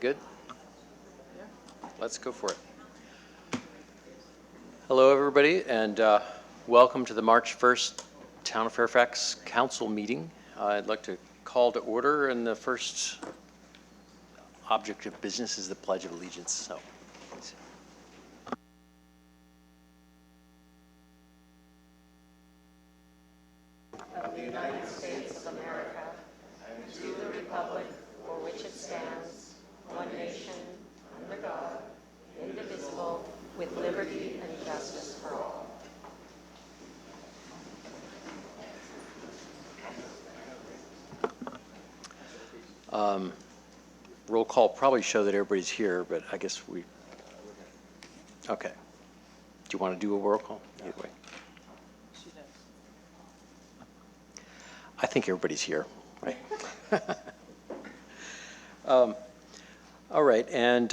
good? Let's go for it. Hello, everybody, and welcome to the March 1st Town of Fairfax Council meeting. I'd like to call to order, and the first object of business is the Pledge of Allegiance. So, please. Of the United States of America, and to the republic for which it stands, one nation, under God, indivisible, with liberty and justice for all. Roll call probably show that everybody's here, but I guess we, okay. Do you want to do a roll call? Either way. I think everybody's here, right? All right, and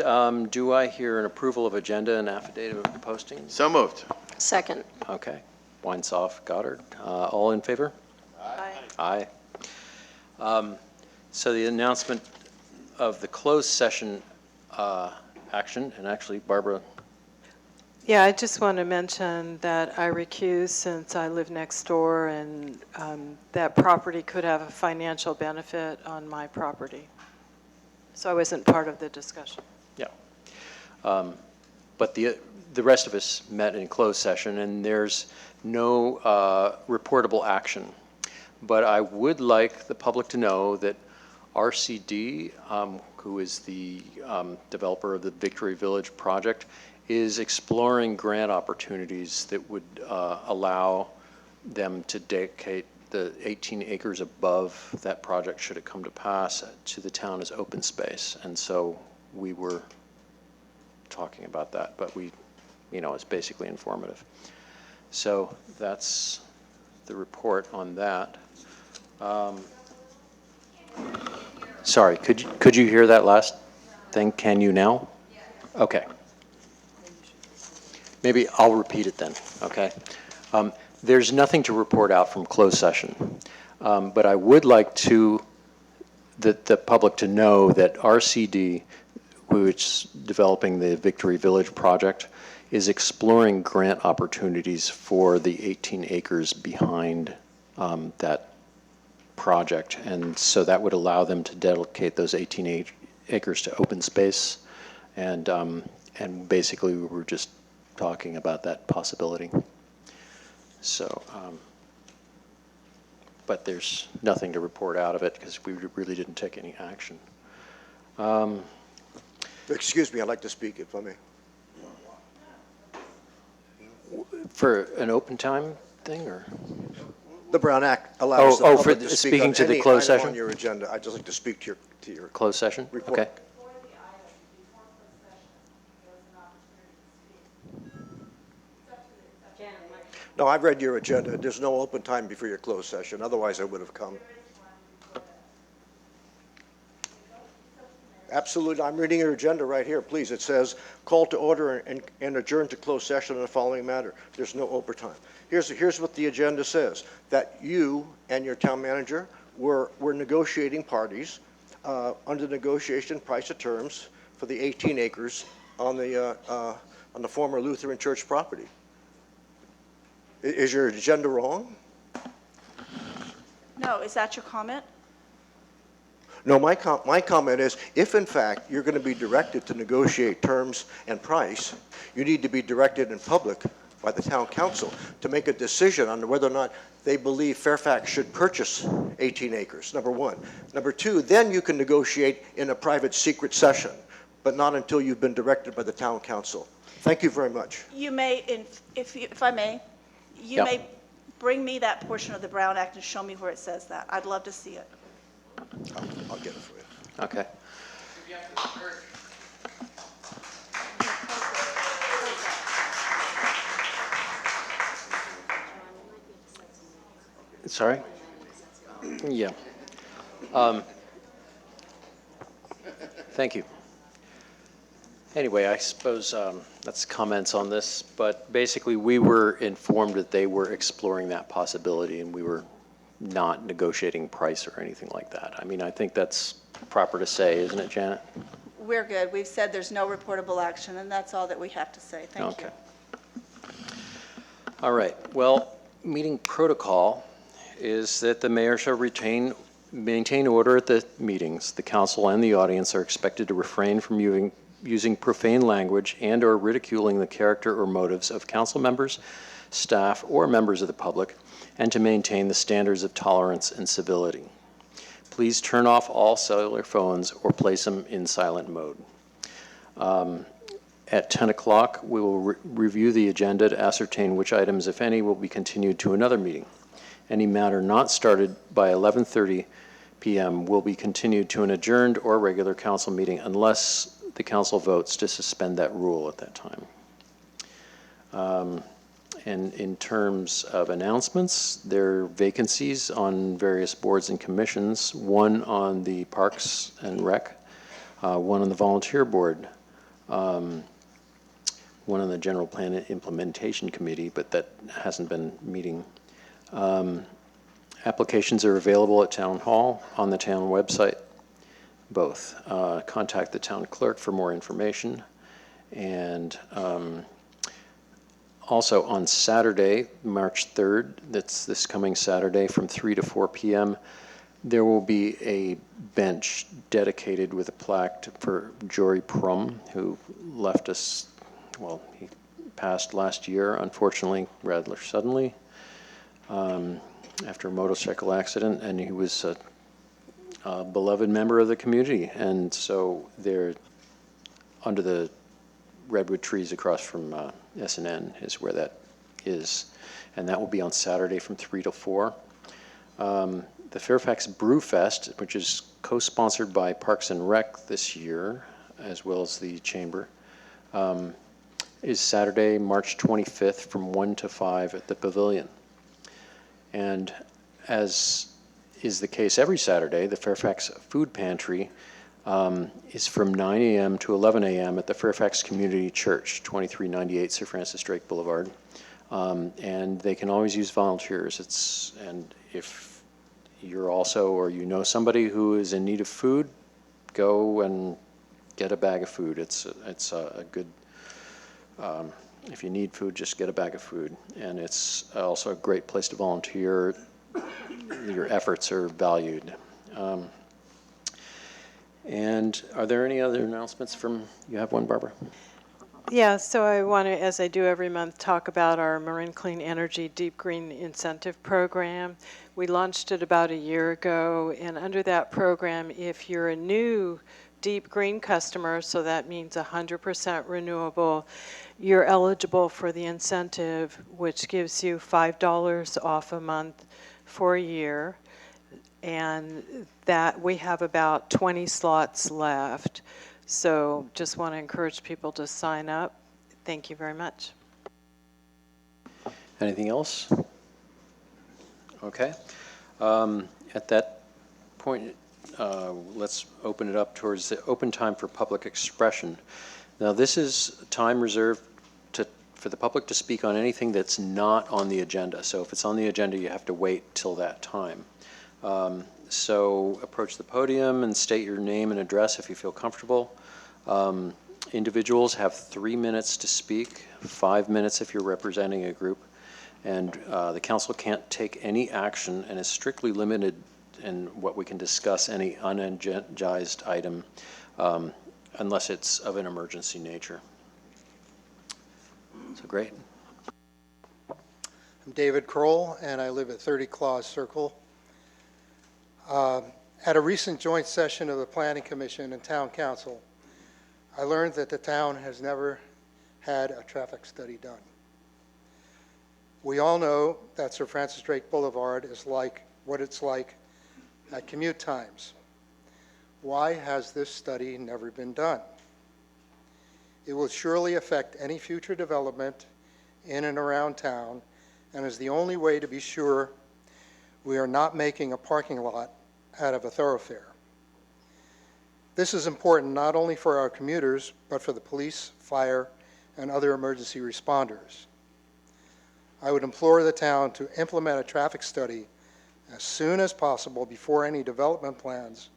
do I hear an approval of agenda and affidavit of posting? So moved. Second. Okay. Weinsoff, Goddard. All in favor? Aye. Aye. So the announcement of the closed session action, and actually, Barbara. Yeah, I just want to mention that I recuse since I live next door, and that property could have a financial benefit on my property. So I wasn't part of the discussion. Yeah. But the rest of us met in closed session, and there's no reportable action. But I would like the public to know that RCD, who is the developer of the Victory Village project, is exploring grant opportunities that would allow them to dedicate the 18 acres above that project, should it come to pass, to the town as open space. And so we were talking about that, but it's basically informative. So that's the report on that. Sorry, could you hear that last thing? Can you now? Okay. Maybe I'll repeat it then, okay? There's nothing to report out from closed session, but I would like the public to know that RCD, which is developing the Victory Village project, is exploring grant opportunities for the 18 acres behind that project, and so that would allow them to dedicate those 18 acres to open space, and basically we were just talking about that possibility. So, but there's nothing to report out of it because we really didn't take any action. Excuse me, I'd like to speak if I may. For an open time thing, or? The Brown Act allows the public to speak speaking on to the any closed item session? on your agenda. I'd just like to speak to your Closed session? report. Okay. No, I've read your agenda. There's no open time before your closed session. Otherwise, I would have come. Absolutely. I'm reading your agenda right here. Please, it says, call to order and adjourn to closed session on the following matter. There's no overtime. Here's what the agenda says, that you and your town manager were negotiating parties under negotiation price of terms for the 18 acres on the former Lutheran church property. Is your agenda wrong? No, is that your comment? No, my comment is, if in fact you're going to be directed to negotiate terms and price, you need to be directed in public by the town council to make a decision on whether or not they believe Fairfax should purchase 18 acres, number one. Number two, then you can negotiate in a private secret session, but not until you've been directed by the town council. Thank you very much. You may, if I may, you may bring me that portion of the Brown Act and show me where it says that. I'd love to see it. I'll get it for you. Okay. Sorry? Yeah. Thank you. Anyway, I suppose that's comments on this, but basically we were informed that they were exploring that possibility, and we were not negotiating price or anything like that. I mean, I think that's proper to say, isn't it, Janet? We're good. We've said there's no reportable action, and that's all that we have to say. Thank you. Okay. All right. Well, meeting protocol is that the mayor shall maintain order at the meetings. The council and the audience are expected to refrain from using profane language and/or ridiculing the character or motives of council members, staff, or members of the public, and to maintain the standards of tolerance and civility. Please turn off all cellular phones or place them in silent mode. At 10 o'clock, we will review the agenda to ascertain which items, if any, will be continued to another meeting. Any matter not started by 11:30 p.m. will be continued to an adjourned or regular council meeting unless the council votes to suspend that rule at that time. And in terms of announcements, there are vacancies on various boards and commissions, one on the Parks and Rec, one on the Volunteer Board, one on the General Plan Implementation Committee, but that hasn't been meeting. Applications are available at Town Hall, on the town website, both. Contact the town clerk for more information. And also on Saturday, March 3rd, that's this coming Saturday from 3 to 4 p.m., there will be a bench dedicated with a plaque for Jory Prum, who left us, well, he passed last year, unfortunately, rather suddenly, after a motorcycle accident, and he was a beloved member of the community. And so they're under the redwood trees across from S&N is where that is. And that will be on Saturday from 3 to 4. The Fairfax Brew Fest, which is co-sponsored by Parks and Rec this year, as well as the Chamber, is Saturday, March 25th from 1 to 5 at the Pavilion. And as is the case every Saturday, the Fairfax Food Pantry is from 9 a.m. to 11 a.m. at the Fairfax Community Church, 2398 Sir Francis Drake Boulevard. And they can always use volunteers. And if you're also, or you know somebody who is in need of food, go and get a bag of food. It's a good, if you need food, just get a bag of food. And it's also a great place to volunteer. Your efforts are valued. And are there any other announcements from, you have one, Barbara? Yeah, so I want to, as I do every month, talk about our Marin Clean Energy Deep Green Incentive Program. We launched it about a year ago, and under that program, if you're a new Deep Green customer, so that means 100% renewable, you're eligible for the incentive, which gives you $5 off a month for a year. And that we have about 20 slots left. So just want to encourage people to sign up. Thank you very much. Anything else? Okay. At that point, let's open it up towards the open time for public expression. Now, this is time reserved for the public to speak on anything that's not on the agenda. So if it's on the agenda, you have to wait till that time. So approach the podium and state your name and address if you feel comfortable. Individuals have 3 minutes to speak, 5 minutes if you're representing a group. And the council can't take any action and is strictly limited in what we can discuss any unagendized item unless it's of an emergency nature. So great. I'm David Kroll, and I live at 30 Claus Circle. At a recent joint session of the Planning Commission and Town Council, I learned that the town has never had a traffic study done. We all know that Sir Francis Drake Boulevard is like what it's like at commute times. Why has this study never been done? It will surely affect any future development in and around town, and is the only way to be sure we are not making a parking lot out of a thoroughfare. This is important not only for our commuters, but for the police, fire, and other emergency responders. I would implore the town to implement a traffic study as soon as possible before any development plans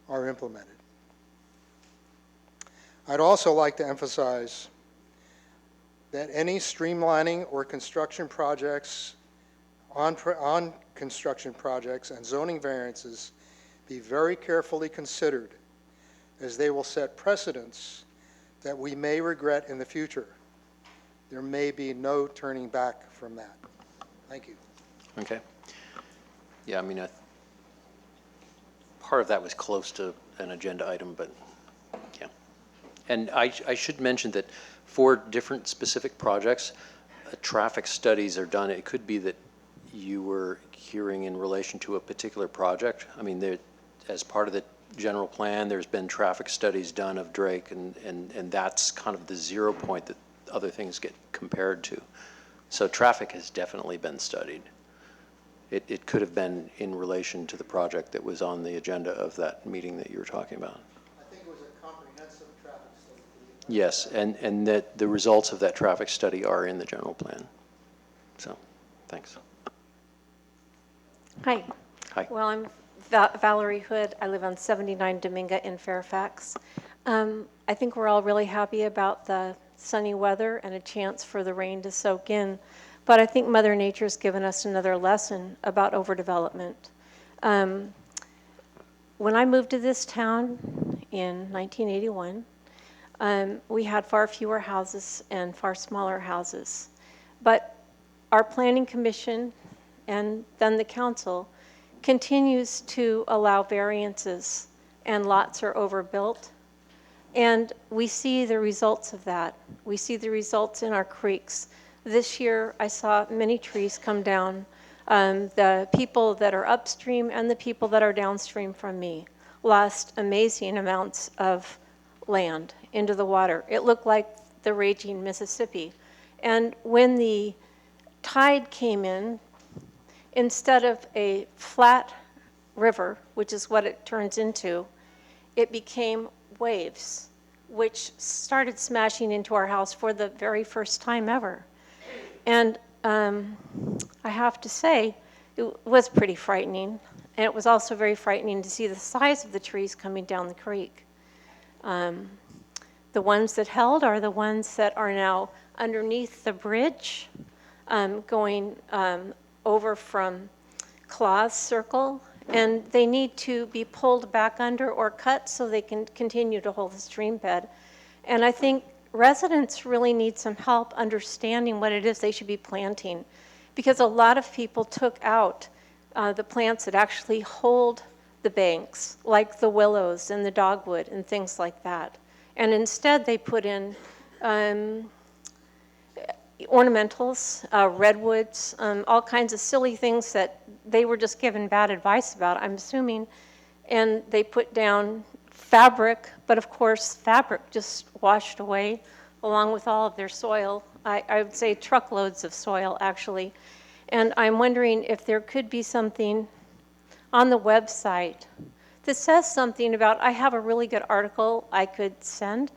are implemented. I'd also like to emphasize that any streamlining or construction projects on construction projects and zoning variances be very carefully considered, as they will set precedents that we may regret in the future. There may be no turning back from that. Thank you. Okay. Yeah, I mean, part of that was close to an agenda item, but yeah. And I should mention that for different specific projects, traffic studies are done. It could be that you were hearing in relation to a particular project. I mean, as part of the general plan, there's been traffic studies done of Drake, and that's kind of the 0 point that other things get compared to. So traffic has definitely been studied. It could have been in relation to the project that was on the agenda of that meeting that you were talking about. I think it was a comprehensive traffic study. Yes, and that the results of that traffic study are in the general plan. So, thanks. Hi. Hi. Well, I'm Valerie Hood. I live on 79 Dominga in Fairfax. I think we're all really happy about the sunny weather and a chance for the rain to soak in. But I think Mother Nature's given us another lesson about overdevelopment. When I moved to this town in 1981, we had far fewer houses and far smaller houses. But our planning commission and then the council continues to allow variances, and lots are overbuilt. And we see the results of that. We see the results in our creeks. This year, I saw many trees come down. The people that are upstream and the people that are downstream from me lost amazing amounts of land into the water. It looked like the raging Mississippi. And when the tide came in, instead of a flat river, which is what it turns into, it became waves, which started smashing into our house for the very first time ever. And I have to say, it was pretty frightening. And it was also very frightening to see the size of the trees coming down the creek. The ones that held are the ones that are now underneath the bridge, going over from Claw's Circle, and they need to be pulled back under or cut so they can continue to hold the stream bed. And I think residents really need some help understanding what it is they should be planting, because a lot of people took out the plants that actually hold the banks, like the willows and the dogwood and things like that. And instead they put in ornamentals, redwoods, all kinds of silly things that they were just given bad advice about, I'm assuming. And they put down fabric, but of course fabric just washed away along with all of their soil. I would say truckloads of soil, actually. And I'm wondering if there could be something on the website that says something about, I have a really good article I could send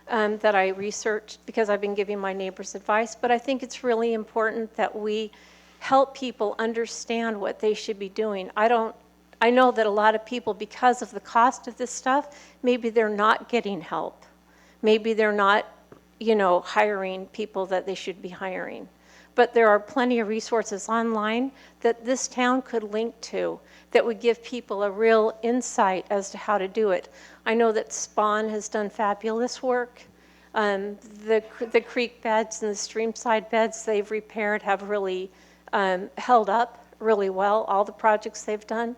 that I researched because I've been giving my neighbors advice, but I think it's really important that we help people understand what they should be doing. I know that a lot of people, because of the cost of this stuff, maybe they're not getting help. Maybe they're not, hiring people that they should be hiring. But there are plenty of resources online that this town could link to that would give people a real insight as to how to do it. I know that Spawn has done fabulous work. The creek beds and the streamside beds they've repaired have really held up really well, all the projects they've done.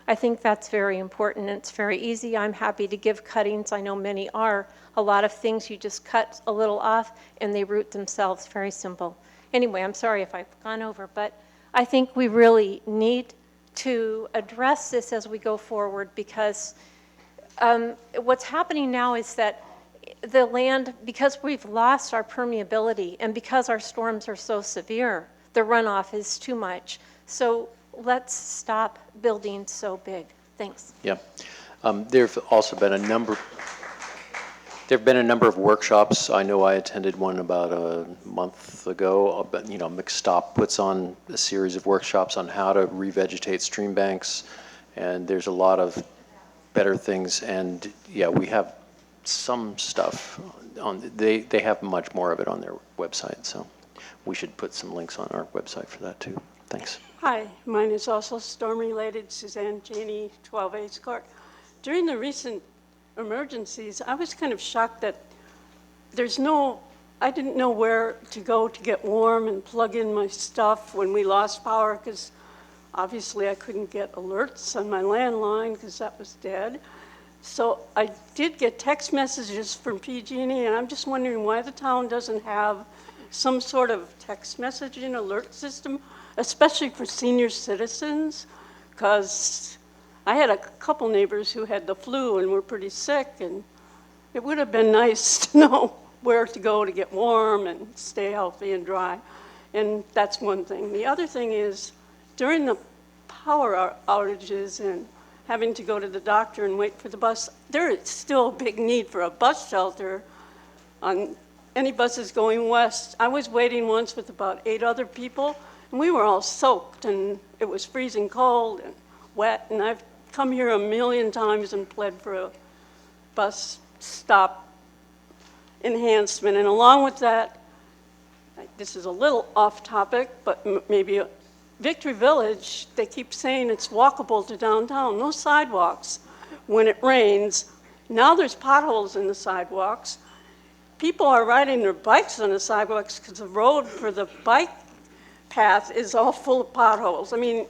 I think that's very important, and it's very easy. I'm happy to give cuttings. I know many are. A lot of things you just cut a little off and they root themselves, very simple. Anyway, I'm sorry if I've gone over, but I think we really need to address this as we go forward, because what's happening now is that the land, because we've lost our permeability and because our storms are so severe, the runoff is too much. So let's stop building so big. Thanks. Yeah. There've also been a number of workshops. I know I attended one about a month ago, but McStop puts on a series of workshops on how to revegetate stream banks, and there's a lot of better things. And yeah, we have some stuff on, they have much more of it on their website, so we should put some links on our website for that too. Thanks. Hi, mine is also storm-related, Suzanne Janey, 12 A's Court. During the recent emergencies, I was kind of shocked that I didn't know where to go to get warm and plug in my stuff when we lost power, because obviously I couldn't get alerts on my landline because that was dead. So I did get text messages from PG&E, and I'm just wondering why the town doesn't have some sort of text messaging alert system, especially for senior citizens, because I had a couple neighbors who had the flu and were pretty sick, and it would have been nice to know where to go to get warm and stay healthy and dry. And that's one thing. The other thing is, during the power outages and having to go to the doctor and wait for the bus, there is still a big need for a bus shelter on any buses going west. I was waiting once with about 8 other people, and we were all soaked, and it was freezing cold and wet, and I've come here a million times and pled for a bus stop enhancement. And along with that, this is a little off topic, but maybe Victory Village, they keep saying it's walkable to downtown. No sidewalks when it rains. Now there's potholes in the sidewalks. People are riding their bikes on the sidewalks because the road for the bike path is all full of potholes. I mean,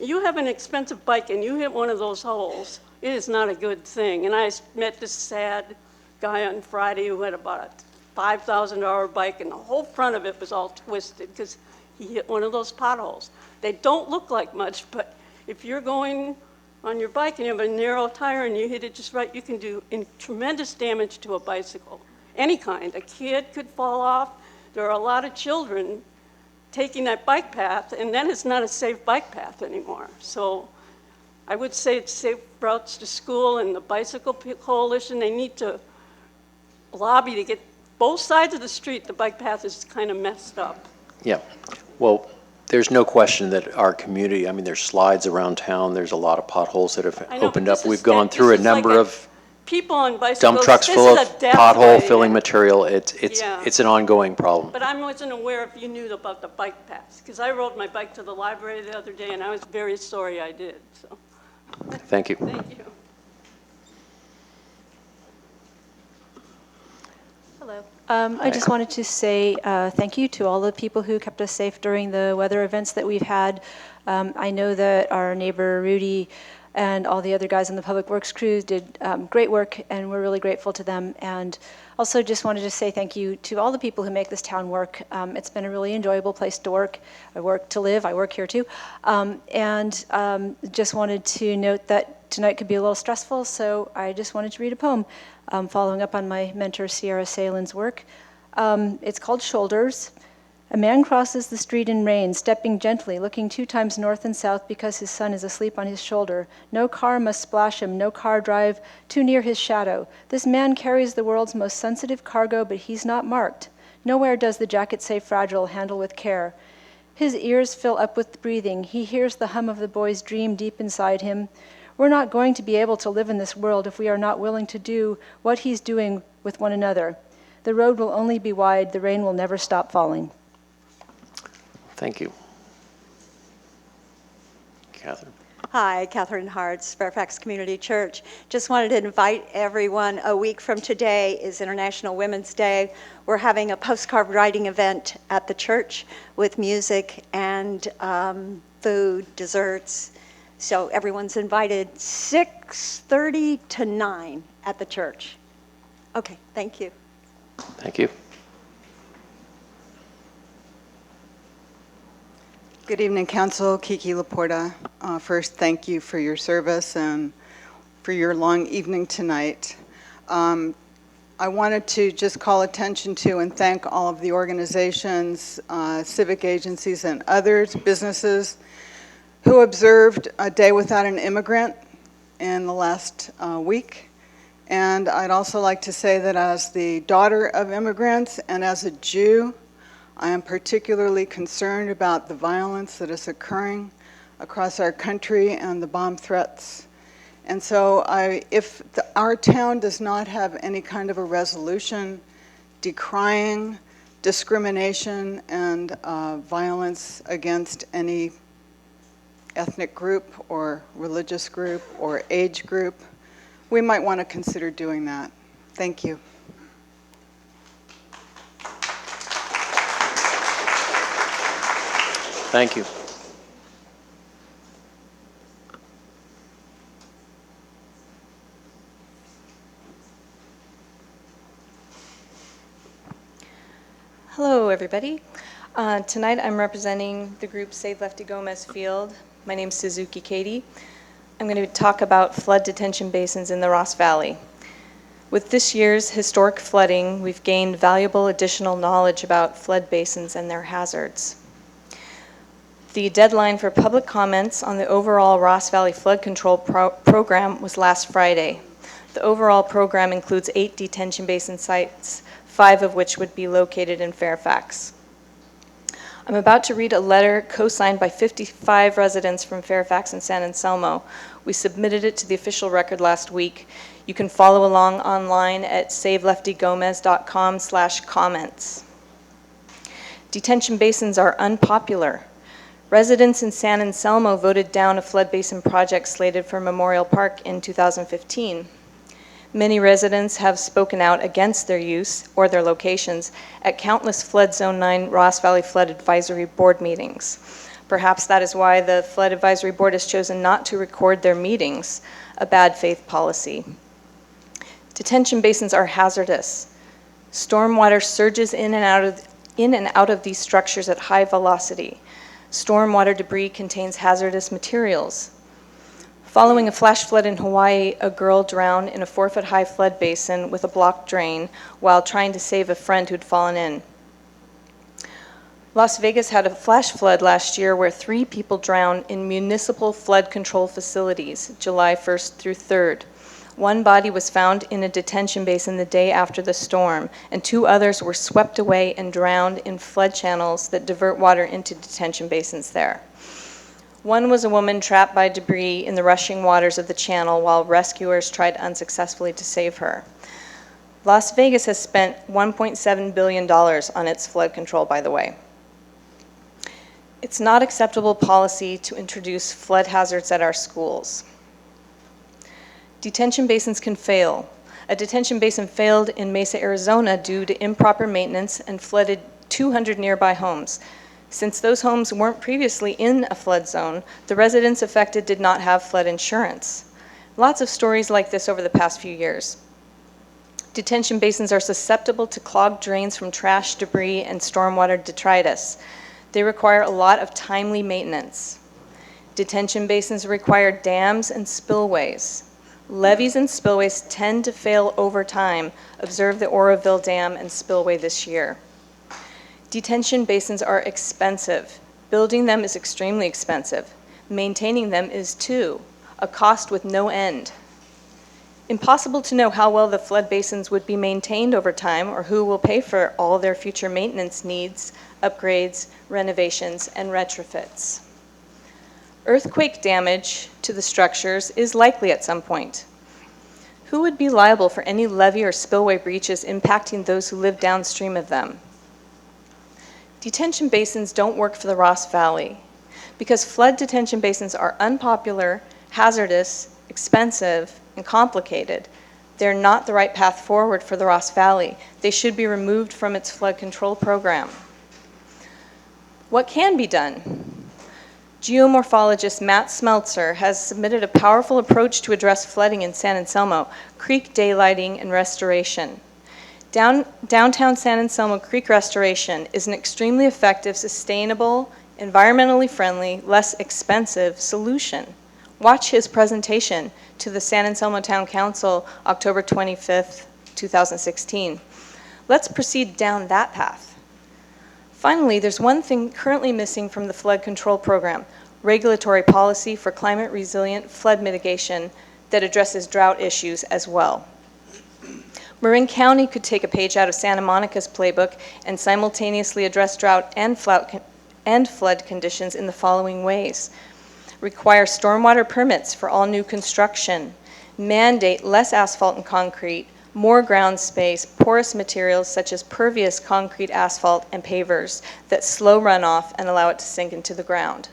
you have an expensive bike and you hit one of those holes, it is not a good thing. And I met this sad guy on Friday who had about a $5,000 bike, and the whole front of it was all twisted because he hit one of those potholes. They don't look like much, but if you're going on your bike and you have a narrow tire and you hit it just right, you can do tremendous damage to a bicycle. Any kind. A kid could fall off. There are a lot of children taking that bike path, and then it's not a safe bike path anymore. So I would say it's Safe Routes to School and the Bicycle Coalition, they need to lobby to get both sides of the street. The bike path is kind of messed up. Yeah, well, there's no question that our community, I mean, there's slides around town, there's a lot of potholes that have I know, opened but up. this is We've gone that- through a this is like number of people on bicycles. dump trucks This full is of a death pothole ray. filling material. Yeah. It's an ongoing problem. But I wasn't aware if you knew about the bike paths, because I rode my bike to the library the other day, and I was very sorry I did, so, Thank you. thank you. Hello. I just wanted to say thank you to all the people who kept us safe during the weather events that we've had. I know that our neighbor Rudy and all the other guys on the Public Works crew did great work, and we're really grateful to them. And also just wanted to say thank you to all the people who make this town work. It's been a really enjoyable place to work. I work to live. I work here too. Just wanted to note that tonight could be a little stressful, so I just wanted to read a poem following up on my mentor Sierra Salin's work. It's called Shoulders. A man crosses the street in rain, stepping gently, looking 2 times north and south because his son is asleep on his shoulder. No car must splash him, no car drive too near his shadow. This man carries the world's most sensitive cargo, but he's not marked. Nowhere does the jacket say fragile, handle with care. His ears fill up with breathing. He hears the hum of the boy's dream deep inside him. We're not going to be able to live in this world if we are not willing to do what he's doing with one another. The road will only be wide, the rain will never stop falling. Thank you. Catherine. Hi, Catherine Hartz, Fairfax Community Church. Just wanted to invite everyone, a week from today is International Women's Day. We're having a postcard writing event at the church with music and food, desserts. So everyone's invited, 6:30 to 9 at the church. Okay, thank you. Thank you. Good evening, Council. Kiki Laporta. First, thank you for your service and for your long evening tonight. I wanted to just call attention to and thank all of the organizations, civic agencies, and others, businesses, who observed a day without an immigrant in the last week. And I'd also like to say that as the daughter of immigrants and as a Jew, I am particularly concerned about the violence that is occurring across our country and the bomb threats. And so our town does not have any kind of a resolution decrying discrimination and violence against any ethnic group or religious group or age group, we might want to consider doing that. Thank you. Thank you. Hello, everybody. Tonight I'm representing the group Save Lefty Gomez Field. My name's Suzuki Katie. I'm going to talk about flood detention basins in the Ross Valley. With this year's historic flooding, we've gained valuable additional knowledge about flood basins and their hazards. The deadline for public comments on the overall Ross Valley Flood Control Program was last Friday. The overall program includes 8 detention basin sites, 5 of which would be located in Fairfax. I'm about to read a letter co-signed by 55 residents from Fairfax and San Anselmo. We submitted it to the official record last week. You can follow along online at saveleftygomez.com/comments. Detention basins are unpopular. Residents in San Anselmo voted down a flood basin project slated for Memorial Park in 2015. Many residents have spoken out against their use or their locations at countless Flood Zone 9 Ross Valley Flood Advisory Board meetings. Perhaps that is why the Flood Advisory Board has chosen not to record their meetings, a bad faith policy. Detention basins are hazardous. Stormwater surges in and out of these structures at high velocity. Stormwater debris contains hazardous materials. Following a flash flood in Hawaii, a girl drowned in a 4-foot-high flood basin with a blocked drain while trying to save a friend who'd fallen in. Las Vegas had a flash flood last year where 3 people drowned in municipal flood control facilities, July 1st through 3rd. 1 body was found in a detention basin the day after the storm, and 2 others were swept away and drowned in flood channels that divert water into detention basins there. 1 was a woman trapped by debris in the rushing waters of the channel while rescuers tried unsuccessfully to save her. Las Vegas has spent $1.7 billion on its flood control, by the way. It's not acceptable policy to introduce flood hazards at our schools. Detention basins can fail. A detention basin failed in Mesa, Arizona due to improper maintenance and flooded 200 nearby homes. Since those homes weren't previously in a flood zone, the residents affected did not have flood insurance. Lots of stories like this over the past few years. Detention basins are susceptible to clogged drains from trash, debris, and stormwater detritus. They require a lot of timely maintenance. Detention basins require dams and spillways. Levees and spillways tend to fail over time. Observe the Oroville Dam and spillway this year. Detention basins are expensive. Building them is extremely expensive. Maintaining them is too, a cost with no end. Impossible to know how well the flood basins would be maintained over time or who will pay for all their future maintenance needs, upgrades, renovations, and retrofits. Earthquake damage to the structures is likely at some point. Who would be liable for any levee or spillway breaches impacting those who live downstream of them? Detention basins don't work for the Ross Valley. Because flood detention basins are unpopular, hazardous, expensive, and complicated, they're not the right path forward for the Ross Valley. They should be removed from its flood control program. What can be done? Geomorphologist Matt Smeltzer has submitted a powerful approach to address flooding in San Anselmo: creek daylighting and restoration. Downtown San Anselmo creek restoration is an extremely effective, sustainable, environmentally friendly, less expensive solution. Watch his presentation to the San Anselmo Town Council October 25th, 2016. Let's proceed down that path. Finally, there's one thing currently missing from the flood control program: regulatory policy for climate resilient flood mitigation that addresses drought issues as well. Marin County could take a page out of Santa Monica's playbook and simultaneously address drought and flood conditions in the following ways: require stormwater permits for all new construction, mandate less asphalt and concrete, more ground space, porous materials such as pervious concrete, asphalt, and pavers that slow runoff and allow it to sink into the ground.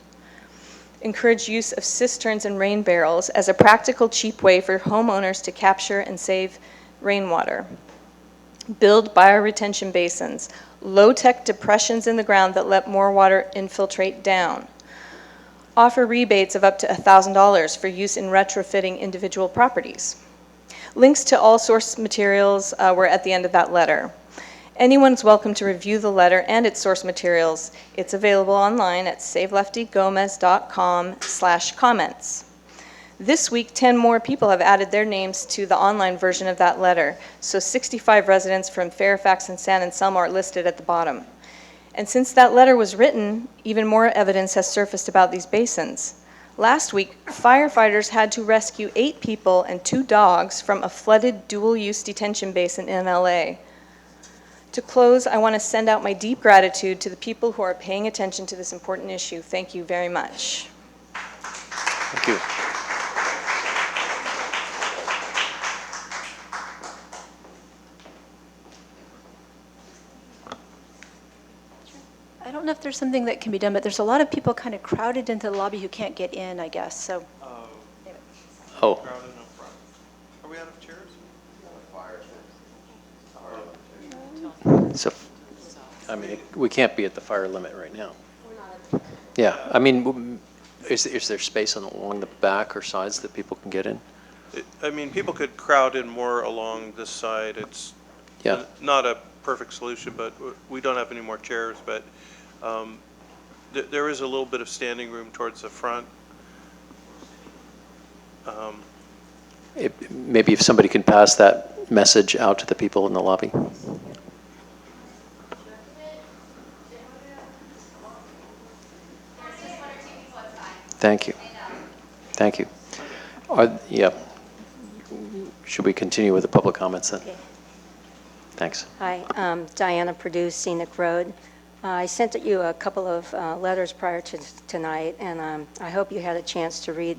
Encourage use of cisterns and rain barrels as a practical, cheap way for homeowners to capture and save rainwater. Build bioretention basins, low-tech depressions in the ground that let more water infiltrate down. Offer rebates of up to $1,000 for use in retrofitting individual properties. Links to all source materials were at the end of that letter. Anyone's welcome to review the letter and its source materials. It's available online at saveleftygomez.com/comments. This week, 10 more people have added their names to the online version of that letter, so 65 residents from Fairfax and San Anselmo are listed at the bottom. And since that letter was written, even more evidence has surfaced about these basins. Last week, firefighters had to rescue 8 people and 2 dogs from a flooded dual-use detention basin in LA. To close, I want to send out my deep gratitude to the people who are paying attention to this important issue. Thank you very much. Thank you. I don't know if there's something that can be done, but there's a lot of people kind of crowded into the lobby who can't get in, I guess, so. Oh, Are we out of chairs? so, I mean, we can't be at the fire limit right now. Yeah, I mean, is there space along the back or sides that people can get in? I mean, people could crowd in more along this side. It's Yeah. not a perfect solution, but we don't have any more chairs, but there is a little bit of standing room towards the front. Maybe if somebody can pass that message out to the people in the lobby. Thank you. Thank you. Yeah. Should we continue with the public comments then? Okay. Thanks. Hi, Diana Perdue, Scenic Road. I sent you a couple of letters prior to tonight, and I hope you had a chance to read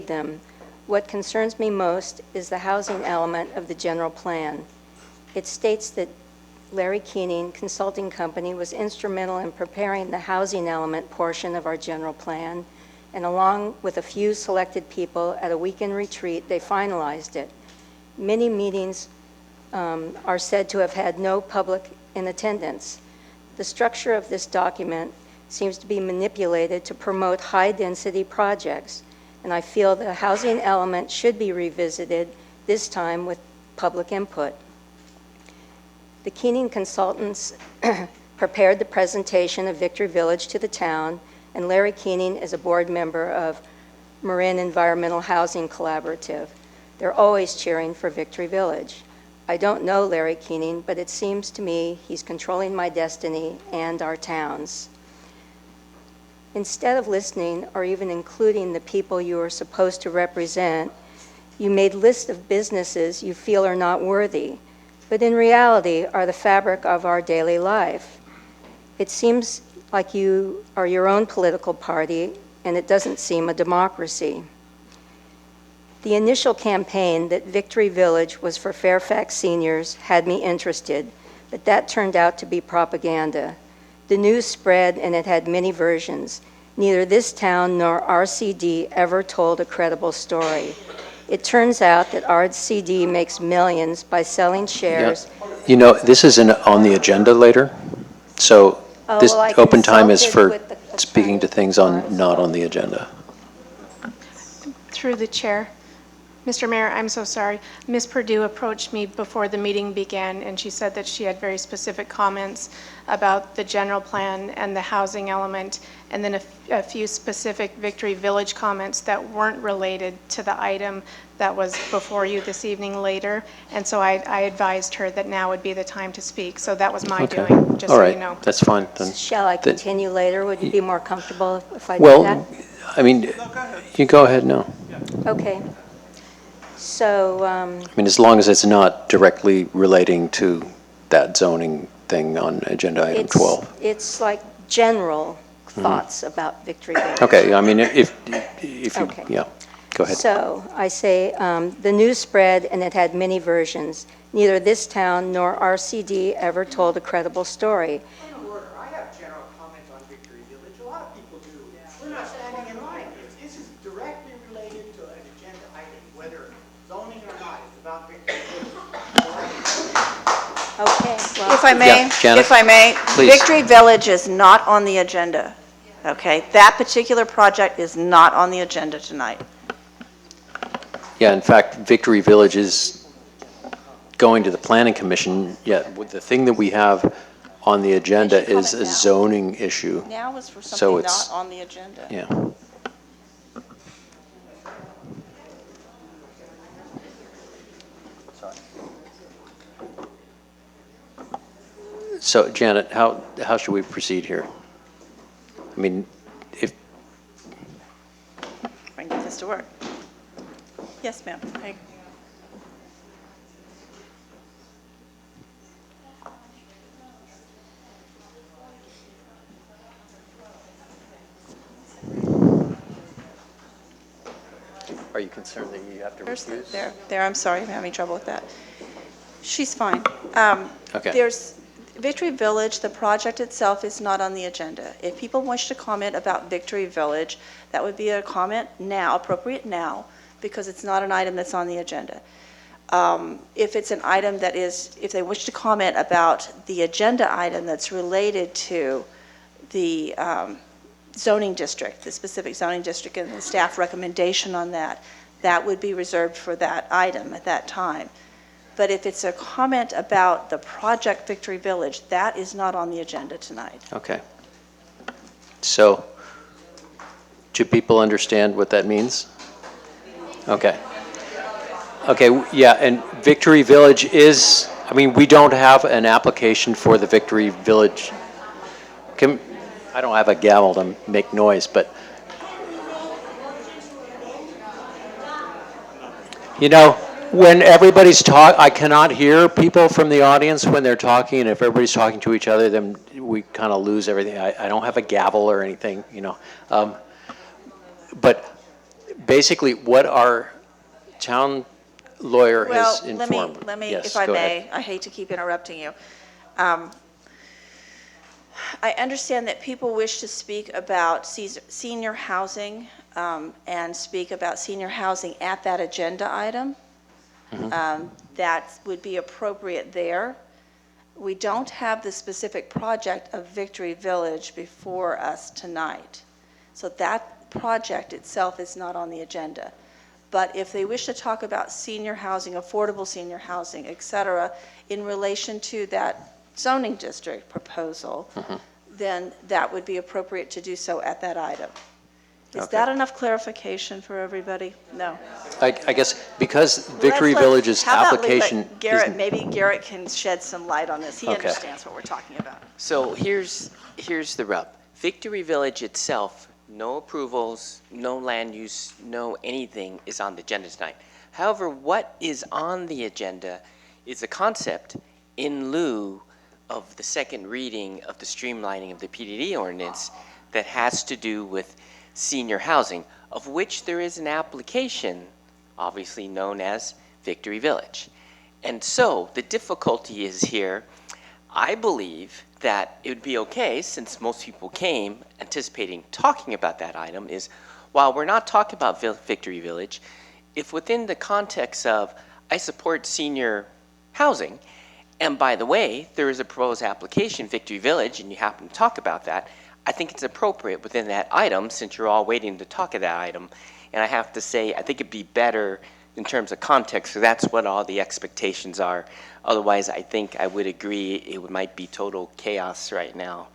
them. What concerns me most is the housing element of the general plan. It states that Larry Keening Consulting Company was instrumental in preparing the housing element portion of our general plan, and along with a few selected people at a weekend retreat, they finalized it. Many meetings are said to have had no public in attendance. The structure of this document seems to be manipulated to promote high-density projects, and I feel the housing element should be revisited, this time with public input. The Keening consultants prepared the presentation of Victory Village to the town, and Larry Keening is a board member of Marin Environmental Housing Collaborative. They're always cheering for Victory Village. I don't know Larry Keening, but it seems to me he's controlling my destiny and our town's. Instead of listening or even including the people you are supposed to represent, you made lists of businesses you feel are not worthy, but in reality are the fabric of our daily life. It seems like you are your own political party, and it doesn't seem a democracy. The initial campaign that Victory Village was for Fairfax seniors had me interested, but that turned out to be propaganda. The news spread, and it had many versions. Neither this town nor RCD ever told a credible story. It turns out that RCD makes millions by selling shares. Yeah. You know, this isn't on the agenda later, so this well, I open time is consulted for with the speaking to things not on the agenda. Through the chair. Mr. Mayor, I'm so sorry. Ms. Perdue approached me before the meeting began, and she said that she had very specific comments about the general plan and the housing element, and then a few specific Victory Village comments that weren't related to the item that was before you this evening later. And so I advised her that now would be the time to speak. So that was my Okay. doing, just All so right. you know. That's fine. Then. Shall I Then- continue later? Would you be more comfortable if I do Well, that? I mean, you go ahead now. Okay. So, I mean, as long as it's not directly relating to that zoning thing on agenda item 12. it's like general thoughts about Victory Village. Okay, I mean, if you, Okay. yeah, go ahead. So I say, the news spread and it had many versions. Neither this town nor RCD ever told a credible story. I have general comments on Victory Village. A lot of people do. We're not standing in line. This is directly related to an agenda item, whether zoning or not. It's about Victory Village. Okay, well, If I may, Yeah, Janet, if I may, please. Victory Village is not on the agenda, okay? That particular project is not on the agenda tonight. Yeah, in fact, Victory Village is going to the Planning Commission, yet the thing that we have on the agenda They should is comment a now. zoning issue. Now is for So something it's- not on the agenda. Yeah. So Janet, how should we proceed here? I mean, if, I can get this to work. Yes, ma'am. are you concerned that you have to recuse? There, I'm sorry, I'm having trouble with that. She's fine. Okay. There's, Victory Village, the project itself is not on the agenda. If people wish to comment about Victory Village, that would be a comment now, appropriate now, because it's not an item that's on the agenda. If it's an item that is, if they wish to comment about the agenda item that's related to the zoning district, the specific zoning district and the staff recommendation on that, that would be reserved for that item at that time. But if it's a comment about the project Victory Village, that is not on the agenda tonight. Okay. So, do people understand what that means? Okay. Okay, yeah, and Victory Village is, I mean, we don't have an application for the Victory Village. I don't have a gavel to make noise, but, you know, when everybody's I cannot hear people from the audience when they're talking, and if everybody's talking to each other, then we kind of lose everything. I don't have a gavel or anything, you know. But basically, what our town lawyer Well, has informed. let me, Yes, if I go may, ahead. I hate to keep interrupting you. I understand that people wish to speak about senior housing and speak about senior housing at that agenda item. That would be appropriate there. We don't have the specific project of Victory Village before us tonight. So that project itself is not on the agenda. But if they wish to talk about senior housing, affordable senior housing, et cetera, in relation to that zoning district proposal, then that would be appropriate to do so at that item. Is Okay. that enough clarification for everybody? No. I guess because Victory Let's- Village's how about we let application Garrett, isn't- maybe Garrett can shed some light on this. He Okay. understands what we're talking about. So here's the rub. Victory Village itself, no approvals, no land use, no anything is on the agenda tonight. However, what is on the agenda is a concept in lieu of the second reading of the streamlining of the PDD ordinance that has to do with senior housing, of which there is an application, obviously known as Victory Village. And so the difficulty is here, I believe that it would be okay, since most people came anticipating talking about that item, is while we're not talking about Victory Village, if within the context of I support senior housing, and by the way, there is a proposed application, Victory Village, and you happen to talk about that, I think it's appropriate within that item, since you're all waiting to talk of that item. And I have to say, I think it'd be better in terms of context, so that's what all the expectations are. Otherwise, I think I would agree it might be total chaos right now.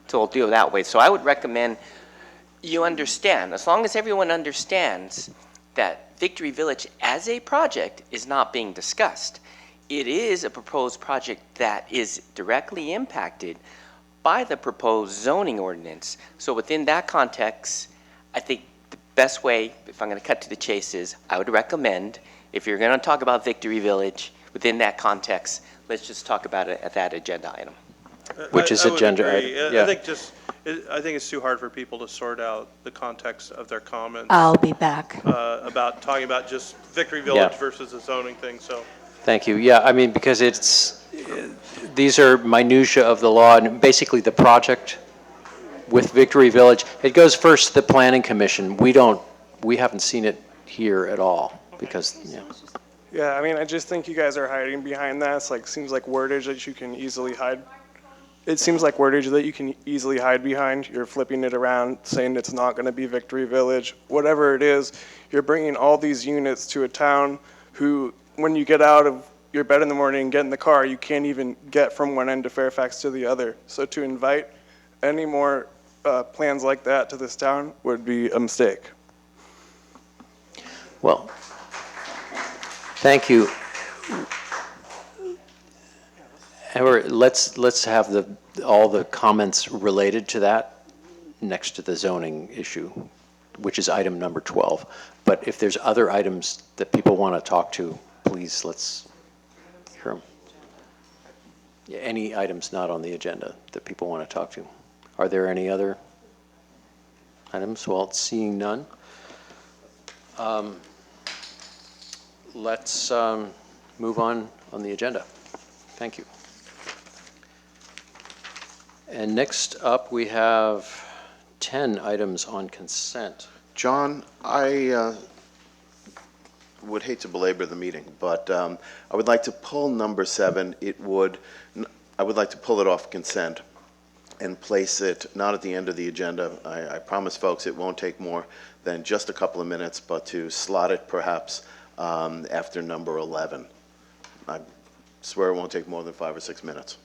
So we'll do it that way. So I would recommend you understand, as long as everyone understands that Victory Village as a project is not being discussed. It is a proposed project that is directly impacted by the proposed zoning ordinance. So within that context, I think the best way, if I'm going to cut to the chase, is I would recommend, if you're going to talk about Victory Village within that context, let's just talk about it at that agenda item. Which is I would agenda agree. item, I yeah. think just, I think it's too hard for people to sort out the context of their comments. I'll be back. About talking about just Victory Village Yeah. versus the zoning thing, so. Thank you. Yeah, I mean, because these are minutia of the law, and basically the project with Victory Village, it goes first to the Planning Commission. We haven't seen it here at all, because, yeah. Yeah, I mean, I just think you guys are hiding behind that. It's like, seems like wordage that you can easily hide. It seems like wordage that you can easily hide behind. You're flipping it around, saying it's not going to be Victory Village. Whatever it is, you're bringing all these units to a town who, when you get out of your bed in the morning and get in the car, you can't even get from one end of Fairfax to the other. So to invite any more plans like that to this town would be a mistake. Well, thank you. However, let's have all the comments related to that next to the zoning issue, which is item number 12. But if there's other items that people want to talk to, please, let's hear them. Any items not on the agenda that people want to talk to? Are there any other items? Well, seeing none. Let's move on the agenda. Thank you. And next up, we have 10 items on consent. John, I would hate to belabor the meeting, but I would like to pull number 7. I would like to pull it off consent and place it not at the end of the agenda. I promise folks it won't take more than just a couple of minutes, but to slot it perhaps after number 11. I swear it won't take more than 5 or 6 minutes.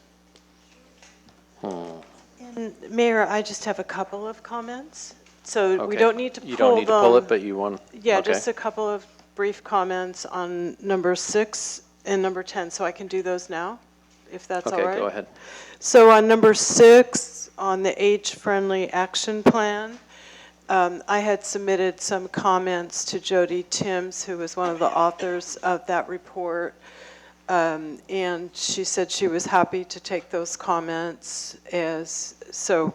And Mayor, I just have a couple of comments. So we Okay. don't need to pull them. You don't need to pull it, but you want? Yeah, okay. just a couple of brief comments on number 6 and number 10, so I can do those now, if that's all right? Okay, go ahead. So on number 6, on the age-friendly action plan, I had submitted some comments to Jody Timms, who was one of the authors of that report, and she said she was happy to take those comments so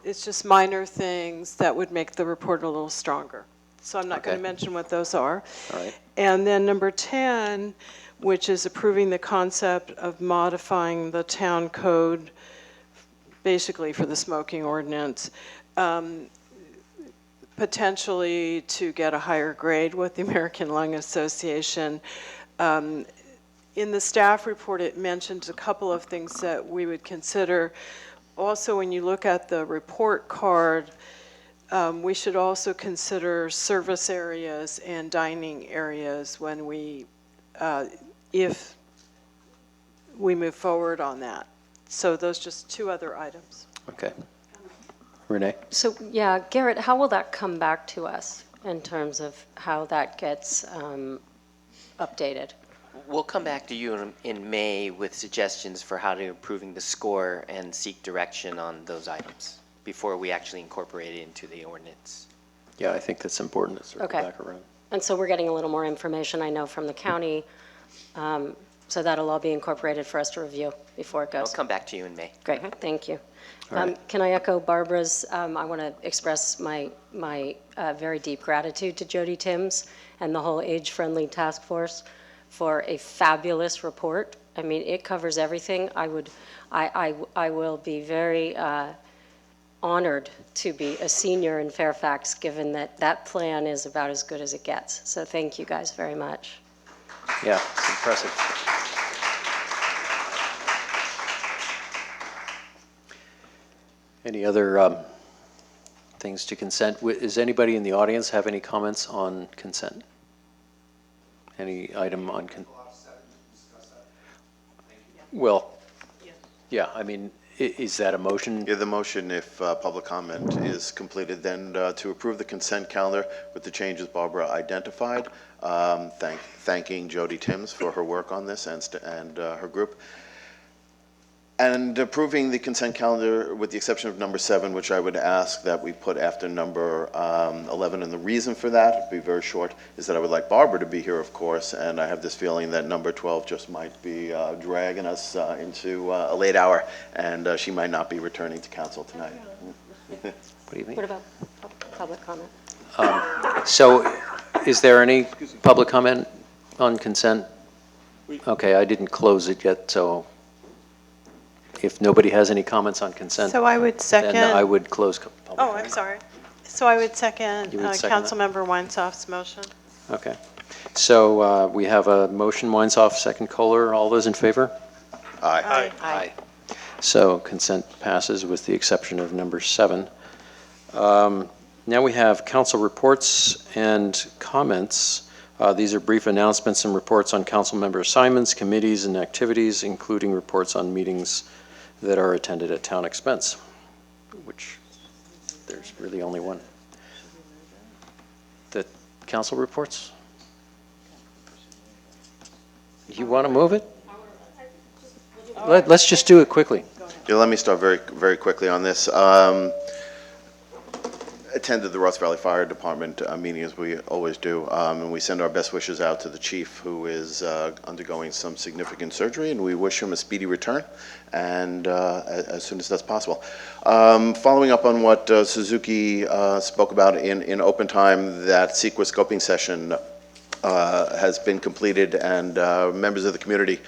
it's just minor things that would make the report a little stronger. So I'm not going to mention what those are. All right. And then number 10, which is approving the concept of modifying the town code, basically for the smoking ordinance, potentially to get a higher grade with the American Lung Association. In the staff report, it mentions a couple of things that we would consider. Also, when you look at the report card, we should also consider service areas and dining areas when if we move forward on that. So those just 2 other items. Okay. Renee? So, yeah, Garrett, how will that come back to us in terms of how that gets updated? We'll come back to you in May with suggestions for how to improving the score and seek direction on those items before we actually incorporate it into the ordinance. Yeah, I think that's important to circle Okay. back around. And so we're getting a little more information, I know, from the county, so that'll all be incorporated for us to review before it I'll goes. come back to you in May. Great, thank you. All right. Can I echo Barbara's? I want to express my very deep gratitude to Jody Timms and the whole age-friendly task force for a fabulous report. I mean, it covers everything. I will be very honored to be a senior in Fairfax, given that plan is about as good as it gets. So thank you guys very much. Yeah, it's impressive. Any other things to consent? Does anybody in the audience have any comments on consent? Any item on Well, yeah, I mean, is that a motion? Yeah, the motion, if public comment is completed, then to approve the consent calendar with the changes Barbara identified, thanking Jody Timms for her work on this and her group, and approving the consent calendar with the exception of number 7, which I would ask that we put after number 11. And the reason for that, to be very short, is that I would like Barbara to be here, of course, and I have this feeling that number 12 just might be dragging us into a late hour, and she might not be returning to council tonight. What do you think? What about public comment? So is there any public comment on consent? Okay, I didn't close it yet, so if nobody has any comments on consent, So I would second. then I would close public Oh, comment. I'm sorry. So I would second You would second that? Councilmember Weinsoff's motion. Okay. So we have a motion, Weinsoff, second Kohler. All those in favor? Aye. Aye. So consent passes with the exception of number 7. Now we have council reports and comments. These are brief announcements and reports on council member assignments, committees, and activities, including reports on meetings that are attended at town expense, which there's really only one. The council reports? You want to move it? Let's just do it quickly. Yeah, let me start very quickly on this. Attended the Ross Valley Fire Department meeting, as we always do, and we send our best wishes out to the chief, who is undergoing some significant surgery, and we wish him a speedy return, and as soon as that's possible. Following up on what Suzuki spoke about in open time, that CEQA scoping session has been completed, and members of the community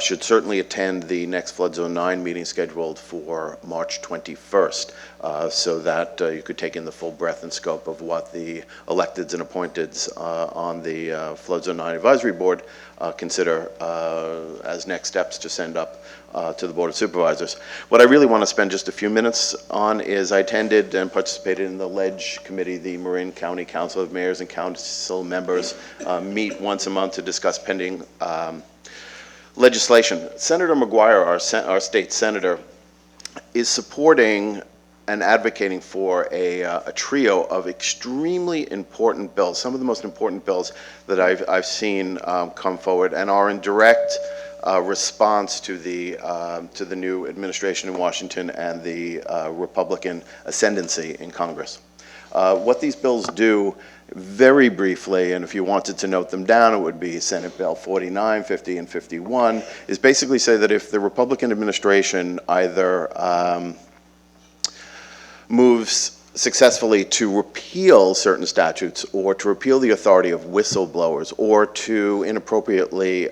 should certainly attend the next Flood Zone 9 meeting scheduled for March 21st, so that you could take in the full breadth and scope of what the electeds and appointeds on the Flood Zone 9 Advisory Board consider as next steps to send up to the Board of Supervisors. What I really want to spend just a few minutes on is I attended and participated in the LEDGE committee. The Marin County Council of Mayors and Council members meet once a month to discuss pending legislation. Senator McGuire, our state senator, is supporting and advocating for a trio of extremely important bills, some of the most important bills that I've seen come forward, and are in direct response to the new administration in Washington and the Republican ascendancy in Congress. What these bills do, very briefly, and if you wanted to note them down, it would be Senate Bill 49, 50, and 51, is basically say that if the Republican administration either moves successfully to repeal certain statutes, or to repeal the authority of whistleblowers, or to inappropriately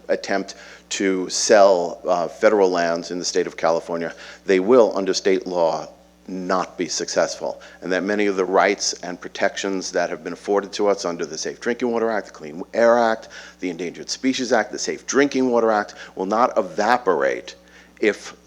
attempt to sell federal lands in the state of California, they will, under state law, not be successful, and that many of the rights and protections that have been afforded to us under the Safe Drinking Water Act, the Clean Air Act, the Endangered Species Act, the Safe Drinking Water Act will not evaporate if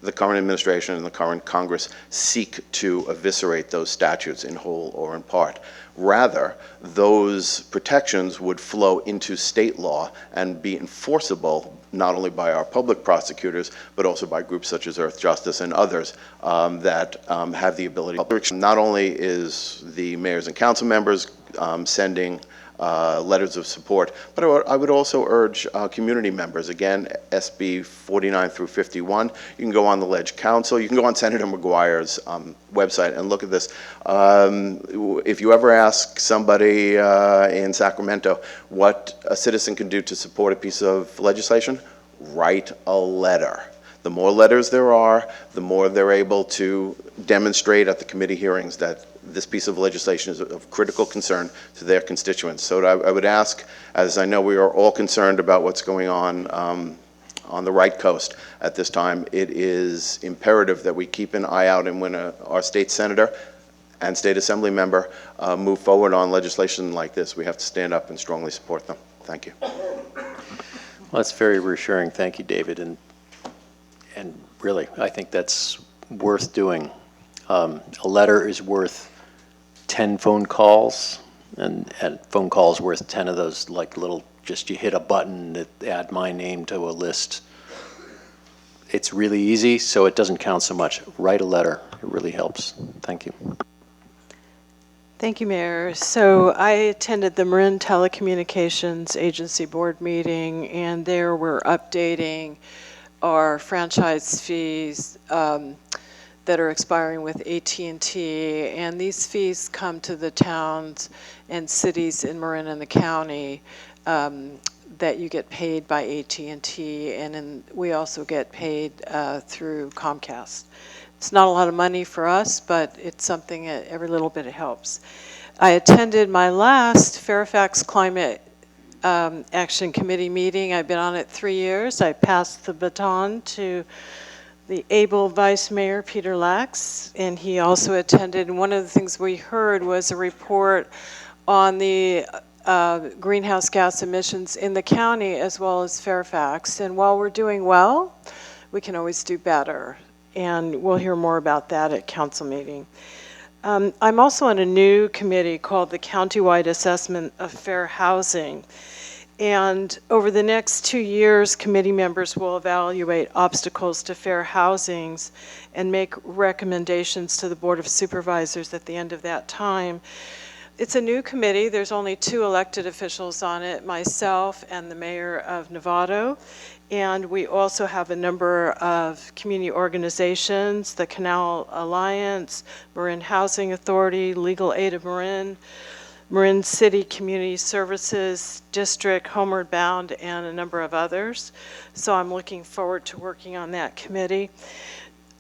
the current administration and the current Congress seek to eviscerate those statutes in whole or in part. Rather, those protections would flow into state law and be enforceable not only by our public prosecutors, but also by groups such as Earth Justice and others that have the ability. Not only is the mayors and council members sending letters of support, but I would also urge community members, again, SB 49 through 51. You can go on the LEDGE Council, you can go on Senator McGuire's website and look at this. If you ever ask somebody in Sacramento what a citizen can do to support a piece of legislation, write a letter. The more letters there are, the more they're able to demonstrate at the committee hearings that this piece of legislation is of critical concern to their constituents. So I would ask, as I know we are all concerned about what's going on the right coast at this time, it is imperative that we keep an eye out, and when our state senator and state assembly member move forward on legislation like this, we have to stand up and strongly support them. Thank you. Well, that's very reassuring. Thank you, David. And really, I think that's worth doing. A letter is worth 10 phone calls, and phone calls worth 10 of those, like little, just you hit a button that add my name to a list. It's really easy, so it doesn't count so much. Write a letter. It really helps. Thank you. Thank you, Mayor. So I attended the Marin Telecommunications Agency Board meeting, and there we're updating our franchise fees that are expiring with AT&T, and these fees come to the towns and cities in Marin and the county that you get paid by AT&T, and we also get paid through Comcast. It's not a lot of money for us, but it's something that every little bit helps. I attended my last Fairfax Climate Action Committee meeting. I've been on it 3 years. I passed the baton to the able Vice Mayor, Peter Lax, and he also attended. And one of the things we heard was a report on the greenhouse gas emissions in the county as well as Fairfax. And while we're doing well, we can always do better. And we'll hear more about that at council meeting. I'm also on a new committee called the Countywide Assessment of Fair Housing. And over the next 2 years, committee members will evaluate obstacles to fair housings and make recommendations to the Board of Supervisors at the end of that time. It's a new committee. There's only 2 elected officials on it, myself and the mayor of Novato. And we also have a number of community organizations, the Canal Alliance, Marin Housing Authority, Legal Aid of Marin, Marin City Community Services District, Homeward Bound, and a number of others. So I'm looking forward to working on that committee.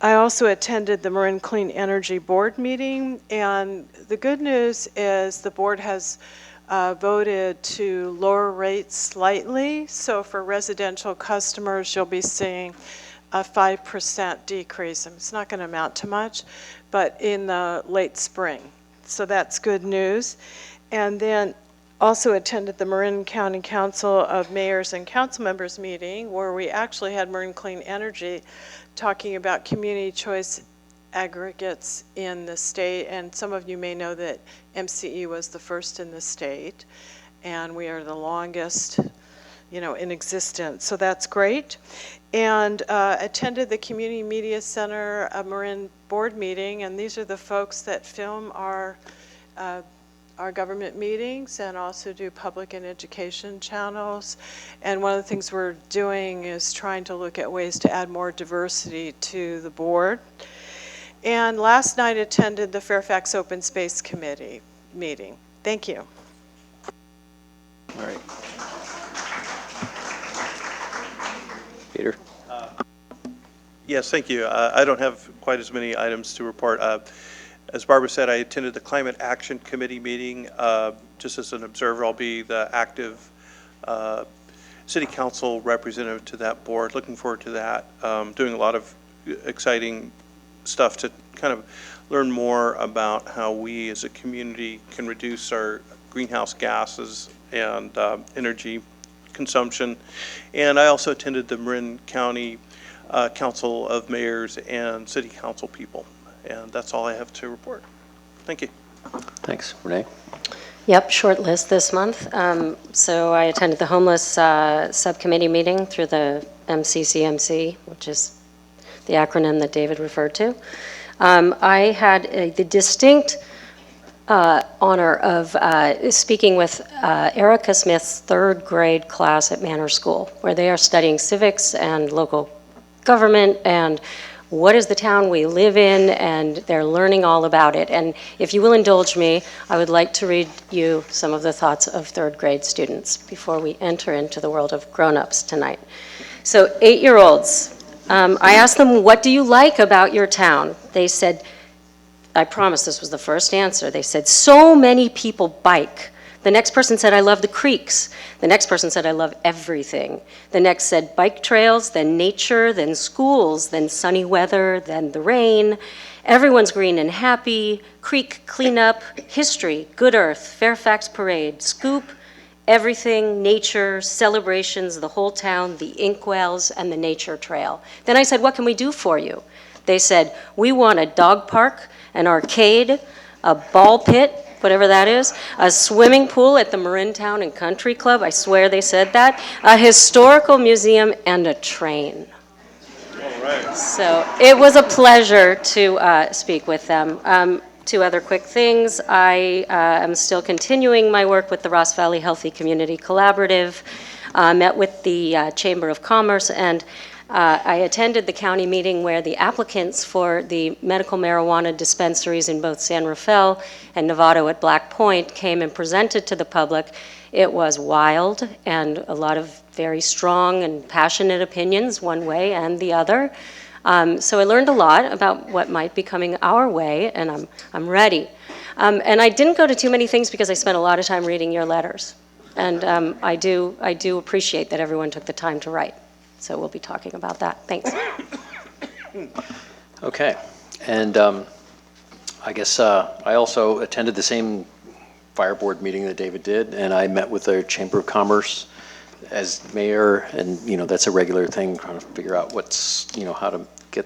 I also attended the Marin Clean Energy Board meeting, and the good news is the board has voted to lower rates slightly. So for residential customers, you'll be seeing a 5% decrease. It's not going to amount to much, but in the late spring. So that's good news. And then also attended the Marin County Council of Mayors and Council Members meeting, where we actually had Marin Clean Energy talking about community choice aggregates in the state. And some of you may know that MCE was the first in the state, and we are the longest, in existence. So that's great. And attended the Community Media Center of Marin board meeting, and these are the folks that film our government meetings and also do public and education channels. And one of the things we're doing is trying to look at ways to add more diversity to the board. And last night attended the Fairfax Open Space Committee meeting. Thank you. All right. Peter? Yes, thank you. I don't have quite as many items to report. As Barbara said, I attended the Climate Action Committee meeting. Just as an observer, I'll be the active city council representative to that board. Looking forward to that. Doing a lot of exciting stuff to kind of learn more about how we as a community can reduce our greenhouse gases and energy consumption. And I also attended the Marin County Council of Mayors and City Council people. And that's all I have to report. Thank you. Thanks. Renee? Yep, short list this month. So I attended the homeless subcommittee meeting through the MCCMC, which is the acronym that David referred to. I had the distinct honor of speaking with Erica Smith's 3rd grade class at Manor School, where they are studying civics and local government and what is the town we live in, and they're learning all about it. And if you will indulge me, I would like to read you some of the thoughts of 3rd grade students before we enter into the world of grown-ups tonight. So 8-year-olds, I asked them, what do you like about your town? They said, I promise this was the first answer. They said, so many people bike. The next person said, I love the creeks. The next person said, I love everything. The next said, bike trails, then nature, then schools, then sunny weather, then the rain. Everyone's green and happy. Creek cleanup, history, good earth, Fairfax parade, scoop, everything, nature, celebrations, the whole town, the inkwells, and the nature trail. Then I said, what can we do for you? They said, we want a dog park, an arcade, a ball pit, whatever that is, a swimming pool at the Marin Town and Country Club, I swear they said that, a historical museum, and a train. All right. So it was a pleasure to speak with them. 2 other quick things. I am still continuing my work with the Ross Valley Healthy Community Collaborative, met with the Chamber of Commerce, and I attended the county meeting where the applicants for the medical marijuana dispensaries in both San Rafael and Novato at Black Point came and presented to the public. It was wild and a lot of very strong and passionate opinions one way and the other. So I learned a lot about what might be coming our way, and I'm ready. And I didn't go to too many things because I spent a lot of time reading your letters. And I do appreciate that everyone took the time to write. So we'll be talking about that. Thanks. Okay. And I guess I also attended the same fire board meeting that David did, and I met with the Chamber of Commerce as mayor, and, that's a regular thing, trying to figure out what's, how to get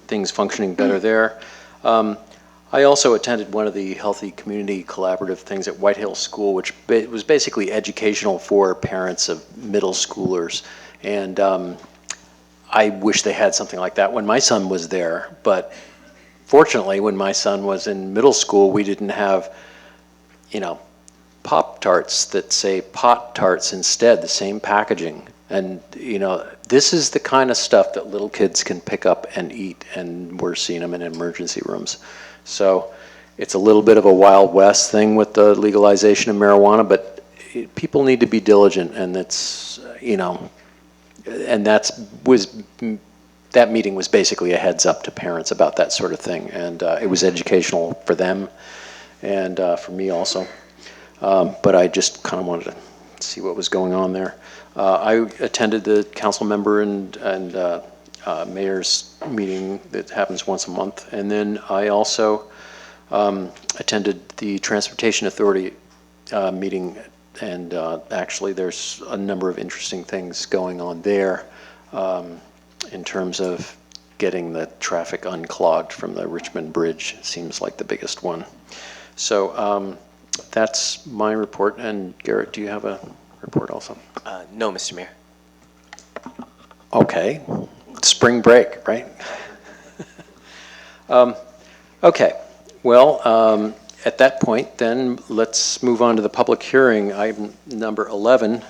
things functioning better there. I also attended one of the Healthy Community Collaborative things at White Hill School, which was basically educational for parents of middle schoolers. And I wish they had something like that when my son was there. But fortunately, when my son was in middle school, we didn't have, Pop-Tarts that say Pot-Tarts instead, the same packaging. And, this is the kind of stuff that little kids can pick up and eat, and we're seeing them in emergency rooms. So it's a little bit of a Wild West thing with the legalization of marijuana, but people need to be diligent, and it's, and that meeting was basically a heads up to parents about that sort of thing, and it was educational for them and for me also. But I just kind of wanted to see what was going on there. I attended the council member and mayor's meeting that happens once a month, and then I also attended the Transportation Authority meeting, and actually there's a number of interesting things going on there in terms of getting the traffic unclogged from the Richmond Bridge. Seems like the biggest one. So that's my report. And Garrett, do you have a report also? No, Mr. Mayor. Okay. Spring break, right? Okay. Well, at that point, then let's move on to the public hearing, item number 11,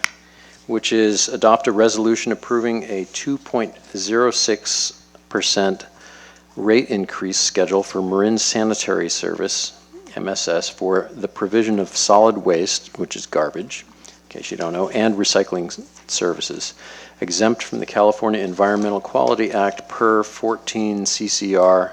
which is adopt a resolution approving a 2.06% rate increase schedule for Marin Sanitary Service, MSS, for the provision of solid waste, which is garbage, in case you don't know, and recycling services, exempt from the California Environmental Quality Act per 14 CCR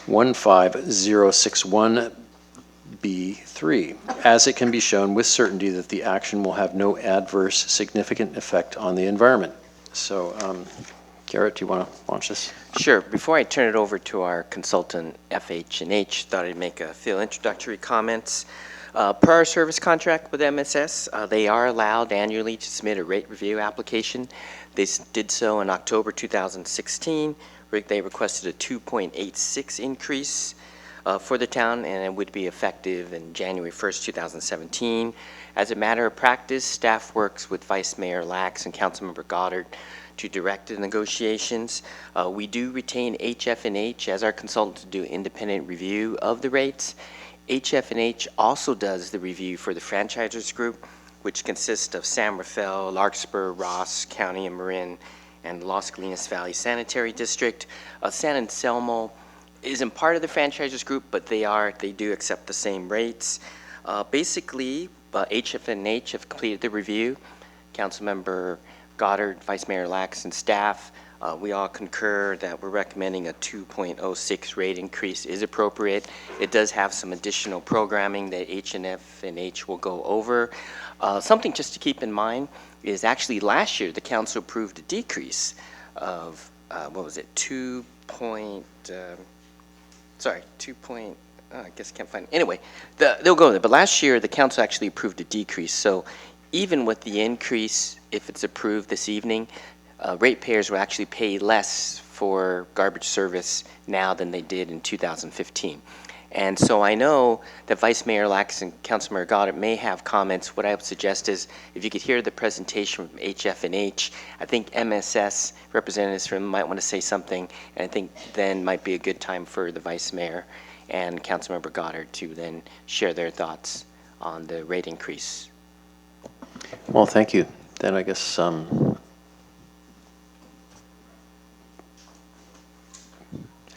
15061B3, as it can be shown with certainty that the action will have no adverse significant effect on the environment. So, Garrett, do you want to launch this? Sure. Before I turn it over to our consultant, FH&H, thought I'd make a few introductory comments. Per our service contract with MSS, they are allowed annually to submit a rate review application. They did so in October 2016. They requested a 2.86 increase for the town, and it would be effective in January 1st, 2017. As a matter of practice, staff works with Vice Mayor Lax and Councilmember Goddard to direct the negotiations. We do retain HF&H as our consultant to do independent review of the rates. HF&H also does the review for the franchisors group, which consists of San Rafael, Larkspur, Ross County, and Marin, and Los Colinas Valley Sanitary District. San Anselmo isn't part of the franchisors group, but they do accept the same rates. Basically, HF&H have completed the review. Councilmember Goddard, Vice Mayor Lax, and staff, we all concur that we're recommending a 2.06 rate increase is appropriate. It does have some additional programming that HF&H will go over. Something just to keep in mind is actually last year the council approved a decrease of, what was it, I guess I can't find it. Anyway, they'll go there. But last year the council actually approved a decrease. So even with the increase, if it's approved this evening, ratepayers will actually pay less for garbage service now than they did in 2015. And so I know that Vice Mayor Lax and Councilmember Goddard may have comments. What I would suggest is if you could hear the presentation from HF&H, I think MSS representatives from might want to say something, and I think then might be a good time for the Vice Mayor and Councilmember Goddard to then share their thoughts on the rate increase. Well, thank you. Then I guess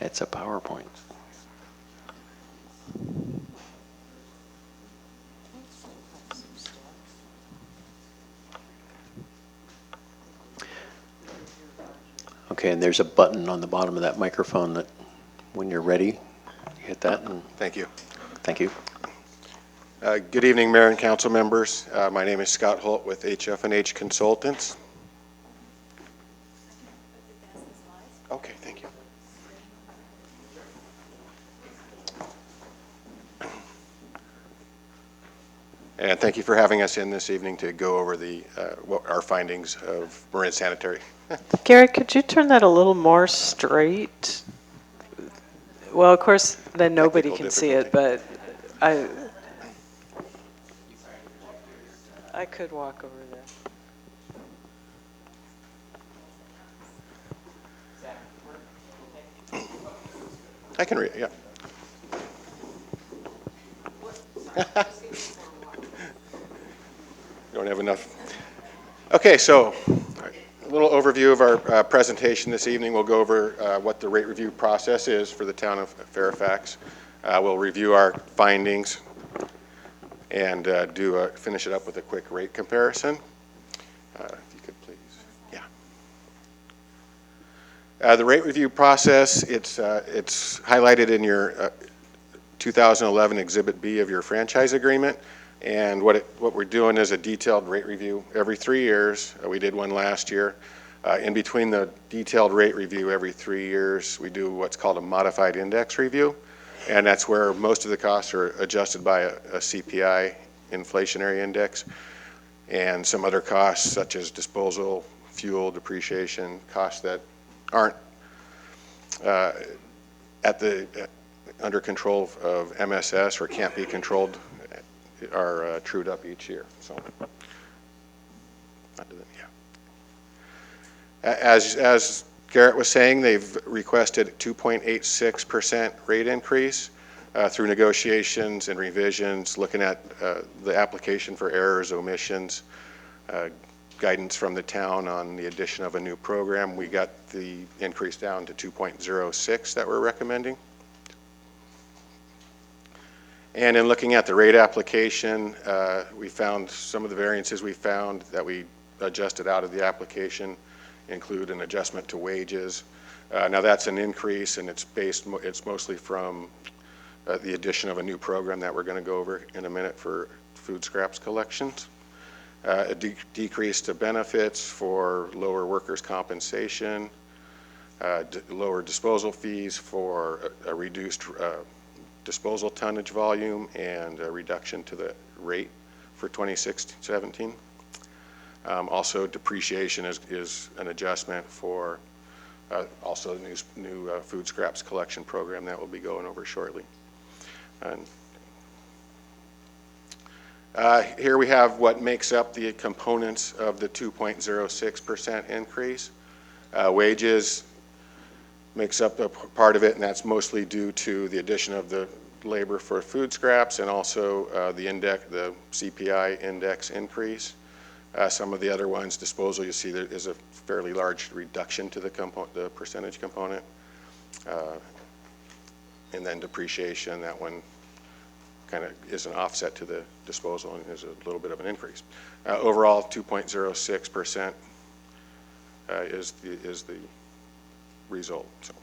it's a PowerPoint. Okay, and there's a button on the bottom of that microphone that, when you're ready, you hit that. And Thank you. thank you. Good evening, Mayor and council members. My name is Scott Holt with HF&H Consultants. Okay, thank you. And thank you for having us in this evening to go over our findings of Marin Sanitary. Garrett, could you turn that a little more straight? Well, of course, then nobody Technical can see it, but I could walk over there. I can read it, yeah. Don't have enough. Okay, so a little overview of our presentation this evening. We'll go over what the rate review process is for the town of Fairfax. We'll review our findings and finish it up with a quick rate comparison. If you could please, yeah. The rate review process, it's highlighted in your 2011 Exhibit B of your franchise agreement. And what we're doing is a detailed rate review every 3 years. We did one last year. In between the detailed rate review every 3 years, we do what's called a modified index review. And that's where most of the costs are adjusted by a CPI inflationary index, and some other costs such as disposal, fuel, depreciation, costs that aren't under control of MSS or can't be controlled are trued up each year. So, as Garrett was saying, they've requested a 2.86% rate increase through negotiations and revisions, looking at the application for errors, omissions, guidance from the town on the addition of a new program. We got the increase down to 2.06 that we're recommending. And in looking at the rate application, we found some of the variances we found that we adjusted out of the application include an adjustment to wages. Now that's an increase, and it's mostly from the addition of a new program that we're going to go over in a minute for food scraps collections. A decrease to benefits for lower workers' compensation, lower disposal fees for a reduced disposal tonnage volume, and a reduction to the rate for 2016-17. Also, depreciation is an adjustment for also the new food scraps collection program that we'll be going over shortly. And here we have what makes up the components of the 2.06% increase. Wages makes up a part of it, and that's mostly due to the addition of the labor for food scraps and also the CPI index increase. Some of the other ones, disposal, you see there is a fairly large reduction to the percentage component. And then depreciation, that one kind of is an offset to the disposal and is a little bit of an increase. Overall, 2.06% is the result. So.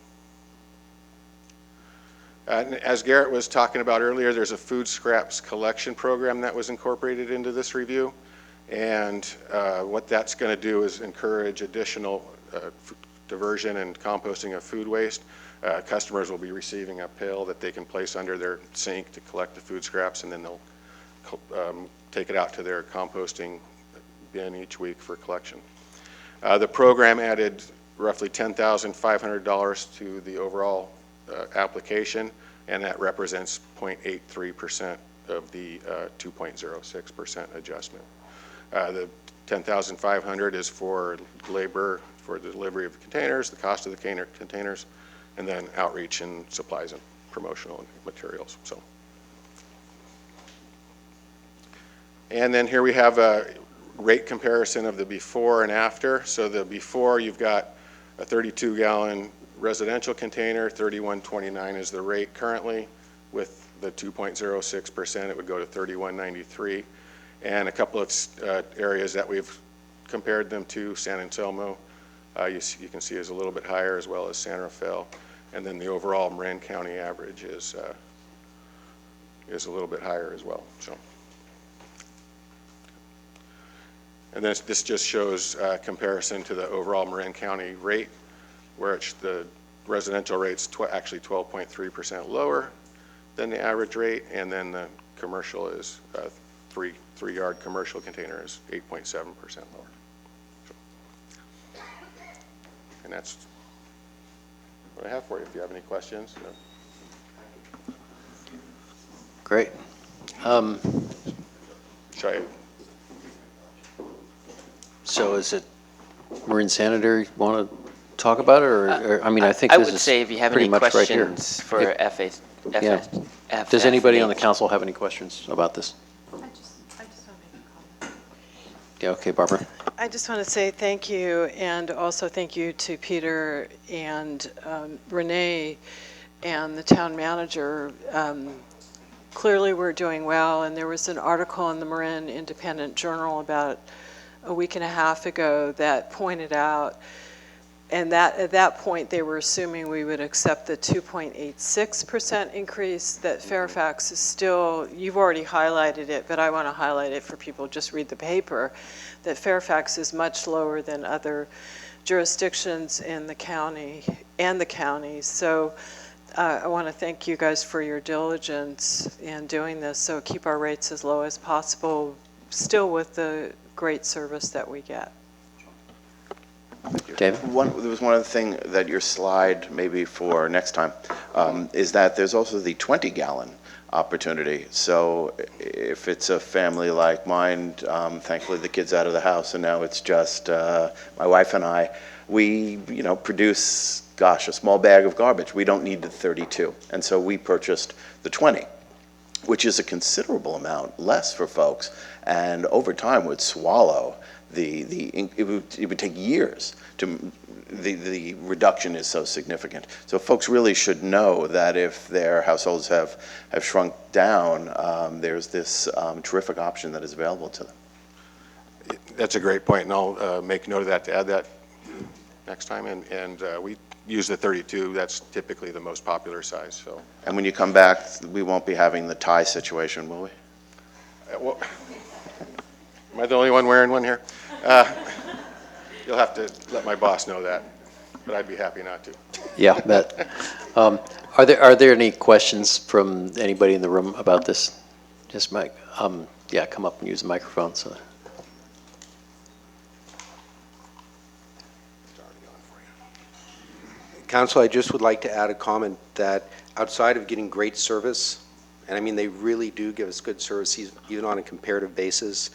As Garrett was talking about earlier, there's a food scraps collection program that was incorporated into this review. And what that's going to do is encourage additional diversion and composting of food waste. Customers will be receiving a pail that they can place under their sink to collect the food scraps, and then they'll take it out to their composting bin each week for collection. The program added roughly $10,500 to the overall application, and that represents 0.83% of the 2.06% adjustment. The $10,500 is for labor for the delivery of the containers, the cost of the containers, and then outreach and supplies and promotional materials. So, and then here we have a rate comparison of the before and after. So the before, you've got a 32-gallon residential container, $31.29 is the rate currently. With the 2.06%, it would go to $31.93. And a couple of areas that we've compared them to, San Anselmo, you can see is a little bit higher, as well as San Rafael. And then the overall Marin County average is a little bit higher as well. So, and then this just shows comparison to the overall Marin County rate, where the residential rate's actually 12.3% lower than the average rate, and then the commercial is three-yard commercial container is 8.7% lower. So, and that's what I have for you. If you have any questions. Great. Should I? So is it Marine Sanitary want to talk about it, or I mean, I think I this would is say if you have pretty any much right here. questions for Yeah. Does anybody on the council have any questions about this? I just want to make a comment. Yeah, okay, Barbara. I just want to say thank you, and also thank you to Peter and Renee and the town manager. Clearly, we're doing well, and there was an article in the Marin Independent Journal about a week and a half ago that pointed out, and that at that point they were assuming we would accept the 2.86% increase, that Fairfax is still, you've already highlighted it, but I want to highlight it for people, just read the paper, that Fairfax is much lower than other jurisdictions in the county and the counties. So I want to thank you guys for your diligence in doing this, so keep our rates as low as possible, still with the great service that we get. David? There was one other thing that your slide, maybe for next time, is that there's also the 20-gallon opportunity. So if it's a family like mine, thankfully the kid's out of the house, and now it's just my wife and I, we produce, gosh, a small bag of garbage. We don't need the 32. And so we purchased the 20, which is a considerable amount less for folks, and over time would swallow it would take years to, the reduction is so significant. So folks really should know that if their households have shrunk down, there's this terrific option that is available to them. That's a great point, and I'll make note of that to add that next time. And we use the 32. That's typically the most popular size. So. And when you come back, we won't be having the tie situation, will we? Well, am I the only one wearing one here? You'll have to let my boss know that, but I'd be happy not to. Yeah, bet. Are there any questions from anybody in the room about this? Just Mike. Yeah, come up and use the microphone. So. Council, I just would like to add a comment that outside of getting great service, and I mean they really do give us good service even on a comparative basis,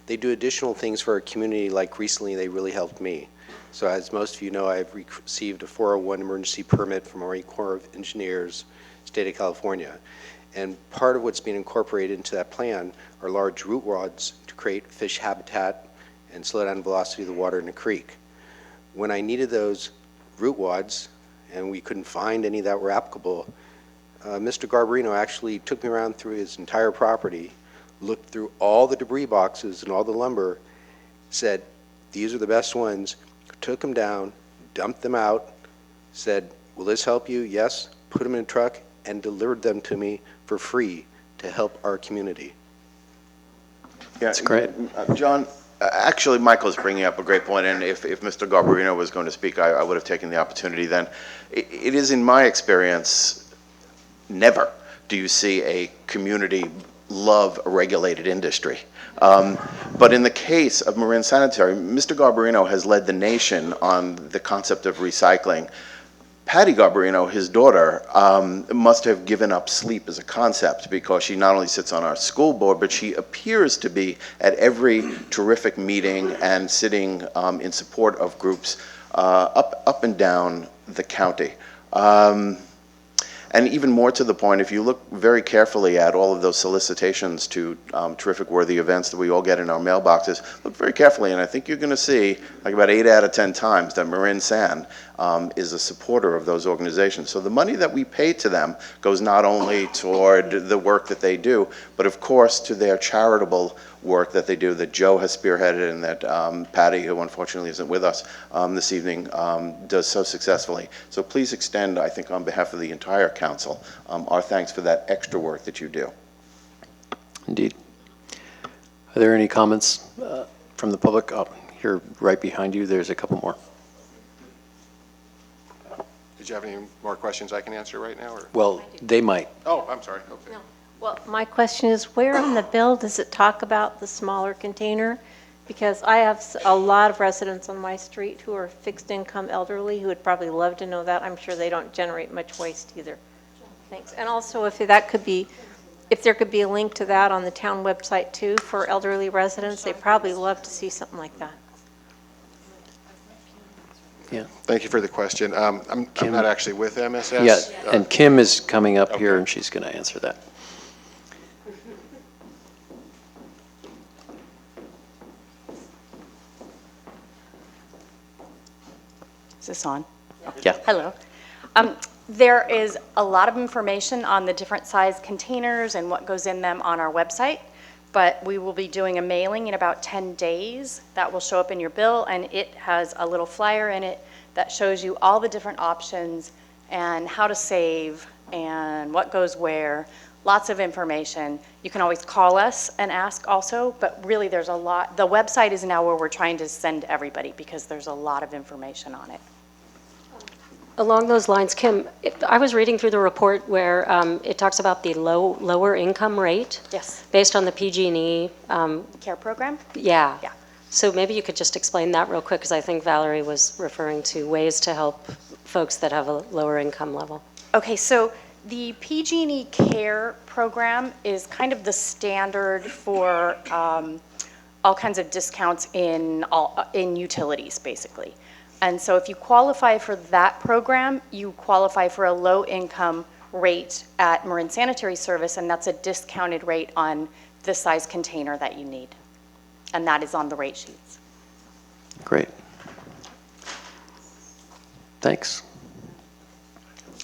they do additional things for our community, like recently they really helped me. So as most of you know, I've received a 401 emergency permit from Army Corps of Engineers, state of California. And part of what's being incorporated into that plan are large root rods to create fish habitat and slow down the velocity of the water in the creek. When I needed those root wads, and we couldn't find any that were applicable, Mr. Garbarino actually took me around through his entire property, looked through all the debris boxes and all the lumber, said, these are the best ones, took them down, dumped them out, said, will this help you? Yes. Put them in a truck and delivered them to me for free to help our community. Yeah, that's great. John, actually, Michael's bringing up a great point, and if Mr. Garbarino was going to speak, I would have taken the opportunity then. It is, in my experience, never do you see a community love a regulated industry. But in the case of Marin Sanitary, Mr. Garbarino has led the nation on the concept of recycling. Patty Garbarino, his daughter, must have given up sleep as a concept, because she not only sits on our school board, but she appears to be at every terrific meeting and sitting in support of groups up and down the county. And even more to the point, if you look very carefully at all of those solicitations to terrific worthy events that we all get in our mailboxes, look very carefully, and I think you're going to see like about 8 out of 10 times that Marin San is a supporter of those organizations. So the money that we pay to them goes not only toward the work that they do, but of course to their charitable work that they do, that Joe has spearheaded and that Patty, who unfortunately isn't with us this evening, does so successfully. So please extend, I think, on behalf of the entire council, our thanks for that extra work that you do. Indeed. Are there any comments from the public? Oh, here, right behind you, there's a couple more. Did you have any more questions I can answer right now? Or? Well, they might. Oh, I'm sorry. Okay. No. Well, my question is, where on the bill does it talk about the smaller container? Because I have a lot of residents on my street who are fixed income elderly who would probably love to know that. I'm sure they don't generate much waste either. Thanks. And also, if that could be, if there could be a link to that on the town website too for elderly residents, they'd probably love to see something like that. Yeah. Thank you for the question. I'm not actually with MSS. Yeah, and Kim is coming up here, and she's going to answer that. Is this on? Yeah. Hello. There is a lot of information on the different size containers and what goes in them on our website, but we will be doing a mailing in about 10 days that will show up in your bill, and it has a little flyer in it that shows you all the different options and how to save and what goes where. Lots of information. You can always call us and ask also, but really there's a lot. The website is now where we're trying to send everybody because there's a lot of information on it. Along those lines, Kim, I was reading through the report where it talks about the lower income rate. Yes. Based on the PG&E. Care program? Yeah. Yeah. So maybe you could just explain that real quick, because I think Valerie was referring to ways to help folks that have a lower income level. Okay, so the PG&E Care program is kind of the standard for all kinds of discounts in utilities, basically. And so if you qualify for that program, you qualify for a low-income rate at Marin Sanitary Service, and that's a discounted rate on the size container that you need. And that is on the rate sheets. Great. Thanks.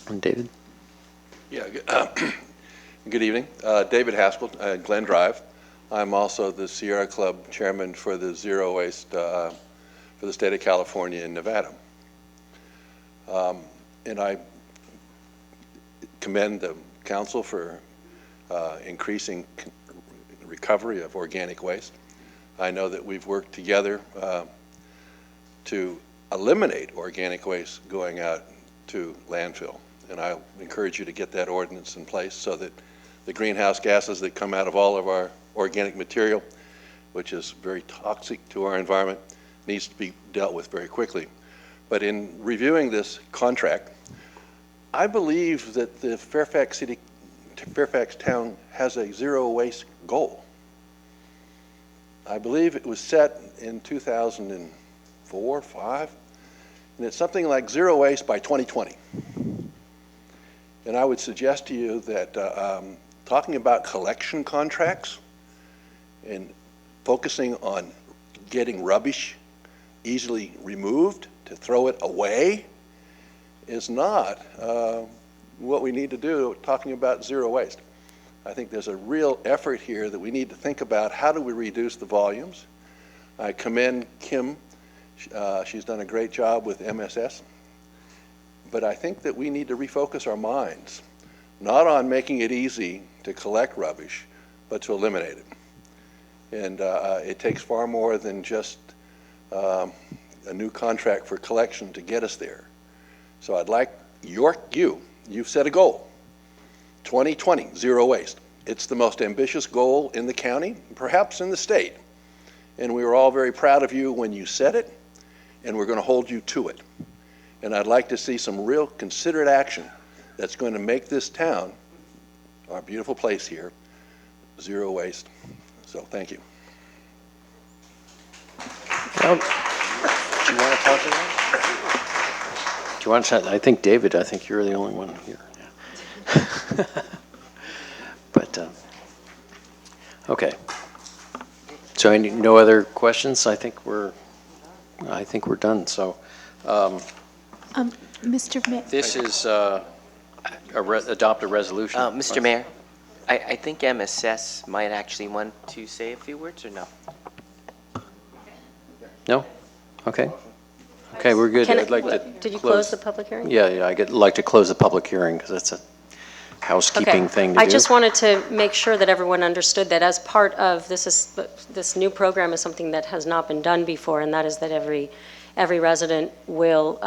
And David? Yeah, good evening. David Haskell, Glen Drive. I'm also the Sierra Club chairman for the Zero Waste for the state of California and Nevada. And I commend the council for increasing recovery of organic waste. I know that we've worked together to eliminate organic waste going out to landfill. And I encourage you to get that ordinance in place so that the greenhouse gases that come out of all of our organic material, which is very toxic to our environment, needs to be dealt with very quickly. But in reviewing this contract, I believe that the Fairfax town has a zero waste goal. I believe it was set in 2004, 5, and it's something like zero waste by 2020. And I would suggest to you that talking about collection contracts and focusing on getting rubbish easily removed to throw it away is not what we need to do talking about zero waste. I think there's a real effort here that we need to think about how do we reduce the volumes. I commend Kim. She's done a great job with MSS. But I think that we need to refocus our minds, not on making it easy to collect rubbish, but to eliminate it. And it takes far more than just a new contract for collection to get us there. So I'd like you've set a goal, 2020, zero waste. It's the most ambitious goal in the county, perhaps in the state. And we were all very proud of you when you set it, and we're going to hold you to it. And I'd like to see some real considerate action that's going to make this town, our beautiful place here, zero waste. So thank you. Well, do you want to talk to that? Do you want to? I think David, I think you're the only one here. Yeah. But, okay. So no other questions? I think we're done. So Mr. Mayor. This is adopt a resolution. Mr. Mayor, I think MSS might actually want to say a few words, or no? No? Okay. Okay, we're good. I'd like to Did you close the public hearing? Yeah, I'd like to close the public hearing because that's a housekeeping thing to do. I just wanted to make sure that everyone understood that as part of this new program is something that has not been done before, and that is that every resident will,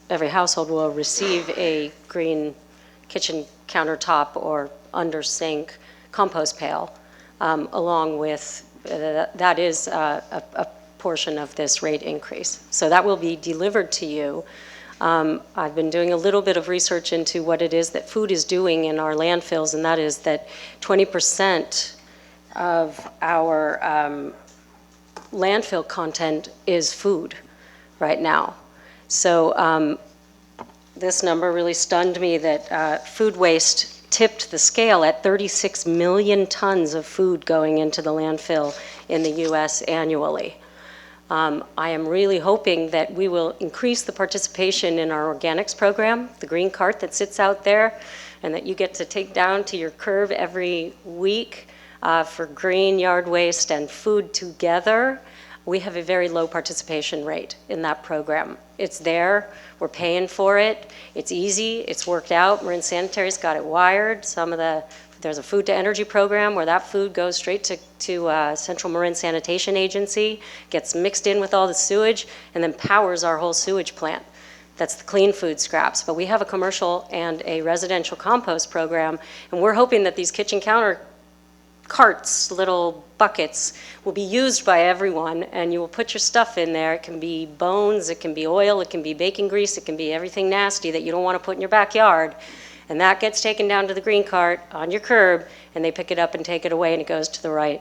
every household will receive a green kitchen countertop or under sink compost pail, along with, that is a portion of this rate increase. So that will be delivered to you. I've been doing a little bit of research into what it is that food is doing in our landfills, and that is that 20% of our landfill content is food right now. So this number really stunned me, that food waste tipped the scale at 36 million tons of food going into the landfill in the U.S. annually. I am really hoping that we will increase the participation in our organics program, the green cart that sits out there, and that you get to take down to your curb every week for green yard waste and food together. We have a very low participation rate in that program. It's there, we're paying for it, it's easy, it's worked out. Marin Sanitary's got it wired. There's a food to energy program where that food goes straight to Central Marin Sanitation Agency, gets mixed in with all the sewage, and then powers our whole sewage plant. That's the clean food scraps. But we have a commercial and a residential compost program, and we're hoping that these kitchen counter carts, little buckets, will be used by everyone, and you will put your stuff in there. It can be bones, it can be oil, it can be bacon grease, it can be everything nasty that you don't want to put in your backyard. And that gets taken down to the green cart on your curb, and they pick it up and take it away, and it goes to the right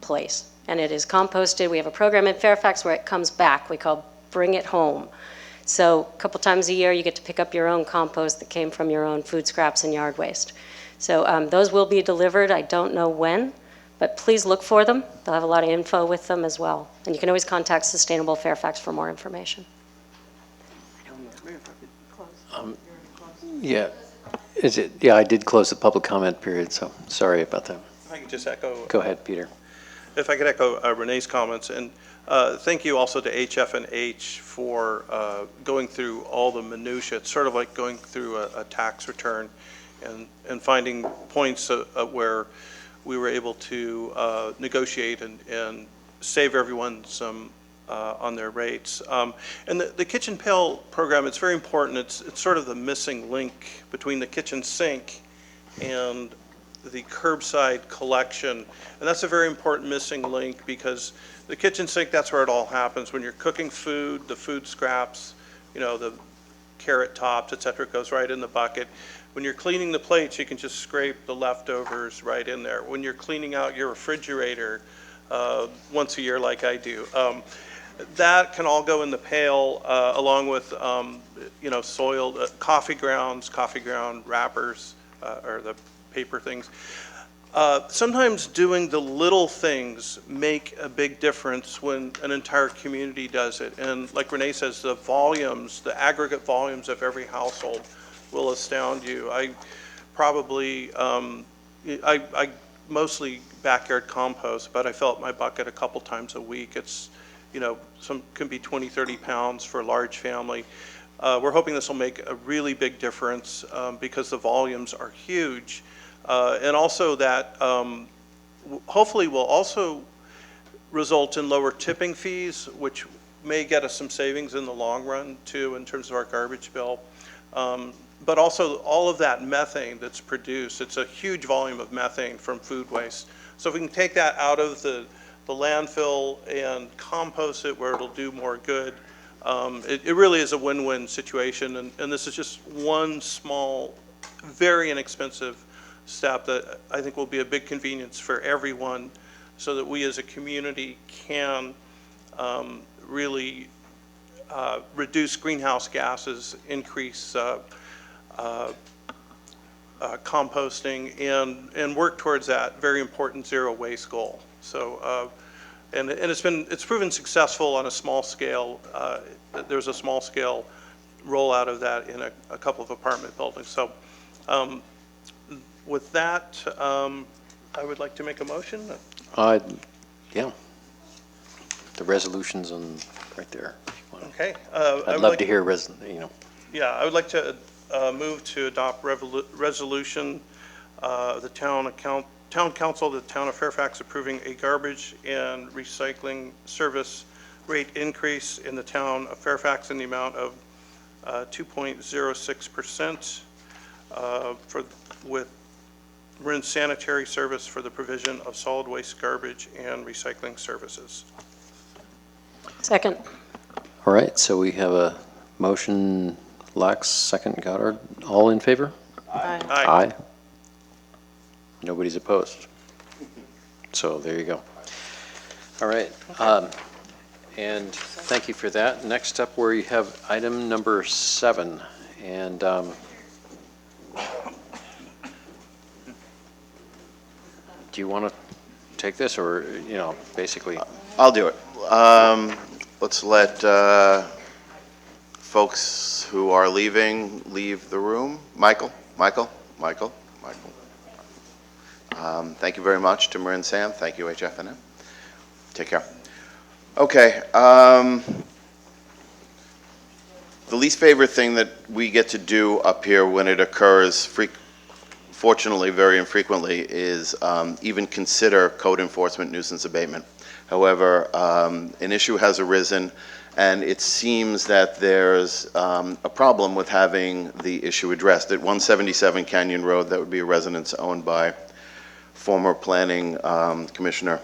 place. And it is composted. We have a program in Fairfax where it comes back. We call Bring It Home. So a couple times a year, you get to pick up your own compost that came from your own food scraps and yard waste. So those will be delivered. I don't know when, but please look for them. They'll have a lot of info with them as well. And you can always contact Sustainable Fairfax for more information. Yeah. Yeah, I did close the public comment period, so sorry about that. If I could just echo. Go ahead, Peter. If I could echo Renee's comments, and thank you also to HF&H for going through all the minutia. It's sort of like going through a tax return and finding points where we were able to negotiate and save everyone some on their rates. And the kitchen pail program, it's very important. It's sort of the missing link between the kitchen sink and the curbside collection. And that's a very important missing link, because the kitchen sink, that's where it all happens. When you're cooking food, the food scraps, the carrot tops, et cetera, goes right in the bucket. When you're cleaning the plates, you can just scrape the leftovers right in there. When you're cleaning out your refrigerator once a year like I do, that can all go in the pail along with, soiled coffee ground wrappers, or the paper things. Sometimes doing the little things make a big difference when an entire community does it. And like Renee says, the volumes, the aggregate volumes of every household will astound you. I probably, I mostly backyard compost, but I fill up my bucket a couple times a week. It's, some can be 20, 30 pounds for a large family. We're hoping this will make a really big difference because the volumes are huge. And also that hopefully will also result in lower tipping fees, which may get us some savings in the long run too in terms of our garbage bill. But also all of that methane that's produced, it's a huge volume of methane from food waste. So if we can take that out of the landfill and compost it where it'll do more good, it really is a win-win situation. And this is just one small, very inexpensive step that I think will be a big convenience for everyone, so that we as a community can really reduce greenhouse gases, increase composting, and work towards that very important zero waste goal. So, and it's proven successful on a small scale. There's a small scale rollout of that in a couple of apartment buildings. So with that, I would like to make a motion. Yeah. The resolution's on right there. Okay. I'd love to hear, Yeah, I would like to move to adopt resolution, the town council of the town of Fairfax approving a garbage and recycling service rate increase in the town of Fairfax in the amount of 2.06% with Marin Sanitary Service for the provision of solid waste, garbage, and recycling services. Second. All right, so we have a motion, Lax, second, Goddard. All in favor? Aye. Aye. Nobody's opposed. So there you go. All right. And thank you for that. Next up, we have item number 7. And do you want to take this or, basically? I'll do it. Let's let folks who are leaving leave the room. Michael. Thank you very much to Marin Sam. Thank you, HFNM. Take care. Okay. The least favorite thing that we get to do up here when it occurs, fortunately very infrequently, is even consider code enforcement nuisance abatement. However, an issue has arisen, and it seems that there's a problem with having the issue addressed. At 177 Canyon Road, that would be a residence owned by former planning commissioner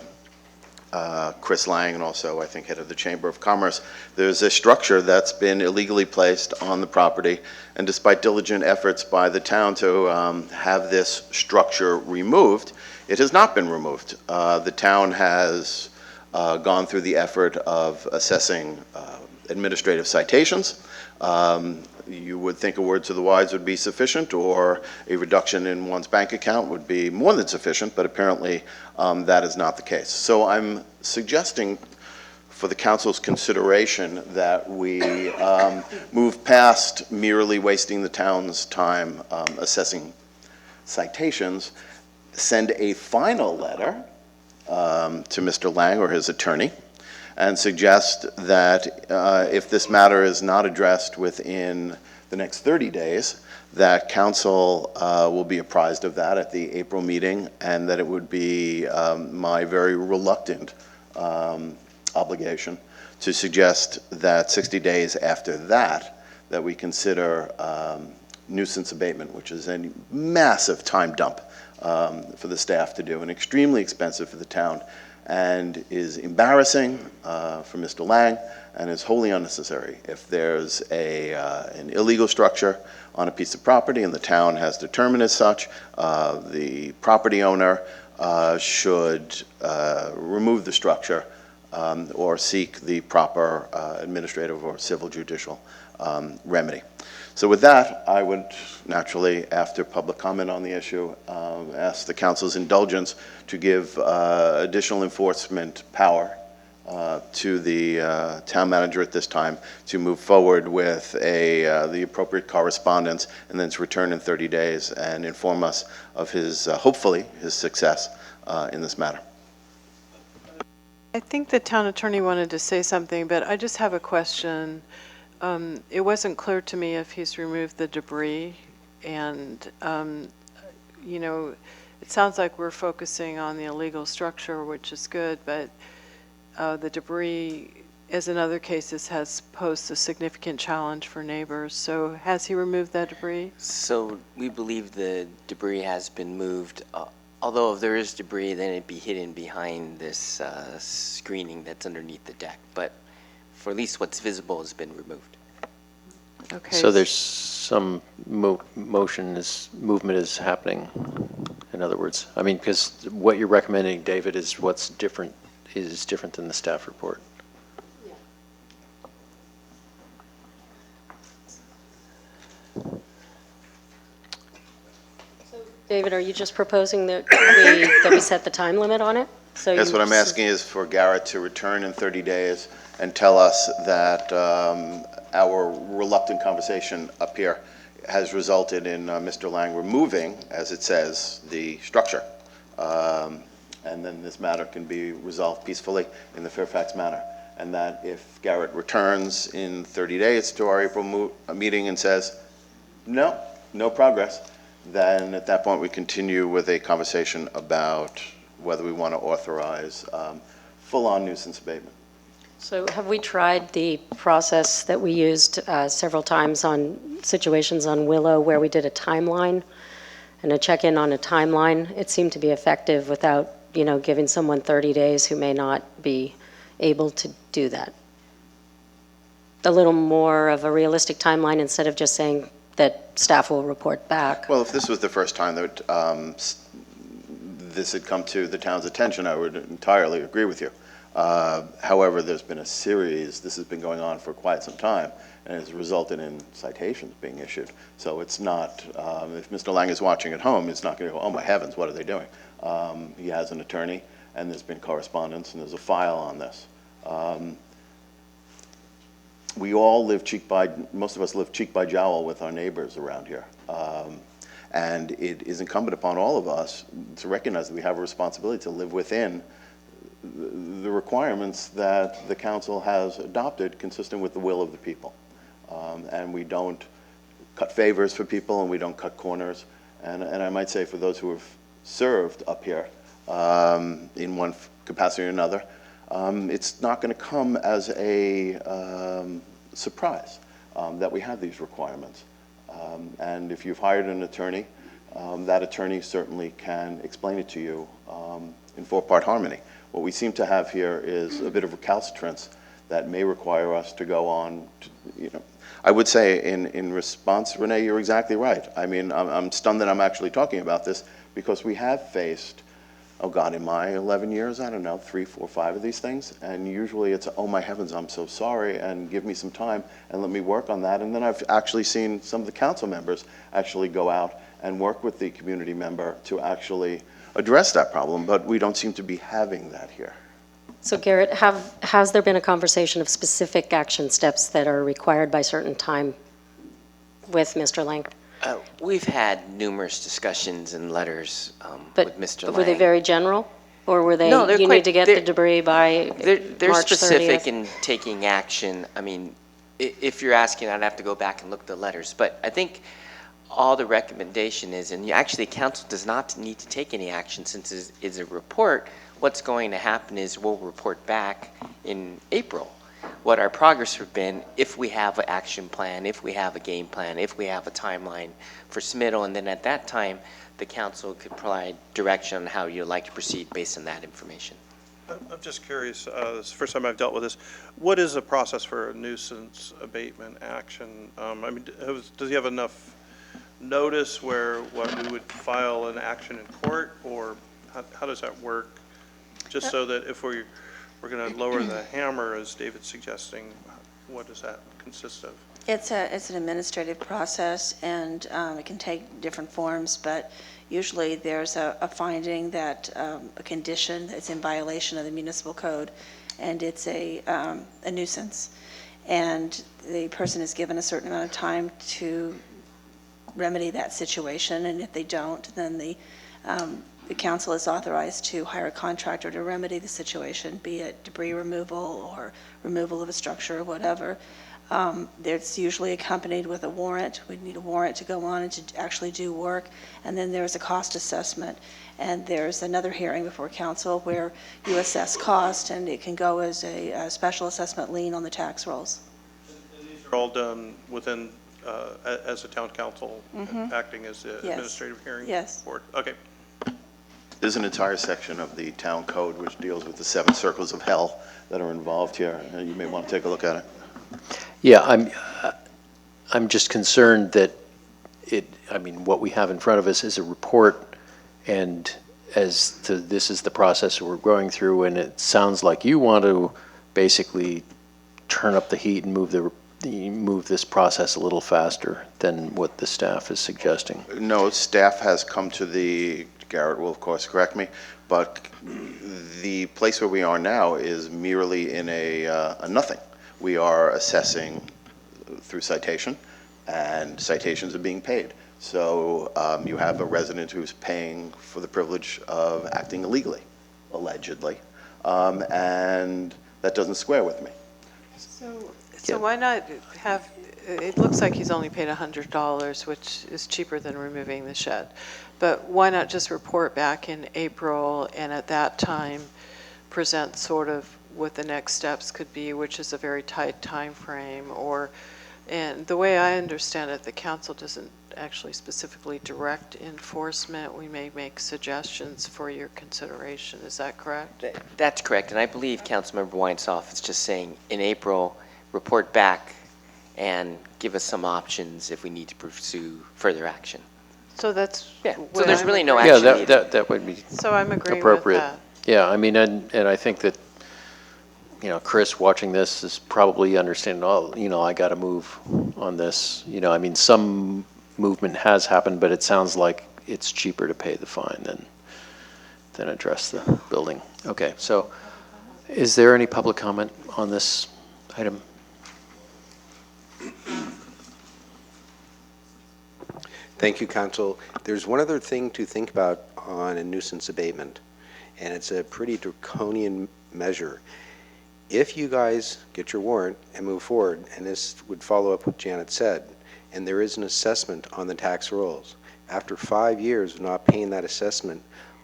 Chris Lang, and also I think head of the Chamber of Commerce. There's a structure that's been illegally placed on the property, and despite diligent efforts by the town to have this structure removed, it has not been removed. The town has gone through the effort of assessing administrative citations. You would think a word to the wise would be sufficient, or a reduction in one's bank account would be more than sufficient, but apparently that is not the case. So I'm suggesting for the council's consideration that we move past merely wasting the town's time assessing citations, send a final letter to Mr. Lang or his attorney, and suggest that if this matter is not addressed within the next 30 days, that council will be apprised of that at the April meeting, and that it would be my very reluctant obligation to suggest that 60 days after that we consider nuisance abatement, which is a massive time dump for the staff to do and extremely expensive for the town, and is embarrassing for Mr. Lang, and is wholly unnecessary. If there's an illegal structure on a piece of property and the town has determined as such, the property owner should remove the structure or seek the proper administrative or civil judicial remedy. So with that, I would naturally, after public comment on the issue, ask the council's indulgence to give additional enforcement power to the town manager at this time to move forward with the appropriate correspondence, and then to return in 30 days and inform us of his, hopefully, his success in this matter. I think the town attorney wanted to say something, but I just have a question. It wasn't clear to me if he's removed the debris, and it sounds like we're focusing on the illegal structure, which is good, but the debris, as in other cases, has posed a significant challenge for neighbors. So has he removed that debris? So we believe the debris has been moved. Although if there is debris, then it'd be hidden behind this screening that's underneath the deck. But for at least what's visible has been removed. Okay. So there's some movement is happening, in other words. I mean, because what you're recommending, David, is what's different, is different than the staff report. David, are you just proposing that we set the time limit on it? So Yes, what I'm asking is for Garrett to return in 30 days and tell us that our reluctant conversation up here has resulted in Mr. Lang removing, as it says, the structure. And then this matter can be resolved peacefully in the Fairfax manner. And that if Garrett returns in 30 days to our April meeting and says, no, no progress, then at that point we continue with a conversation about whether we want to authorize full-on nuisance abatement. So have we tried the process that we used several times on situations on Willow where we did a timeline and a check-in on a timeline? It seemed to be effective without, giving someone 30 days who may not be able to do that. A little more of a realistic timeline instead of just saying that staff will report back. Well, if this was the first time that this had come to the town's attention, I would entirely agree with you. However, there's been a series, this has been going on for quite some time, and has resulted in citations being issued. So it's not, if Mr. Lang is watching at home, it's not going to go, oh my heavens, what are they doing? He has an attorney, and there's been correspondence, and there's a file on this. We all live most of us live cheek by jowl with our neighbors around here. And it is incumbent upon all of us to recognize that we have a responsibility to live within the requirements that the council has adopted consistent with the will of the people. And we don't cut favors for people, and we don't cut corners. And I might say for those who have served up here in one capacity or another, it's not going to come as a surprise that we have these requirements. And if you've hired an attorney, that attorney certainly can explain it to you in four-part harmony. What we seem to have here is a bit of recalcitrance that may require us to go on to, I would say in response, Renee, you're exactly right. I mean, I'm stunned that I'm actually talking about this because we have faced, oh God, in my 11 years, I don't know, 3, 4, 5 of these things. And usually it's, oh my heavens, I'm so sorry, and give me some time and let me work on that. And then I've actually seen some of the council members actually go out and work with the community member to actually address that problem, but we don't seem to be having that here. So Garrett, has there been a conversation of specific action steps that are required by certain time with Mr. Lang? We've had numerous discussions and letters with Mr. Lang. Were they very general? Or were they, No, they're you quite- need to get the debris by They're March 30th? specific in taking action. I mean, if you're asking, I'd have to go back and look at the letters. But I think all the recommendation is, and actually council does not need to take any action since it's a report. What's going to happen is we'll report back in April what our progress has been, if we have an action plan, if we have a game plan, if we have a timeline for submittal, and then at that time, the council could provide direction on how you'd like to proceed based on that information. I'm just curious, this is the first time I've dealt with this. What is the process for a nuisance abatement action? I mean, does he have enough notice where we would file an action in court, or how does that work? Just so that if we're going to lower the hammer, as David's suggesting, what does that consist of? It's an administrative process, and it can take different forms, but usually there's a finding that a condition that's in violation of the municipal code, and it's a nuisance. And the person is given a certain amount of time to remedy that situation, and if they don't, then the council is authorized to hire a contractor to remedy the situation, be it debris removal or removal of a structure or whatever. It's usually accompanied with a warrant. We need a warrant to go on and to actually do work. And then there's a cost assessment. And there's another hearing before council where you assess cost, and it can go as a special assessment lien on the tax rolls. These are all done within, as a town council, acting as the administrative hearing board? Okay. There's an entire section of the town code which deals with the 7 circles of hell that are involved here. You may want to take a look at it. Yeah, I'm just concerned that what we have in front of us is a report, and as to this is the process we're going through, and it sounds like you want to basically turn up the heat and move move this process a little faster than what the staff is suggesting? No, staff has come to the, Garrett will of course correct me, but the place where we are now is merely in a nothing. We are assessing through citation, and citations are being paid. So you have a resident who's paying for the privilege of acting illegally, allegedly, and that doesn't square with me. So why not have, it looks like he's only paid $100, which is cheaper than removing the shed. But why not just report back in April and at that time present sort of what the next steps could be, which is a very tight time frame, or, and the way I understand it, the council doesn't actually specifically direct enforcement. We may make suggestions for your consideration. Is that correct? That's correct, and I believe Councilmember Weinsoff is just saying in April, report back and give us some options if we need to pursue further action. So that's Yeah, so what there's I'm really no agreeing- action needed. That would be So I'm agreeing with appropriate. that. Yeah, I mean, and I think that, Chris watching this is probably understanding, I got to move on this. I mean, some movement has happened, but it sounds like it's cheaper to pay the fine than address the building. Okay, so is there any public comment on this item? Thank you, Council. There's one other thing to think about on a nuisance abatement, and it's a pretty draconian measure. If you guys get your warrant and move forward, and this would follow up what Janet said, and there is an assessment on the tax rolls, after 5 years of not paying that assessment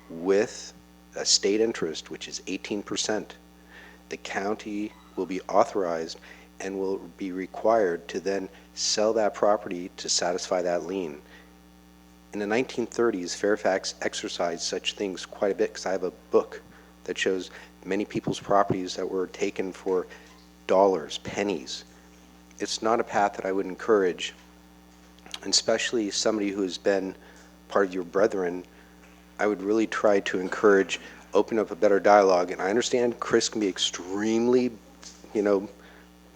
with a state interest, which is 18%, the county will be authorized and will be required to then sell that property to satisfy that lien. In the 1930s, Fairfax exercised such things quite a bit, because I have a book that shows many people's properties that were taken for dollars, pennies. It's not a path that I would encourage, and especially somebody who has been part of your brethren. I would really try to encourage, open up a better dialogue. And I understand Chris can be extremely,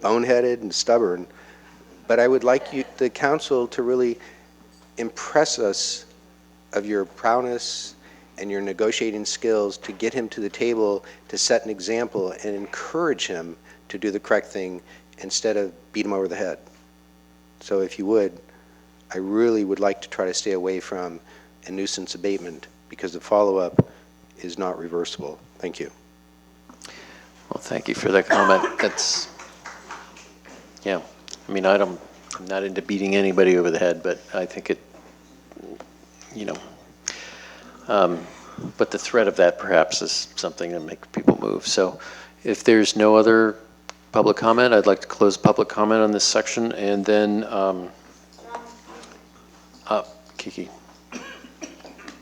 boneheaded and stubborn, but I would like you, the council, to really impress us of your prowess and your negotiating skills to get him to the table, to set an example and encourage him to do the correct thing instead of beat him over the head. So if you would, I really would like to try to stay away from a nuisance abatement, because the follow-up is not reversible. Thank you. Well, thank you for that comment. That's, yeah, I mean, I'm not into beating anybody over the head, but I think it, but the threat of that perhaps is something that makes people move. So if there's no other public comment, I'd like to close public comment on this section, and then, Kiki.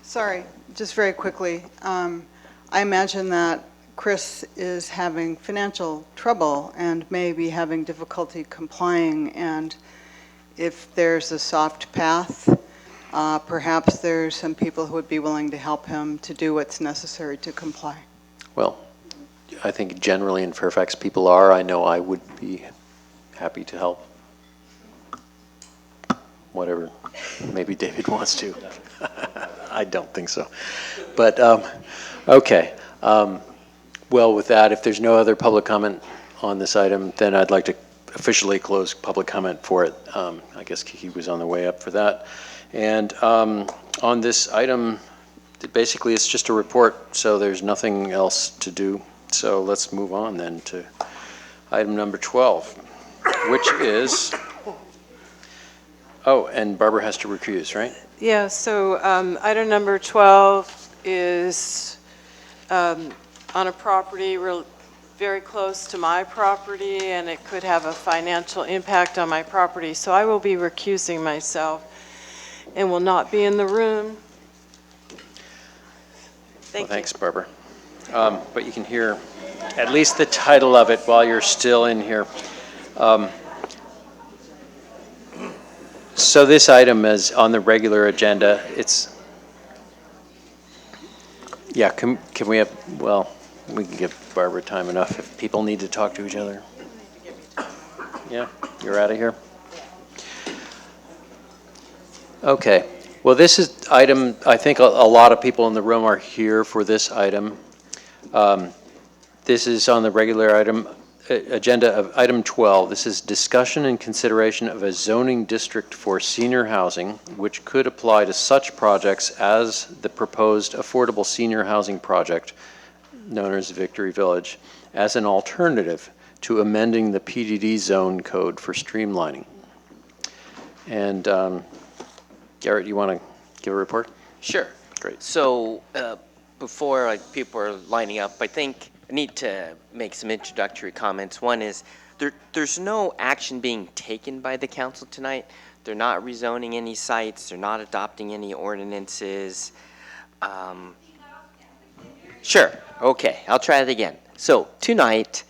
Sorry, just very quickly. I imagine that Chris is having financial trouble and may be having difficulty complying, and if there's a soft path, perhaps there's some people who would be willing to help him to do what's necessary to comply. Well, I think generally in Fairfax people are. I know I would be happy to help. Whatever, maybe David wants to. I don't think so. But, okay. Well, with that, if there's no other public comment on this item, then I'd like to officially close public comment for it. I guess Kiki was on the way up for that. And on this item, basically it's just a report, so there's nothing else to do. So let's move on then to item number 12, which is, oh, and Barbara has to recuse, right? Yeah, so item number 12 is on a property very close to my property, and it could have a financial impact on my property. So I will be recusing myself and will not be in the room. Well, thanks, Barbara. But you can hear at least the title of it while you're still in here. So this item is on the regular agenda. It's, yeah, can we have, well, we can give Barbara time enough if people need to talk to each other. Yeah, you're out of here. Okay. Well, this is item, I think a lot of people in the room are here for this item. This is on the regular item, agenda of item 12. This is discussion and consideration of a zoning district for senior housing, which could apply to such projects as the proposed affordable senior housing project, known as Victory Village, as an alternative to amending the PDD zone code for streamlining. And Garrett, you want to give a report? Sure. Great. So before people are lining up, I think I need to make some introductory comments. One is there's no action being taken by the council tonight. They're not rezoning any sites. They're not adopting any ordinances. Sure. Okay. I'll try it again. So tonight,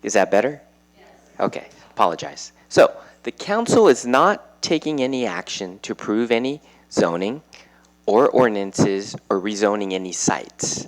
is that better? Yes. Okay. Apologize. So the council is not taking any action to approve any zoning or ordinances or rezoning any sites.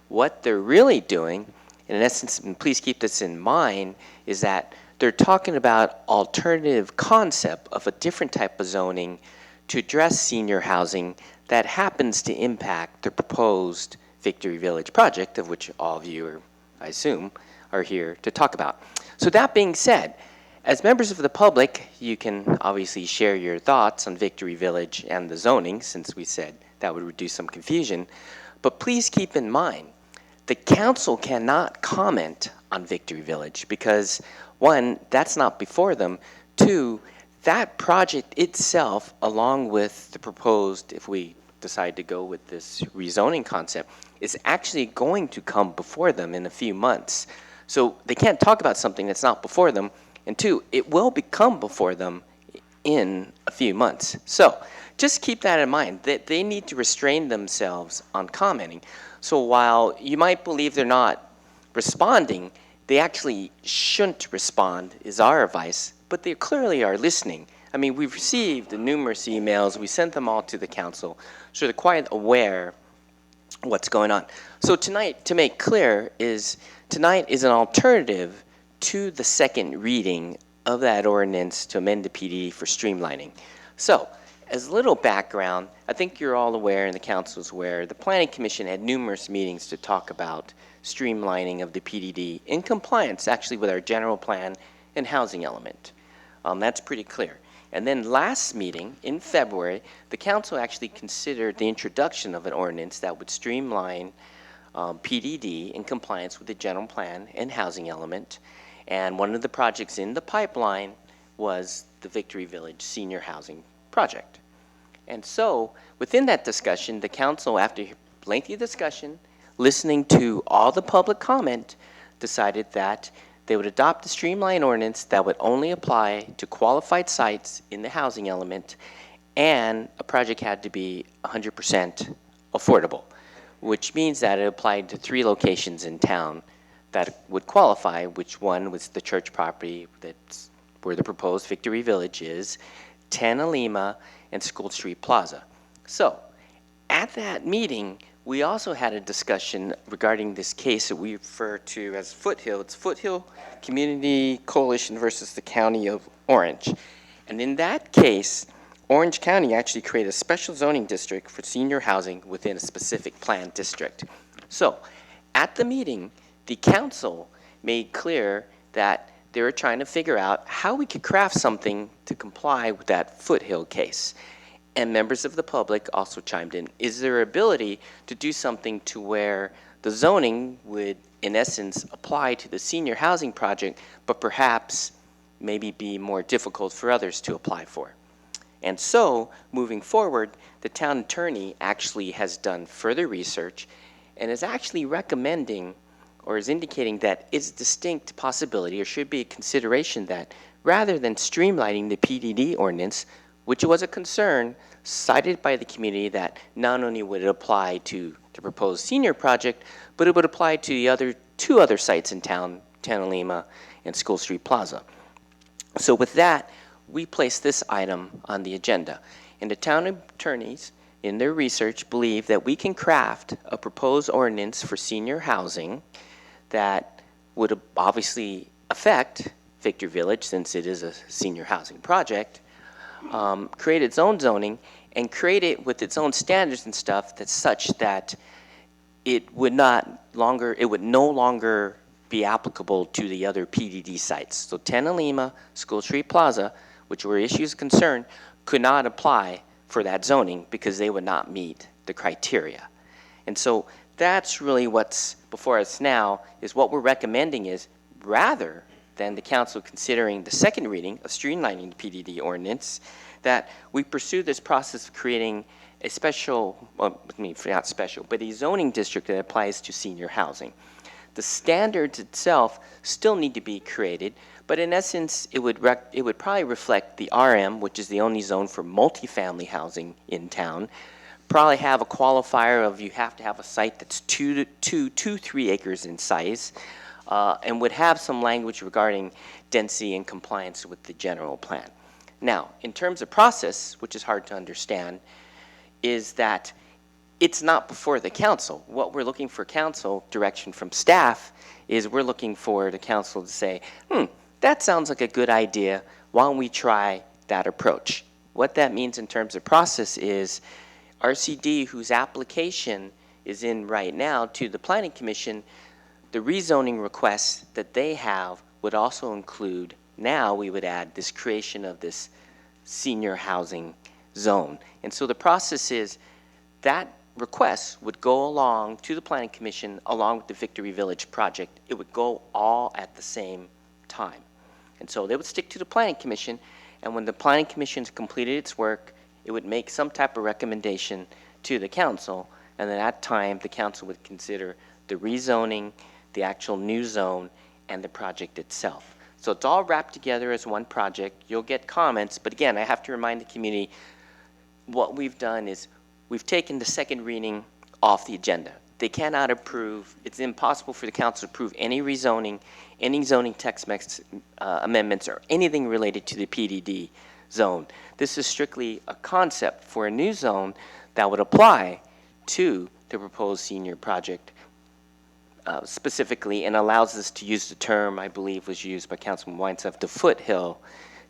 What they're really doing, in essence, and please keep this in mind, is that they're talking about alternative concept of a different type of zoning to address senior housing that happens to impact the proposed Victory Village project, of which all of you, are, I assume, are here to talk about. So that being said, as members of the public, you can obviously share your thoughts on Victory Village and the zoning, since we said that would reduce some confusion. But please keep in mind, the council cannot comment on Victory Village because, one, that's not before them. Two, that project itself, along with the proposed, if we decide to go with this rezoning concept, is actually going to come before them in a few months. So they can't talk about something that's not before them. And two, it will become before them in a few months. So just keep that in mind, that they need to restrain themselves on commenting. So while you might believe they're not responding, they actually shouldn't respond, is our advice, but they clearly are listening. I mean, we've received numerous emails, we sent them all to the council, so they're quite aware what's going on. So tonight, to make clear, tonight is an alternative to the second reading of that ordinance to amend the PD for streamlining. So, as a little background, I think you're all aware and the council is aware, the Planning Commission had numerous meetings to talk about streamlining of the PDD in compliance actually with our general plan and housing element. That's pretty clear. And then last meeting in February, the council actually considered the introduction of an ordinance that would streamline PDD in compliance with the general plan and housing element. And one of the projects in the pipeline was the Victory Village Senior Housing Project. And so within that discussion, the council, after lengthy discussion, listening to all the public comment, decided that they would adopt a streamlined ordinance that would only apply to qualified sites in the housing element, and a project had to be 100% affordable, which means that it applied to 3 locations in town that would qualify, which one was the church property that's where the proposed Victory Village is, 10 Alima, and School Street Plaza. So at that meeting, we also had a discussion regarding this case that we refer to as Foothill. It's Foothill Community Coalition versus the County of Orange. And in that case, Orange County actually created a special zoning district for senior housing within a specific planned district. So at the meeting, the council made clear that they were trying to figure out how we could craft something to comply with that Foothill case. And members of the public also chimed in. Is there ability to do something to where the zoning would, in essence, apply to the senior housing project, but perhaps maybe be more difficult for others to apply for? And so, moving forward, the town attorney actually has done further research and is actually recommending or is indicating that it's a distinct possibility or should be a consideration that rather than streamlining the PDD ordinance, which was a concern cited by the community that not only would it apply to the proposed senior project, but it would apply to the 2 other sites in town, Tanalima and School Street Plaza. So with that, we placed this item on the agenda. And the town attorneys, in their research, believe that we can craft a proposed ordinance for senior housing that would obviously affect Victory Village, since it is a senior housing project, create its own zoning and create it with its own standards and stuff that's such that it would no longer be applicable to the other PDD sites. So Tanalima, School Street Plaza, which were issues of concern, could not apply for that zoning because they would not meet the criteria. And so that's really what's before us now, is what we're recommending is, rather than the council considering the second reading of streamlining the PDD ordinance, that we pursue this process of creating a special, well, I mean, not special, but a zoning district that applies to senior housing. The standards itself still need to be created, but in essence, it would probably reflect the RM, which is the only zone for multifamily housing in town. Probably have a qualifier of you have to have a site that's 2 to 3 acres in size, and would have some language regarding density and compliance with the general plan. Now, in terms of process, which is hard to understand, is that it's not before the council. What we're looking for council direction from staff is we're looking for the council to say, that sounds like a good idea. Why don't we try that approach? What that means in terms of process is RCD, whose application is in right now to the Planning Commission, the rezoning requests that they have would also include, now we would add this creation of this senior housing zone. And so the process is that request would go along to the Planning Commission along with the Victory Village project. It would go all at the same time. And so they would stick to the Planning Commission, and when the Planning Commission's completed its work, it would make some type of recommendation to the council, and at that time, the council would consider the rezoning, the actual new zone, and the project itself. So it's all wrapped together as one project. You'll get comments, but again, I have to remind the community, what we've done is we've taken the second reading off the agenda. They cannot approve, it's impossible for the council to approve any rezoning, any zoning text amendments, or anything related to the PDD zone. This is strictly a concept for a new zone that would apply to the proposed senior project specifically, and allows us to use the term, I believe was used by Councilman Weinstein, to foothill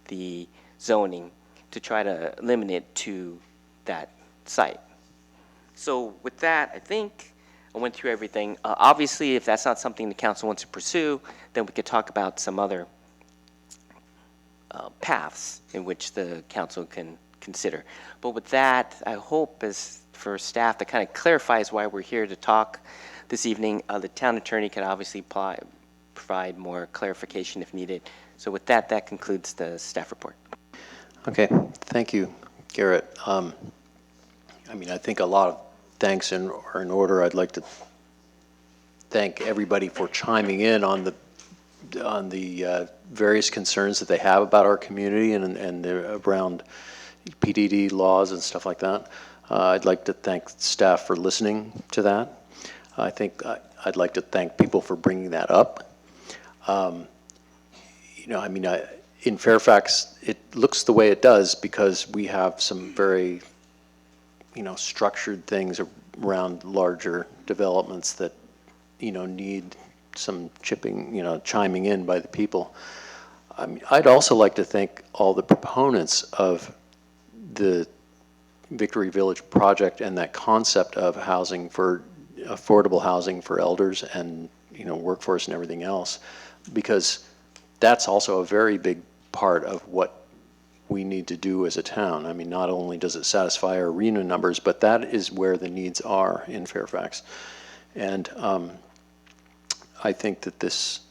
the zoning to try to limit it to that site. So with that, I think I went through everything. Obviously, if that's not something the council wants to pursue, then we could talk about some other paths in which the council can consider. But with that, I hope as for staff that kind of clarifies why we're here to talk this evening. The town attorney can obviously provide more clarification if needed. So with that, that concludes the staff report. Okay, thank you, Garrett. I mean, I think a lot of thanks are in order. I'd like to thank everybody for chiming in on the various concerns that they have about our community and around PDD laws and stuff like that. I'd like to thank staff for listening to that. I think I'd like to thank people for bringing that up. You know, I mean, in Fairfax, it looks the way it does because we have some very, you know, structured things around larger developments that, you know, need some chiming in by the people. I mean, I'd also like to thank all the proponents of the Victory Village project and that concept of housing for affordable housing for elders and, you know, workforce and everything else, because that's also a very big part of what we need to do as a town. I mean, not only does it satisfy our arena numbers, but that is where the needs are in Fairfax. And I think that this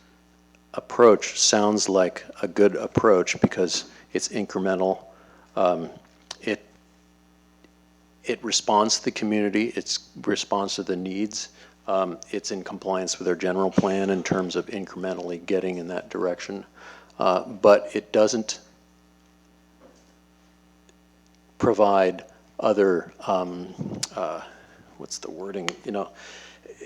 approach sounds like a good approach because it's incremental. It responds to the community. It responds to the needs. It's in compliance with our general plan in terms of incrementally getting in that direction. But it doesn't provide other, what's the wording, you know,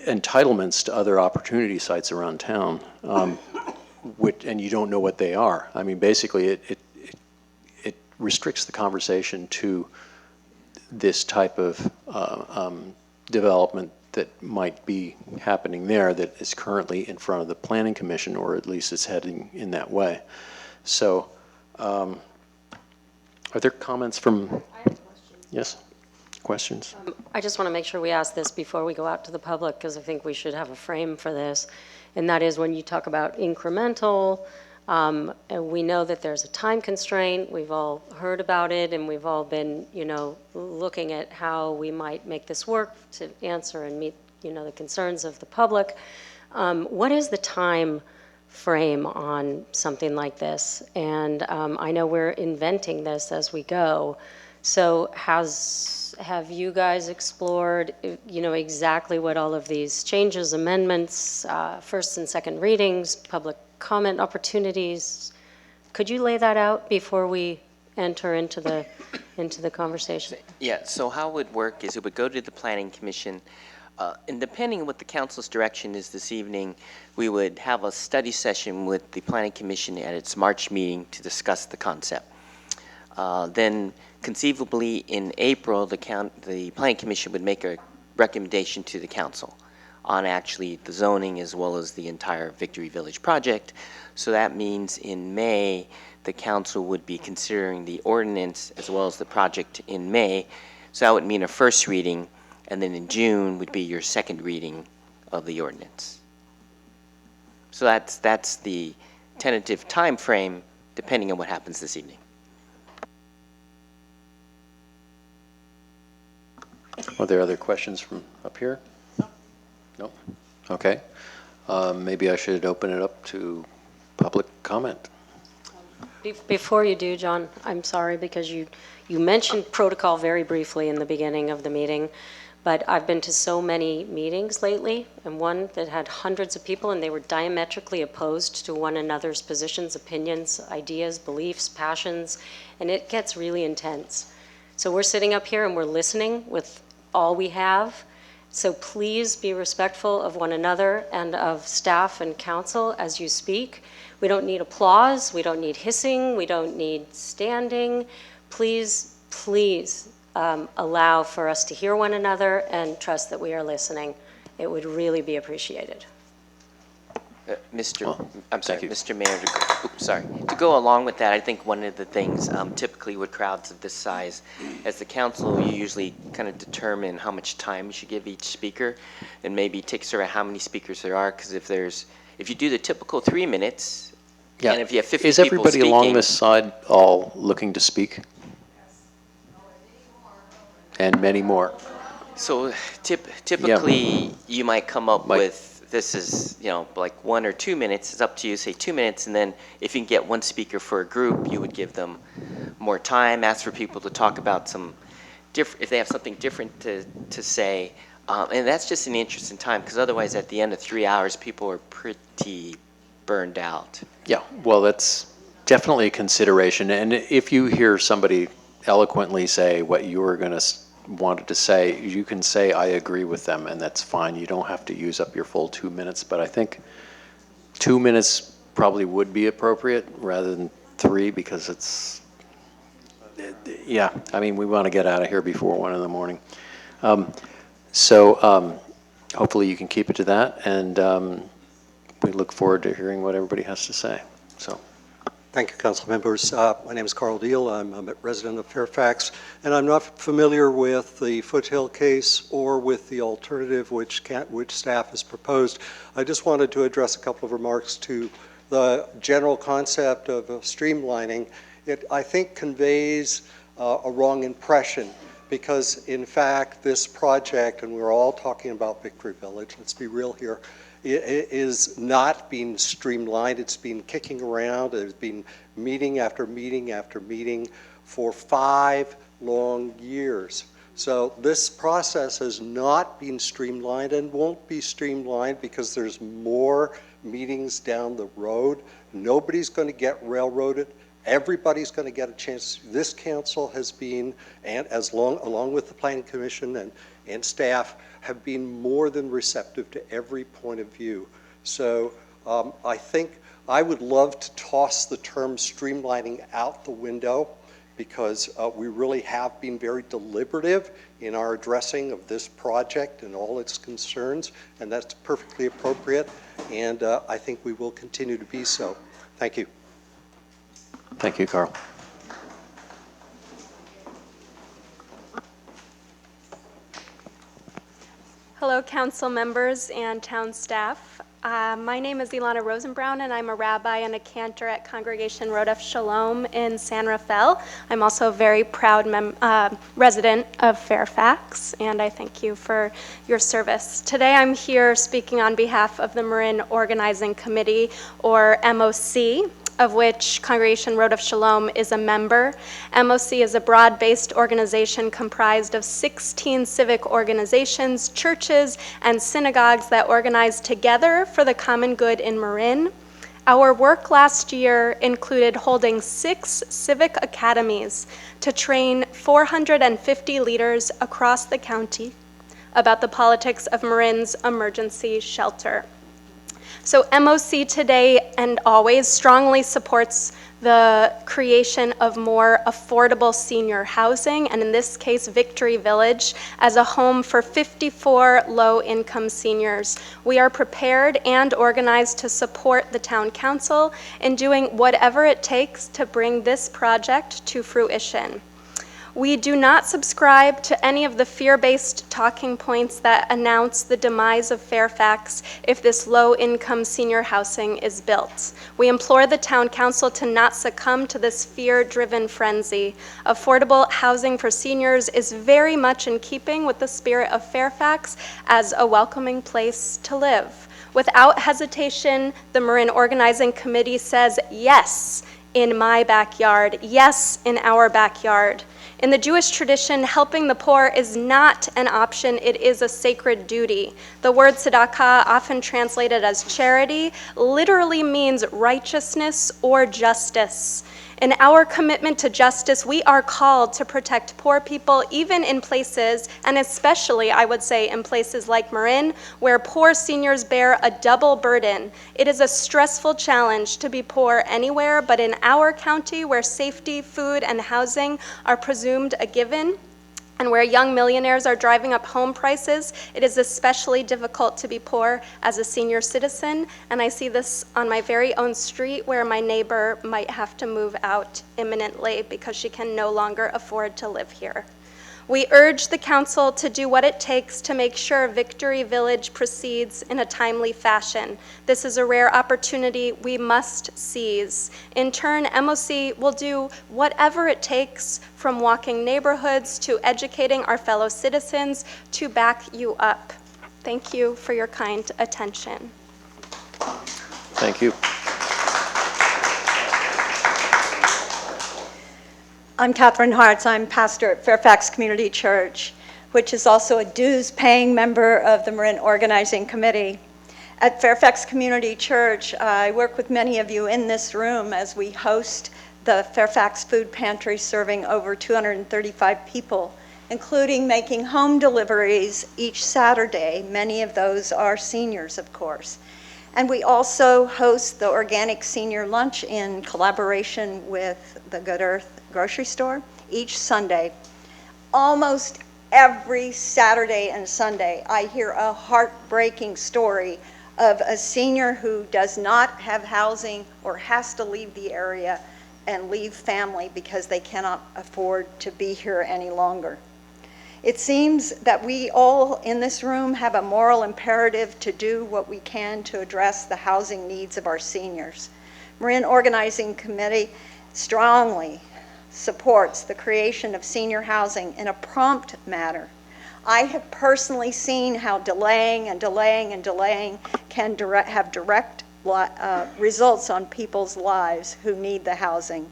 entitlements to other opportunity sites around town, and you don't know what they are. I mean, basically, it restricts the conversation to this type of development that might be happening there that is currently in front of the Planning Commission, or at least it's heading in that way. So, are there comments from? Yes, questions? I just want to make sure we ask this before we go out to the public, because I think we should have a frame for this. And that is when you talk about incremental, and we know that there's a time constraint. We've all heard about it, and we've all been, looking at how we might make this work to answer and meet, the concerns of the public. What is the time frame on something like this? And I know we're inventing this as we go. So have you guys explored, exactly what all of these changes, amendments, first and second readings, public comment opportunities? Could you lay that out before we enter into the conversation? Yeah, so how it would work is it would go to the Planning Commission, and depending on what the council's direction is this evening, we would have a study session with the Planning Commission at its March meeting to discuss the concept. Then conceivably in April, the Planning Commission would make a recommendation to the council on actually the zoning as well as the entire Victory Village project. So that means in May, the council would be considering the ordinance as well as the project in May. So that would mean a first reading, and then in June would be your second reading of the ordinance. So that's the tentative time frame, depending on what happens this evening. Are there other questions from up here? No? Okay. Maybe I should open it up to public comment. Before you do, John, I'm sorry, because you mentioned protocol very briefly in the beginning of the meeting, but I've been to so many meetings lately, and one that had hundreds of people, and they were diametrically opposed to one another's positions, opinions, ideas, beliefs, passions, and it gets really intense. So we're sitting up here and we're listening with all we have. So please be respectful of one another and of staff and council as you speak. We don't need applause. We don't need hissing. We don't need standing. Please, please allow for us to hear one another and trust that we are listening. It would really be appreciated. Mr. Mayor, to go along with that, I think one of the things, typically with crowds of this size, as the council, you usually kind of determine how much time you should give each speaker, and maybe take sort of how many speakers there are, because if you do the typical 3 minutes, Yeah. and if you have 50 Is people everybody speaking, along this side all looking to speak? And many more. So typically, you might come up with, this is, like 1 or 2 minutes. It's up to you, say 2 minutes, and then if you can get one speaker for a group, you would give them more time, ask for people to talk about if they have something different to say. And that's just in the interest in time, because otherwise at the end of 3 hours, people are pretty burned out. Yeah, well, that's definitely a consideration. And if you hear somebody eloquently say what you were going to wanted to say, you can say, I agree with them, and that's fine. You don't have to use up your full 2 minutes, but I think 2 minutes probably would be appropriate rather than 3, because we want to get out of here before 1 in the morning. So hopefully you can keep it to that, and we look forward to hearing what everybody has to say. So. Thank you, council members. My name is Carl Deal. I'm a resident of Fairfax, and I'm not familiar with the Foothill case or with the alternative which staff has proposed. I just wanted to address a couple of remarks to the general concept of streamlining. It, I think, conveys a wrong impression, because in fact this project, and we're all talking about Victory Village, let's be real here, it is not being streamlined. It's been kicking around. There's been meeting after meeting after meeting for 5 long years. So this process has not been streamlined and won't be streamlined because there's more meetings down the road. Nobody's going to get railroaded. Everybody's going to get a chance. This council has been, and along with the Planning Commission and staff, have been more than receptive to every point of view. So I think I would love to toss the term streamlining out the window, because we really have been very deliberative in our addressing of this project and all its concerns, and that's perfectly appropriate, and I think we will continue to be so. Thank you. Thank you, Carl. Hello, council members and town staff. My name is Ilana Rosenbrown, and I'm a rabbi and a cantor at Congregation Rodef Shalom in San Rafael. I'm also a very proud resident of Fairfax, and I thank you for your service. Today I'm here speaking on behalf of the Marin Organizing Committee, or MOC, of which Congregation Rodef Shalom is a member. MOC is a broad-based organization comprised of 16 civic organizations, churches, and synagogues that organize together for the common good in Marin. Our work last year included holding 6 civic academies to train 450 leaders across the county about the politics of Marin's emergency shelter. So MOC today and always strongly supports the creation of more affordable senior housing, and in this case, Victory Village, as a home for 54 low-income seniors. We are prepared and organized to support the town council in doing whatever it takes to bring this project to fruition. We do not subscribe to any of the fear-based talking points that announce the demise of Fairfax if this low-income senior housing is built. We implore the town council to not succumb to this fear-driven frenzy. Affordable housing for seniors is very much in keeping with the spirit of Fairfax as a welcoming place to live. Without hesitation, the Marin Organizing Committee says yes in my backyard, yes in our backyard. In the Jewish tradition, helping the poor is not an option, it is a sacred duty. The word tzedakah, often translated as charity, literally means righteousness or justice. In our commitment to justice, we are called to protect poor people, even in places, and especially, I would say, in places like Marin, where poor seniors bear a double burden. It is a stressful challenge to be poor anywhere, but in our county, where safety, food, and housing are presumed a given, and where young millionaires are driving up home prices, it is especially difficult to be poor as a senior citizen. And I see this on my very own street, where my neighbor might have to move out imminently because she can no longer afford to live here. We urge the council to do what it takes to make sure Victory Village proceeds in a timely fashion. This is a rare opportunity we must seize. In turn, MOC will do whatever it takes, from walking neighborhoods to educating our fellow citizens, to back you up. Thank you for your kind attention. Thank you. I'm Catherine Hartz. I'm pastor at Fairfax Community Church, which is also a dues-paying member of the Marin Organizing Committee. At Fairfax Community Church, I work with many of you in this room as we host the Fairfax Food Pantry, serving over 235 people, including making home deliveries each Saturday. Many of those are seniors, of course. And we also host the Organic Senior Lunch in collaboration with the Good Earth grocery store each Sunday. Almost every Saturday and Sunday, I hear a heartbreaking story of a senior who does not have housing or has to leave the area and leave family because they cannot afford to be here any longer. It seems that we all in this room have a moral imperative to do what we can to address the housing needs of our seniors. Marin Organizing Committee strongly supports the creation of senior housing in a prompt manner. I have personally seen how delaying and delaying and delaying can have direct results on people's lives who need the housing.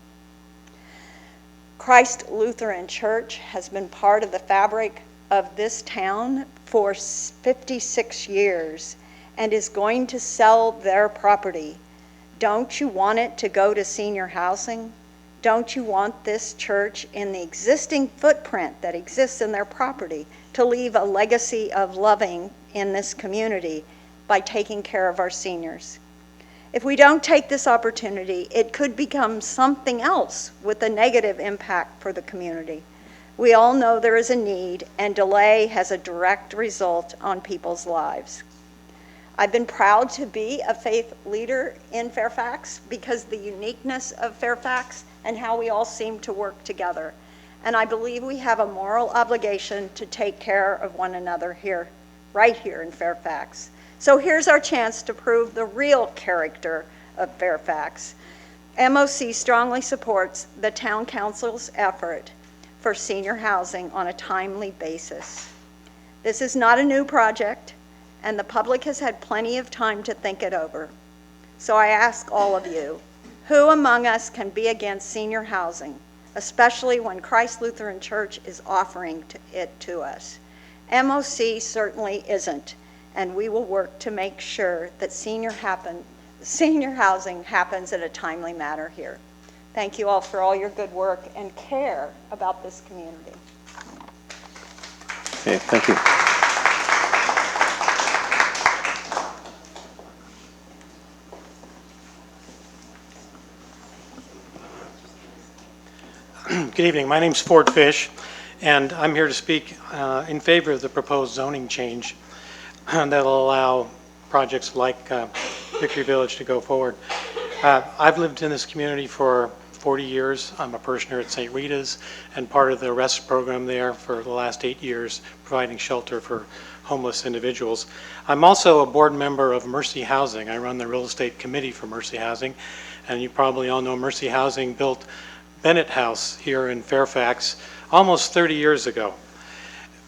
Christ Lutheran Church has been part of the fabric of this town for 56 years and is going to sell their property. Don't you want it to go to senior housing? Don't you want this church in the existing footprint that exists in their property to leave a legacy of loving in this community by taking care of our seniors? If we don't take this opportunity, it could become something else with a negative impact for the community. We all know there is a need, and delay has a direct result on people's lives. I've been proud to be a faith leader in Fairfax because of the uniqueness of Fairfax and how we all seem to work together. And I believe we have a moral obligation to take care of one another here, right here in Fairfax. So here's our chance to prove the real character of Fairfax. MOC strongly supports the Town Council's effort for senior housing on a timely basis. This is not a new project, and the public has had plenty of time to think it over. So I ask all of you, who among us can be against senior housing, especially when Christ Lutheran Church is offering it to us? MOC certainly isn't, and we will work to make sure that senior housing happens in a timely manner here. Thank you all for all your good work and care about this community. Okay, thank you. Good evening. My name's Ford Fish, and I'm here to speak in favor of the proposed zoning change that will allow projects like Victory Village to go forward. I've lived in this community for 40 years. I'm a parishioner at St. Rita's and part of the REST program there for the last 8 years, providing shelter for homeless individuals. I'm also a board member of Mercy Housing. I run the real estate committee for Mercy Housing, and you probably all know Mercy Housing built Bennett House here in Fairfax almost 30 years ago.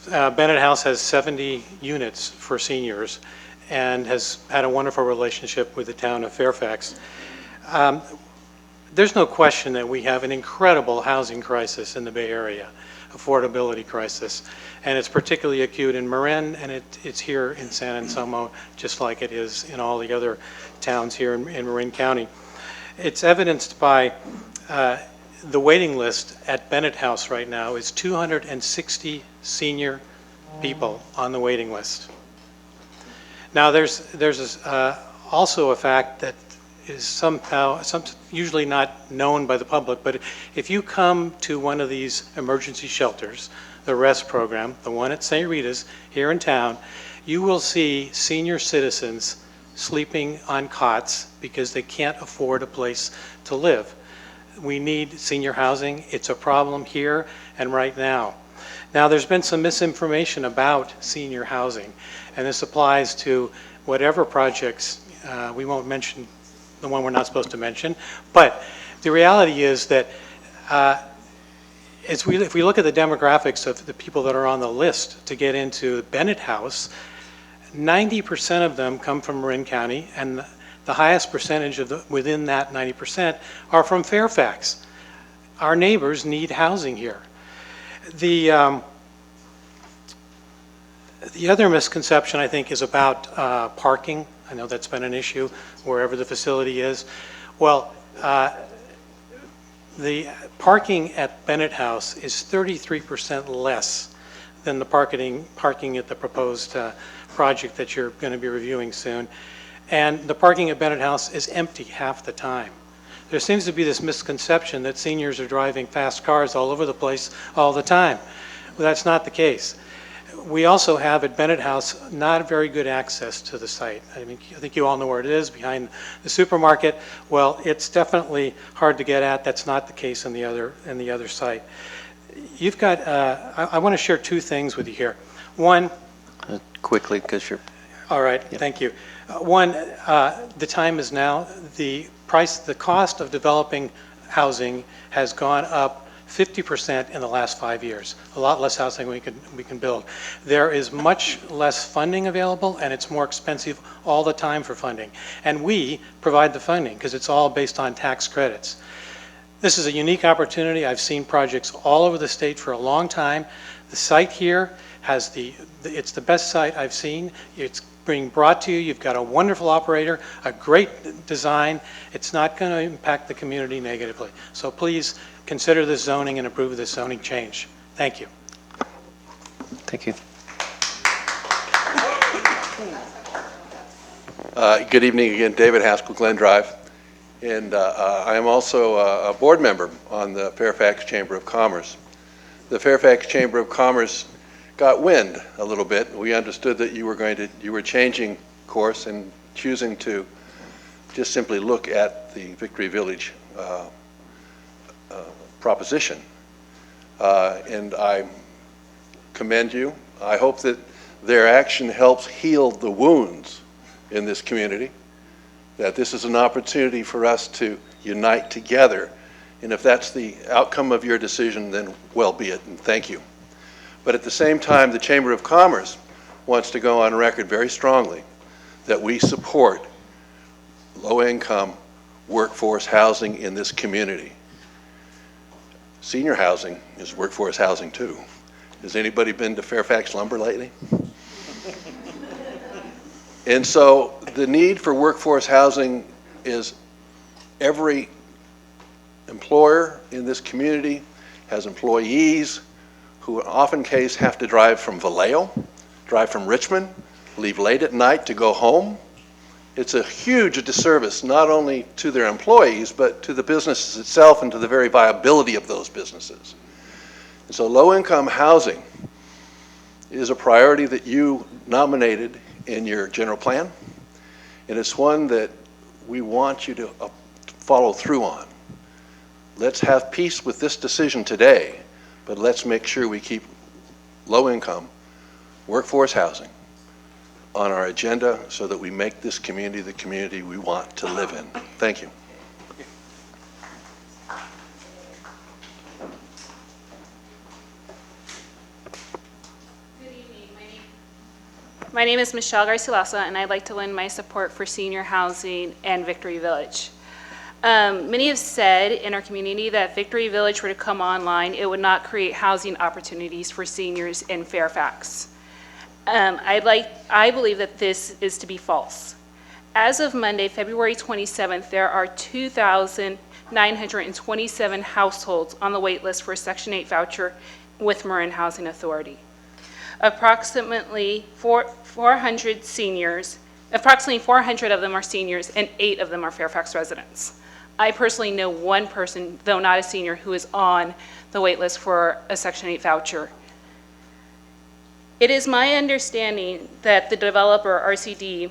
Bennett House has 70 units for seniors and has had a wonderful relationship with the town of Fairfax. There's no question that we have an incredible housing crisis in the Bay Area, affordability crisis, and it's particularly acute in Marin, and it's here in San Anselmo, just like it is in all the other towns here in Marin County. It's evidenced by the waiting list at Bennett House right now is 260 senior people on the waiting list. Now there's also a fact that is usually not known by the public, but if you come to one of these emergency shelters, the REST program, the one at St. Rita's here in town, you will see senior citizens sleeping on cots because they can't afford a place to live. We need senior housing. It's a problem here and right now. Now, there's been some misinformation about senior housing, and this applies to whatever projects. We won't mention the one we're not supposed to mention, but the reality is that if we look at the demographics of the people that are on the list to get into Bennett House, 90% of them come from Marin County, and the highest percentage of within that 90% are from Fairfax. Our neighbors need housing here. The other misconception, I think, is about parking. I know that's been an issue wherever the facility is. Well, the parking at Bennett House is 33% less than the parking at the proposed project that you're going to be reviewing soon. And the parking at Bennett House is empty half the time. There seems to be this misconception that seniors are driving fast cars all over the place all the time. Well, that's not the case. We also have at Bennett House not very good access to the site. I mean, I think you all know where it is, behind the supermarket. Well, it's definitely hard to get at. That's not the case in the other site. You've got, I want to share two things with you here. One, quickly, because you're... All right, thank you. One, the time is now. The cost of developing housing has gone up 50% in the last 5 years. A lot less housing we can build. There is much less funding available, and it's more expensive all the time for funding. And we provide the funding because it's all based on tax credits. This is a unique opportunity. I've seen projects all over the state for a long time. The site here has it's the best site I've seen. It's being brought to you. You've got a wonderful operator, a great design. It's not going to impact the community negatively. So please consider this zoning and approve this zoning change. Thank you. Thank you. Good evening again, David Haskell, Glen Drive. And I am also a board member on the Fairfax Chamber of Commerce. The Fairfax Chamber of Commerce got wind a little bit. We understood that you were changing course and choosing to just simply look at the Victory Village proposition. And I commend you. I hope that their action helps heal the wounds in this community, that this is an opportunity for us to unite together. And if that's the outcome of your decision, then well be it, and thank you. But at the same time, the Chamber of Commerce wants to go on record very strongly that we support low-income workforce housing in this community. Senior housing is workforce housing too. Has anybody been to Fairfax Lumber lately? And so the need for workforce housing is every employer in this community has employees who in often case have to drive from Vallejo, drive from Richmond, leave late at night to go home. It's a huge disservice not only to their employees but to the businesses itself and to the very viability of those businesses. And so low-income housing is a priority that you nominated in your general plan, and it's one that we want you to follow through on. Let's have peace with this decision today, but let's make sure we keep low-income workforce housing on our agenda so that we make this community the community we want to live in. Thank you. My name is Michelle Garcilaso, and I'd like to lend my support for senior housing and Victory Village. Many have said in our community that if Victory Village were to come online, it would not create housing opportunities for seniors in Fairfax. I believe that this is to be false. As of Monday, February 27th, there are 2,927 households on the wait list for a Section 8 voucher with Marin Housing Authority. Approximately 400 seniors, approximately 400 of them are seniors and 8 of them are Fairfax residents. I personally know one person, though not a senior, who is on the wait list for a Section 8 voucher. It is my understanding that the developer, RCD,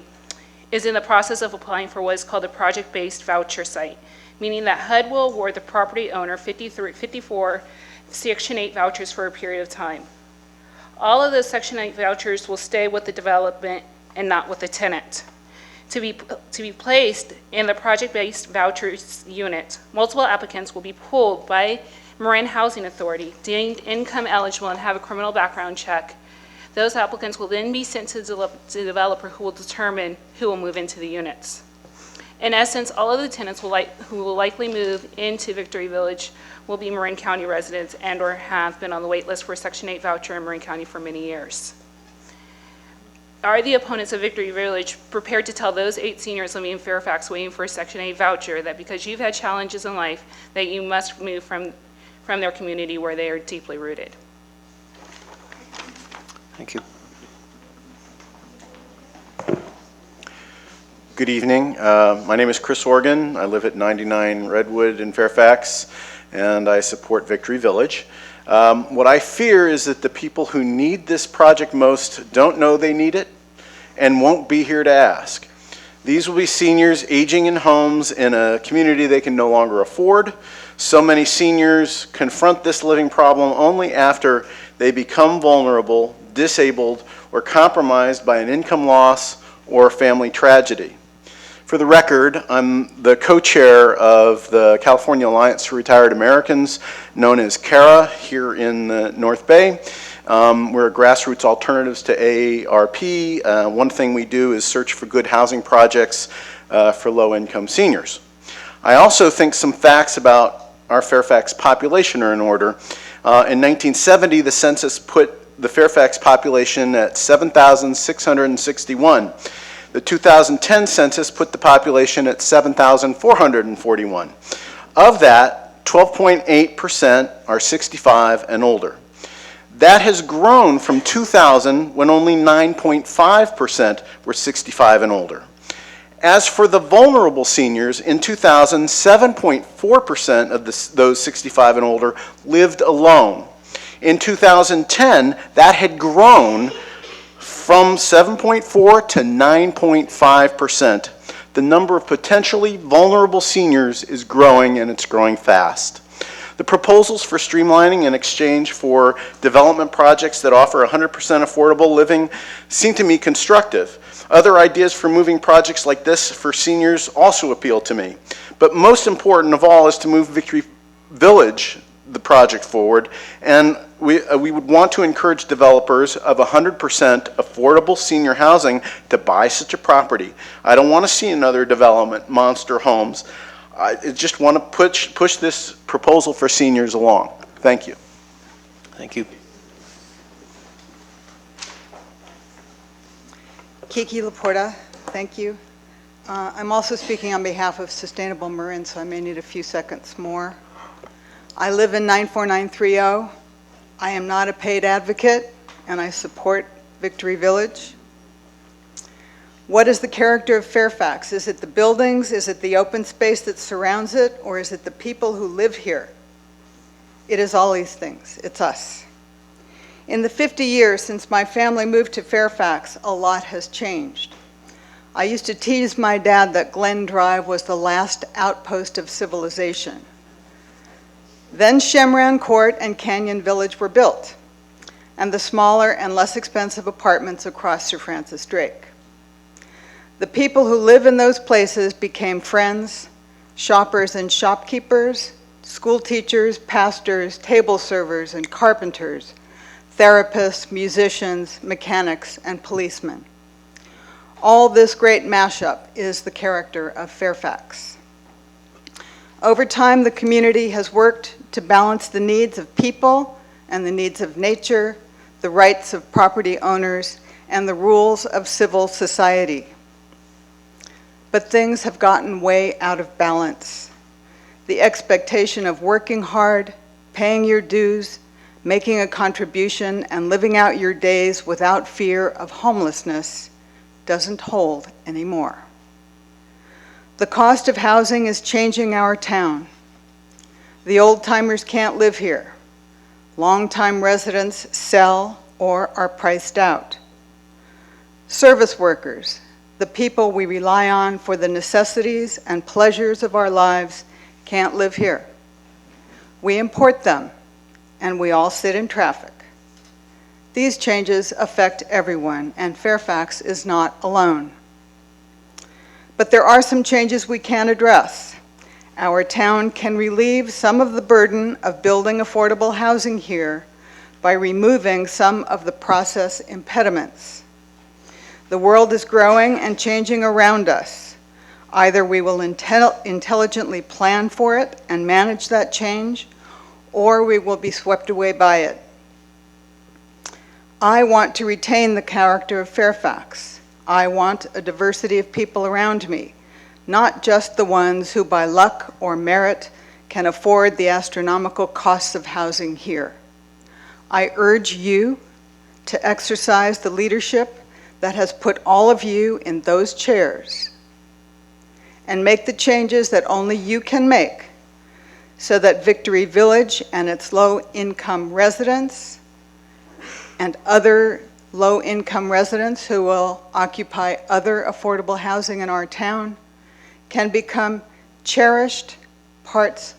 is in the process of applying for what is called a project-based voucher site, meaning that HUD will award the property owner 54 Section 8 vouchers for a period of time. All of those Section 8 vouchers will stay with the development and not with the tenant. To be placed in the project-based vouchers unit, multiple applicants will be pulled by Marin Housing Authority, deemed income eligible and have a criminal background check. Those applicants will then be sent to the developer, who will determine who will move into the units. In essence, all of the tenants who will likely move into Victory Village will be Marin County residents and or have been on the wait list for a Section 8 voucher in Marin County for many years. Are the opponents of Victory Village prepared to tell those 8 seniors living in Fairfax waiting for a Section 8 voucher that because you've had challenges in life that you must move from their community where they are deeply rooted? Thank you. Good evening. My name is Chris Organ. I live at 99 Redwood in Fairfax, and I support Victory Village. What I fear is that the people who need this project most don't know they need it and won't be here to ask. These will be seniors aging in homes in a community they can no longer afford. So many seniors confront this living problem only after they become vulnerable, disabled, or compromised by an income loss or family tragedy. For the record, I'm the co-chair of the California Alliance for Retired Americans, known as CARA, here in the North Bay. We're a grassroots alternatives to AARP. One thing we do is search for good housing projects for low-income seniors. I also think some facts about our Fairfax population are in order. In 1970, the census put the Fairfax population at 7,661. The 2010 census put the population at 7,441. Of that, 12.8% are 65 and older. That has grown from 2000, when only 9.5% were 65 and older. As for the vulnerable seniors, in 2000, 7.4% of those 65 and older lived alone. In 2010, that had grown from 7.4 to 9.5%. The number of potentially vulnerable seniors is growing, and it's growing fast. The proposals for streamlining in exchange for development projects that offer 100% affordable living seem to me constructive. Other ideas for moving projects like this for seniors also appeal to me. But most important of all is to move Victory Village, the project, forward, and we would want to encourage developers of 100% affordable senior housing to buy such a property. I don't want to see another development, Monster Homes. I just want to push this proposal for seniors along. Thank you. Thank you. Kiki Laporta, thank you. I'm also speaking on behalf of Sustainable Marin, so I may need a few seconds more. I live in 94930. I am not a paid advocate, and I support Victory Village. What is the character of Fairfax? Is it the buildings? Is it the open space that surrounds it? Or is it the people who live here? It is all these things. It's us. In the 50 years since my family moved to Fairfax, a lot has changed. I used to tease my dad that Glen Drive was the last outpost of civilization. Then Shemran Court and Canyon Village were built, and the smaller and less expensive apartments across Sir Francis Drake. The people who live in those places became friends, shoppers and shopkeepers, school teachers, pastors, table servers and carpenters, therapists, musicians, mechanics, and policemen. All this great mashup is the character of Fairfax. Over time, the community has worked to balance the needs of people and the needs of nature, the rights of property owners, and the rules of civil society. But things have gotten way out of balance. The expectation of working hard, paying your dues, making a contribution, and living out your days without fear of homelessness doesn't hold anymore. The cost of housing is changing our town. The old-timers can't live here. Long-time residents sell or are priced out. Service workers, the people we rely on for the necessities and pleasures of our lives, can't live here. We import them, and we all sit in traffic. These changes affect everyone, and Fairfax is not alone. But there are some changes we can address. Our town can relieve some of the burden of building affordable housing here by removing some of the process impediments. The world is growing and changing around us. Either we will intelligently plan for it and manage that change, or we will be swept away by it. I want to retain the character of Fairfax. I want a diversity of people around me, not just the ones who by luck or merit can afford the astronomical costs of housing here. I urge you to exercise the leadership that has put all of you in those chairs and make the changes that only you can make so that Victory Village and its low-income residents and other low-income residents who will occupy other affordable housing in our town can become cherished parts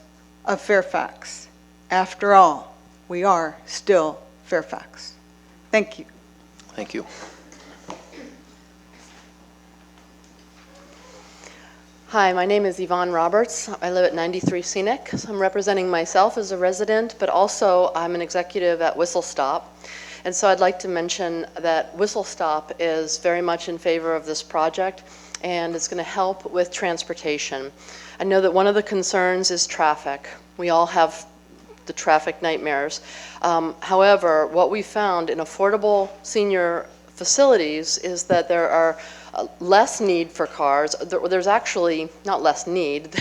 of Fairfax. After all, we are still Fairfax. Thank you. Thank you. Hi, my name is Yvonne Roberts. I live at 93 Scenic. So I'm representing myself as a resident, but also I'm an executive at Whistle Stop. And so I'd like to mention that Whistle Stop is very much in favor of this project, and it's going to help with transportation. I know that one of the concerns is traffic. We all have the traffic nightmares. However, what we found in affordable senior facilities is that there are less need for cars. There's actually not less need,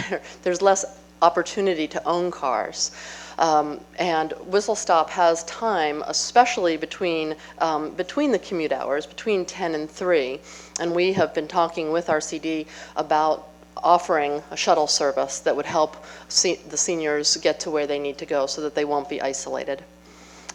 there's less opportunity to own cars. And Whistle Stop has time, especially between the commute hours, between 10 and 3. And we have been talking with RCD about offering a shuttle service that would help the seniors get to where they need to go so that they won't be isolated.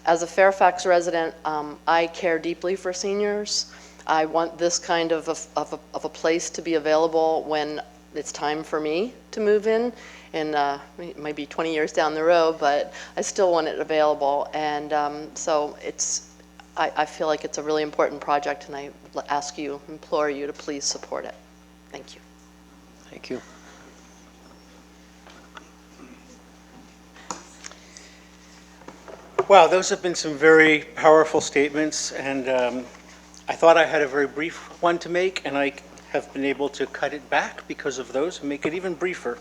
As a Fairfax resident, I care deeply for seniors. I want this kind of a place to be available when it's time for me to move in. And it might be 20 years down the road, but I still want it available. And so I feel like it's a really important project, and I ask you, implore you to please support it. Thank you. Thank you. Wow, those have been some very powerful statements, and I thought I had a very brief one to make, and I have been able to cut it back because of those and make it even briefer.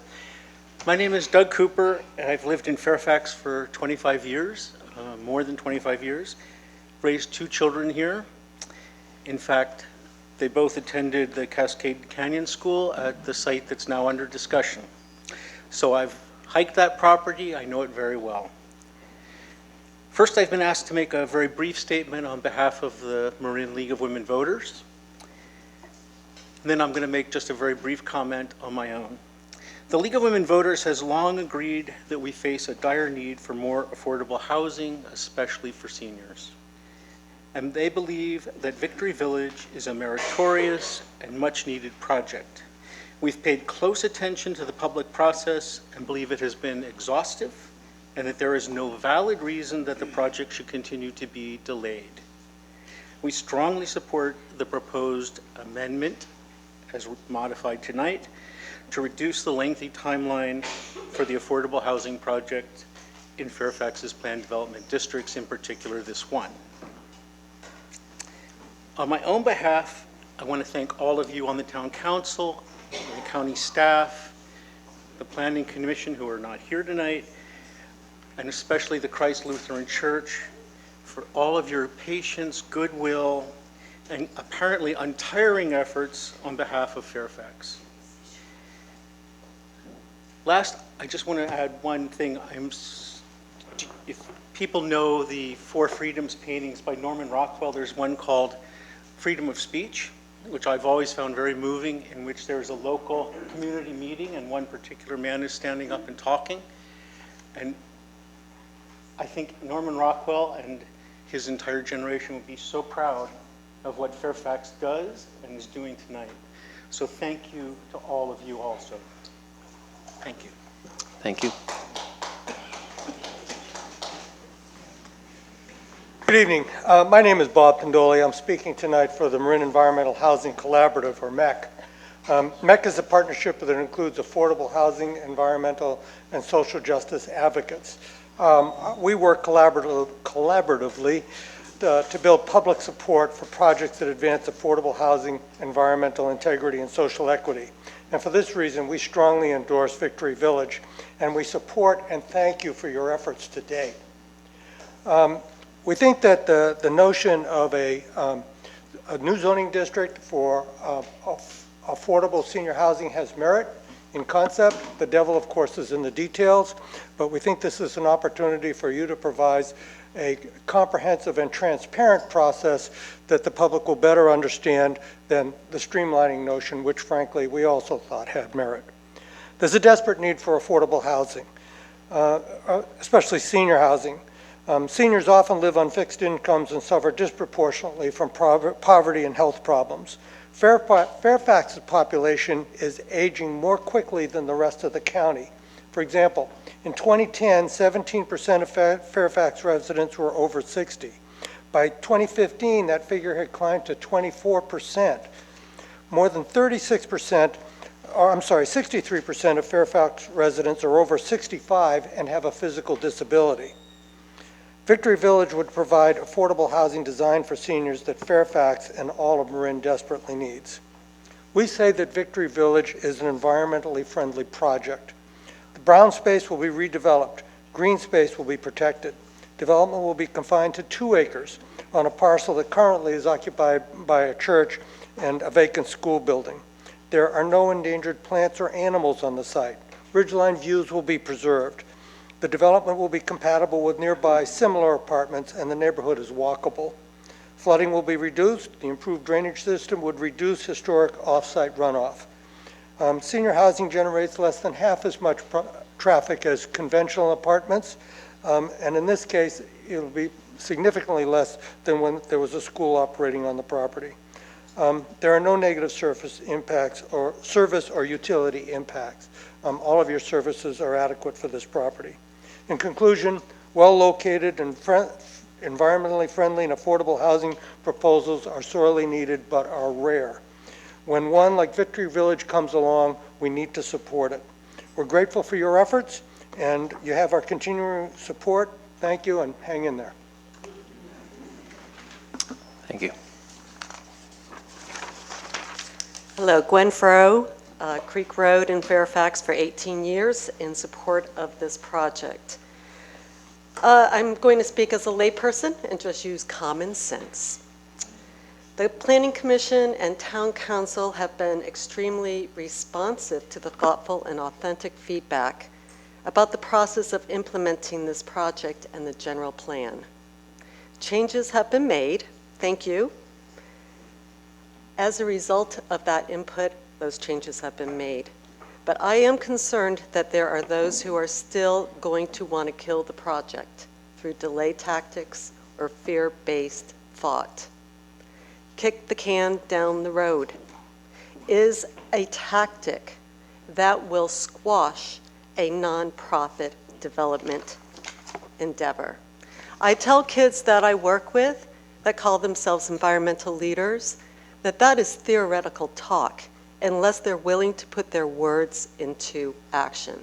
My name is Doug Cooper, and I've lived in Fairfax for 25 years, more than 25 years. Raised 2 children here. In fact, they both attended the Cascade Canyon School at the site that's now under discussion. So I've hiked that property, I know it very well. First, I've been asked to make a very brief statement on behalf of the Marin League of Women Voters. And then I'm going to make just a very brief comment on my own. The League of Women Voters has long agreed that we face a dire need for more affordable housing, especially for seniors. And they believe that Victory Village is a meritorious and much-needed project. We've paid close attention to the public process and believe it has been exhaustive, and that there is no valid reason that the project should continue to be delayed. We strongly support the proposed amendment, as modified tonight, to reduce the lengthy timeline for the affordable housing project in Fairfax's planned development districts, in particular this one. On my own behalf, I want to thank all of you on the town council, the county staff, the planning commission who are not here tonight, and especially the Christ Lutheran Church for all of your patience, goodwill, and apparently untiring efforts on behalf of Fairfax. Last, I just want to add one thing. If people know the Four Freedoms paintings by Norman Rockwell, there's one called Freedom of Speech, which I've always found very moving, in which there's a local community meeting and one particular man is standing up and talking. And I think Norman Rockwell and his entire generation would be so proud of what Fairfax does and is doing tonight. So thank you to all of you also. Thank you. Thank you. Good evening. My name is Bob Pendoli. I'm speaking tonight for the Marin Environmental Housing Collaborative, or MEC. MEC is a partnership that includes affordable housing, environmental, and social justice advocates. We work collaboratively to build public support for projects that advance affordable housing, environmental integrity, and social equity. And for this reason, we strongly endorse Victory Village, and we support and thank you for your efforts to date. We think that the notion of a new zoning district for affordable senior housing has merit in concept. The devil, of course, is in the details, but we think this is an opportunity for you to provide a comprehensive and transparent process that the public will better understand than the streamlining notion, which frankly we also thought had merit. There's a desperate need for affordable housing, especially senior housing. Seniors often live on fixed incomes and suffer disproportionately from poverty and health problems. Fairfax's population is aging more quickly than the rest of the county. For example, in 2010, 17% of Fairfax residents were over 60. By 2015, that figure had climbed to 24%. More than 63% of Fairfax residents are over 65 and have a physical disability. Victory Village would provide affordable housing designed for seniors that Fairfax and all of Marin desperately needs. We say that Victory Village is an environmentally friendly project. The brown space will be redeveloped. Green space will be protected. Development will be confined to 2 acres on a parcel that currently is occupied by a church and a vacant school building. There are no endangered plants or animals on the site. Ridgeline views will be preserved. The development will be compatible with nearby similar apartments, and the neighborhood is walkable. Flooding will be reduced. The improved drainage system would reduce historic off-site runoff. Senior housing generates less than half as much traffic as conventional apartments, and in this case, it'll be significantly less than when there was a school operating on the property. There are no negative surface impacts or service or utility impacts. All of your services are adequate for this property. In conclusion, well-located and environmentally friendly and affordable housing proposals are sorely needed but are rare. When one like Victory Village comes along, we need to support it. We're grateful for your efforts, and you have our continuing support. Thank you, and hang in there. Thank you. Hello, Gwen Froh, Creek Road in Fairfax for 18 years in support of this project. I'm going to speak as a layperson and just use common sense. The Planning Commission and Town Council have been extremely responsive to the thoughtful and authentic feedback about the process of implementing this project and the general plan. Changes have been made, thank you. As a result of that input, those changes have been made. But I am concerned that there are those who are still going to want to kill the project through delay tactics or fear-based thought. Kick the can down the road is a tactic that will squash a nonprofit development endeavor. I tell kids that I work with that call themselves environmental leaders that that is theoretical talk unless they're willing to put their words into action.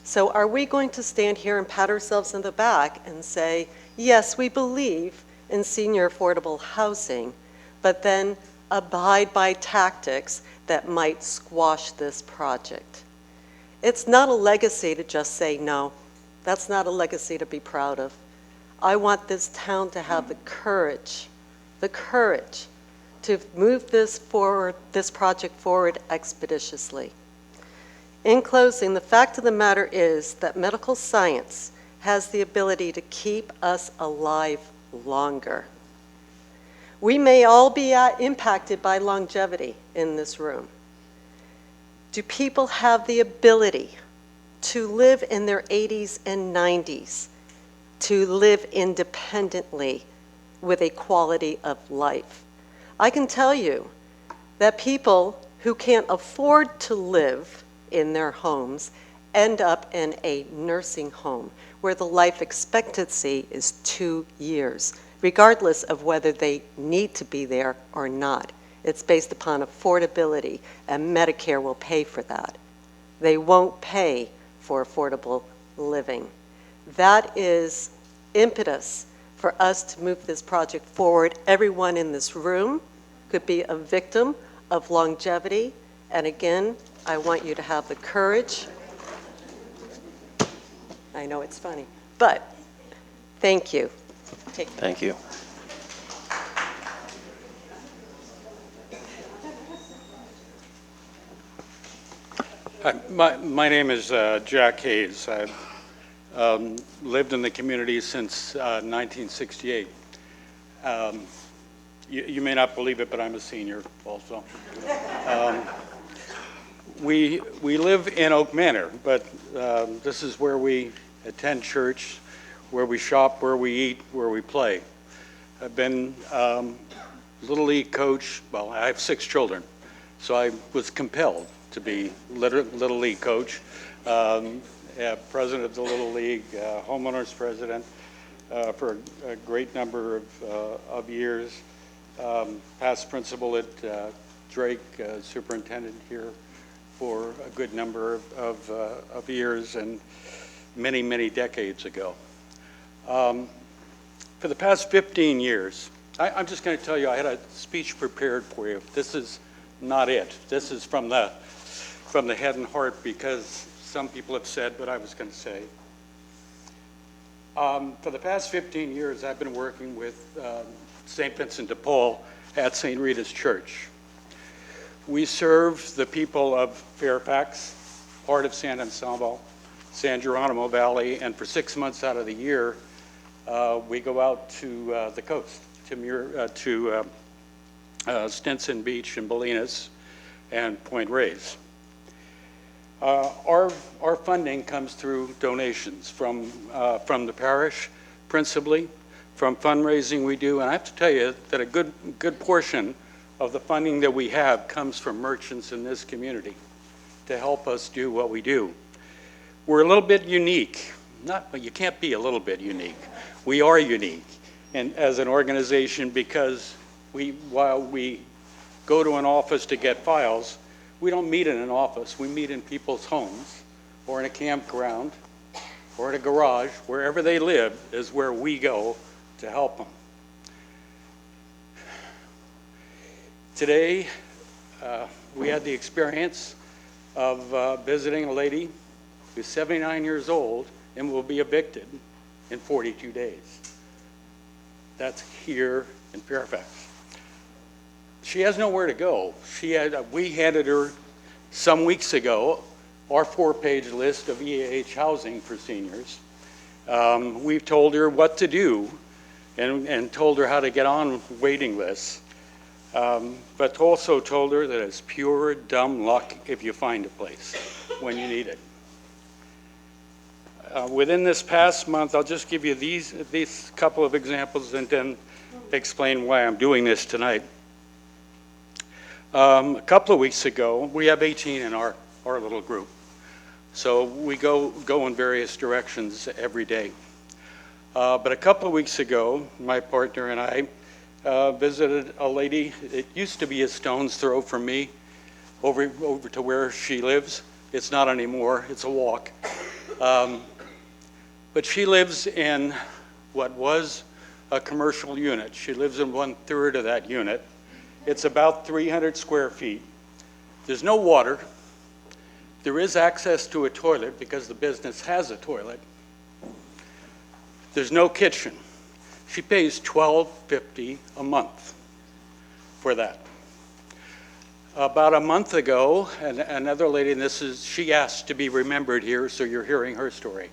So are we going to stand here and pat ourselves in the back and say, yes, we believe in senior affordable housing, but then abide by tactics that might squash this project? It's not a legacy to just say no. That's not a legacy to be proud of. I want this town to have the courage to move this project forward expeditiously. In closing, the fact of the matter is that medical science has the ability to keep us alive longer. We may all be impacted by longevity in this room. Do people have the ability to live in their 80s and 90s, to live independently with a quality of life? I can tell you that people who can't afford to live in their homes end up in a nursing home where the life expectancy is 2 years, regardless of whether they need to be there or not. It's based upon affordability, and Medicare will pay for that. They won't pay for affordable living. That is impetus for us to move this project forward. Everyone in this room could be a victim of longevity, and again, I want you to have the courage. I know it's funny, but thank you. Thank you. Hi, my name is Jack Hayes. I've lived in the community since 1968. You may not believe it, but I'm a senior also. We live in Oak Manor, but this is where we attend church, where we shop, where we eat, where we play. I've been Little League coach. Well, I have 6 children, so I was compelled to be Little League coach, president of the Little League, homeowners president for a great number of years, past principal at Drake, superintendent here for a good number of years and many, many decades ago. For the past 15 years, I'm just going to tell you, I had a speech prepared for you. This is not it. This is from the head and heart, because some people have said what I was going to say. For the past 15 years, I've been working with St. Vincent de Paul at St. Rita's Church. We serve the people of Fairfax, part of San Anselmo, San Geronimo Valley, and for 6 months out of the year, we go out to the coast, to Stinson Beach and Bolinas and Point Reyes. Our funding comes through donations from the parish, principally, from fundraising we do, and I have to tell you that a good portion of the funding that we have comes from merchants in this community to help us do what we do. We're a little bit unique. You can't be a little bit unique. We are unique and as an organization because while we go to an office to get files, we don't meet in an office. We meet in people's homes or in a campground or in a garage. Wherever they live is where we go to help them. Today, we had the experience of visiting a lady who's 79 years old and will be evicted in 42 days. That's here in Fairfax. She has nowhere to go. We handed her some weeks ago our 4-page list of EAH housing for seniors. We've told her what to do and told her how to get on waiting lists, but also told her that it's pure dumb luck if you find a place when you need it. Within this past month, I'll just give you these couple of examples and then explain why I'm doing this tonight. A couple of weeks ago, we have 18 in our little group. So we go in various directions every day. But a couple of weeks ago, my partner and I visited a lady. It used to be a stone's throw from me over to where she lives. It's not anymore. It's a walk. But she lives in what was a commercial unit. She lives in 1/3 of that unit. It's about 300 square feet. There's no water. There is access to a toilet because the business has a toilet. There's no kitchen. She pays $12.50 a month for that. About a month ago, another lady, and she asked to be remembered here, so you're hearing her story.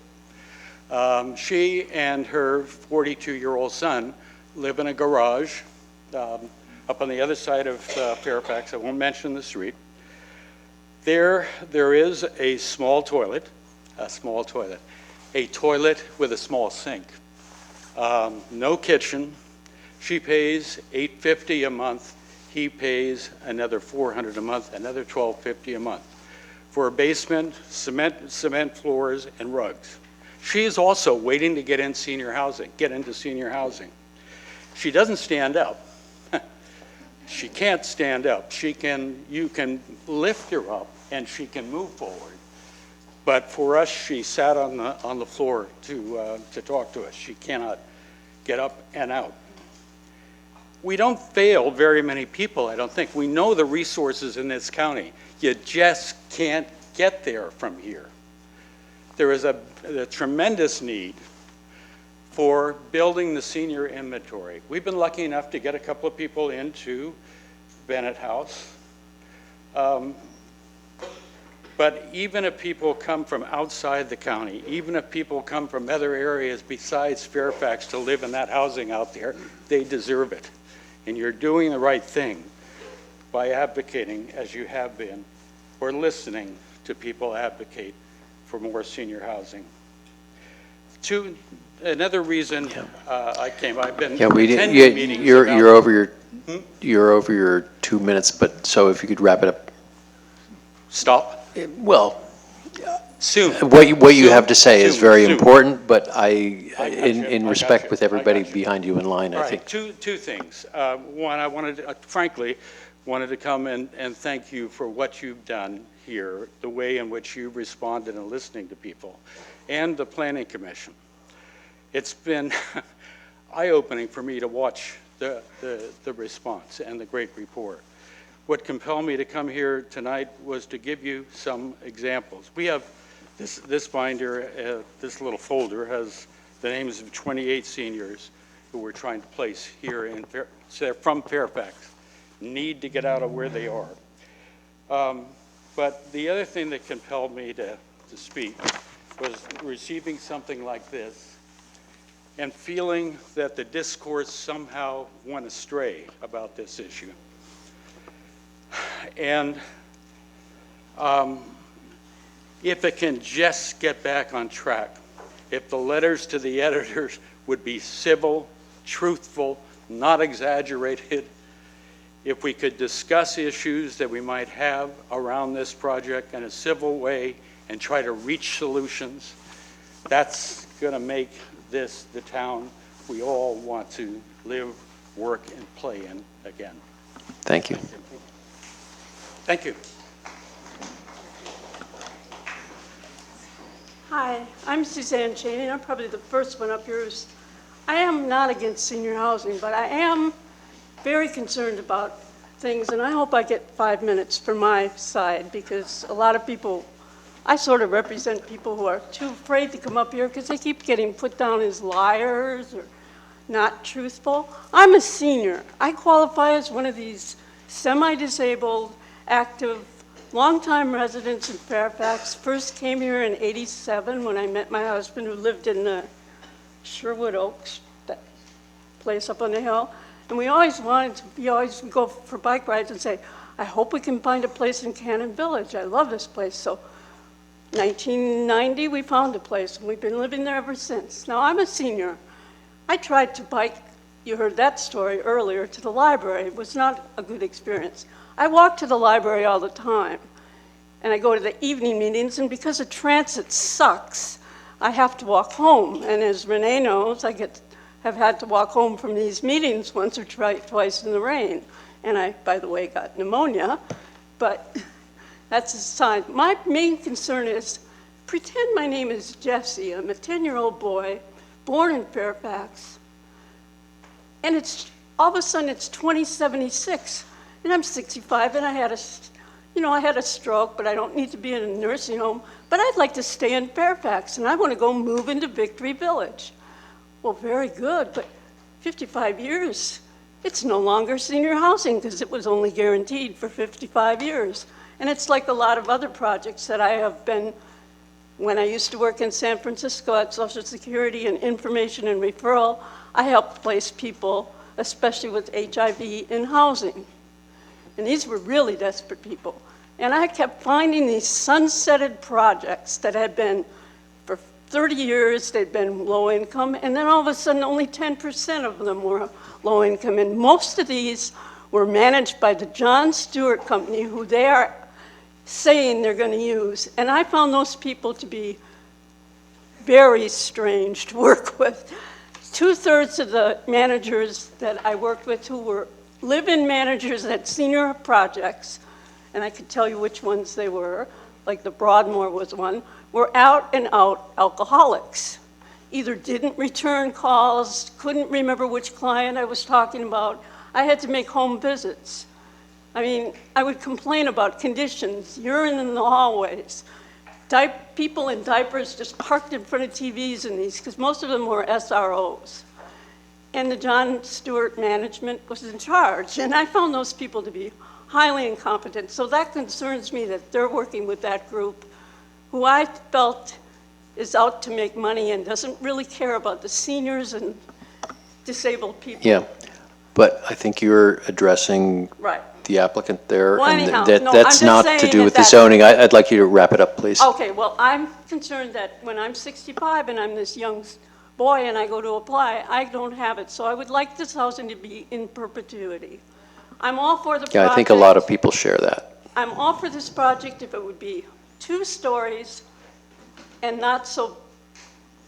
She and her 42-year-old son live in a garage up on the other side of Fairfax. I won't mention the street. There is a small toilet, a toilet with a small sink. No kitchen. She pays $8.50 a month. He pays another $400 a month, another $12.50 a month for a basement, cement floors, and rugs. She is also waiting to get into senior housing. She doesn't stand up. She can't stand up. You can lift her up and she can move forward. But for us, she sat on the floor to talk to us. She cannot get up and out. We don't fail very many people, I don't think. We know the resources in this county. You just can't get there from here. There is a tremendous need for building the senior inventory. We've been lucky enough to get a couple of people into Bennett House. But even if people come from outside the county, even if people come from other areas besides Fairfax to live in that housing out there, they deserve it. And you're doing the right thing by advocating, as you have been, or listening to people advocate for more senior housing. Another reason I came, I've been attending meetings about... You're over your 2 minutes, but so if you could wrap it up. Stop? Well, soon. What you have to say is very important, but in respect with everybody behind you in line, I think. Two things. One, I frankly wanted to come and thank you for what you've done here, the way in which you responded in listening to people, and the Planning Commission. It's been eye-opening for me to watch the response and the great report. What compelled me to come here tonight was to give you some examples. We have this binder, this little folder has the names of 28 seniors who we're trying to place here from Fairfax, need to get out of where they are. But the other thing that compelled me to speak was receiving something like this and feeling that the discourse somehow went astray about this issue. And if it can just get back on track, if the letters to the editors would be civil, truthful, not exaggerated, if we could discuss issues that we might have around this project in a civil way and try to reach solutions, that's going to make this the town we all want to live, work, and play in again. Thank you. Thank you. Hi, I'm Suzanne Cheney. I'm probably the first one up here. I am not against senior housing, but I am very concerned about things, and I hope I get 5 minutes for my side, because a lot of people, I sort of represent people who are too afraid to come up here because they keep getting put down as liars or not truthful. I'm a senior. I qualify as one of these semi-disabled, active, longtime residents in Fairfax. First came here in '87 when I met my husband, who lived in the Sherwood Oaks, that place up on the hill. And we always would go for bike rides and say, I hope we can find a place in Cannon Village. I love this place. So 1990, we found a place, and we've been living there ever since. Now, I'm a senior. I tried to bike, you heard that story earlier, to the library. It was not a good experience. I walk to the library all the time, and I go to the evening meetings, and because the transit sucks, I have to walk home. And as Renee knows, I have had to walk home from these meetings once or twice in the rain. And I, by the way, got pneumonia, but that's a sign. My main concern is, pretend my name is Jesse. I'm a 10-year-old boy, born in Fairfax, and all of a sudden it's 2076. And I'm 65, and I had a stroke, but I don't need to be in a nursing home. But I'd like to stay in Fairfax, and I want to go move into Victory Village. Well, very good, but 55 years, it's no longer senior housing because it was only guaranteed for 55 years. And it's like a lot of other projects that I have been, when I used to work in San Francisco at Social Security and Information and Referral, I helped place people, especially with HIV, in housing. And these were really desperate people. And I kept finding these sunsetted projects that had been, for 30 years, they'd been low income, and then all of a sudden only 10% of them were low income. And most of these were managed by the John Stewart Company, who they are saying they're going to use. And I found those people to be very strange to work with. 2/3 of the managers that I worked with who were live-in managers at senior projects, and I could tell you which ones they were, like the Broadmoor was one, were out-and-out alcoholics. Either didn't return calls, couldn't remember which client I was talking about. I had to make home visits. I mean, I would complain about conditions, urine in the hallways, people in diapers just parked in front of TVs in these, because most of them were SROs. And the John Stewart management was in charge. And I found those people to be highly incompetent. So that concerns me that they're working with that group who I felt is out to make money and doesn't really care about the seniors and disabled people. Yeah, but I think you're addressing Right. the applicant there. Well, and anyhow, that, no, that's I'm just not to saying do that with the that- zoning. I'd like you to wrap it up, please. Okay, well, I'm concerned that when I'm 65 and I'm this young boy and I go to apply, I don't have it. So I would like this housing to be in perpetuity. I'm all for the project. Yeah, I think a lot of people share that. I'm all for this project if it would be 2 stories and not so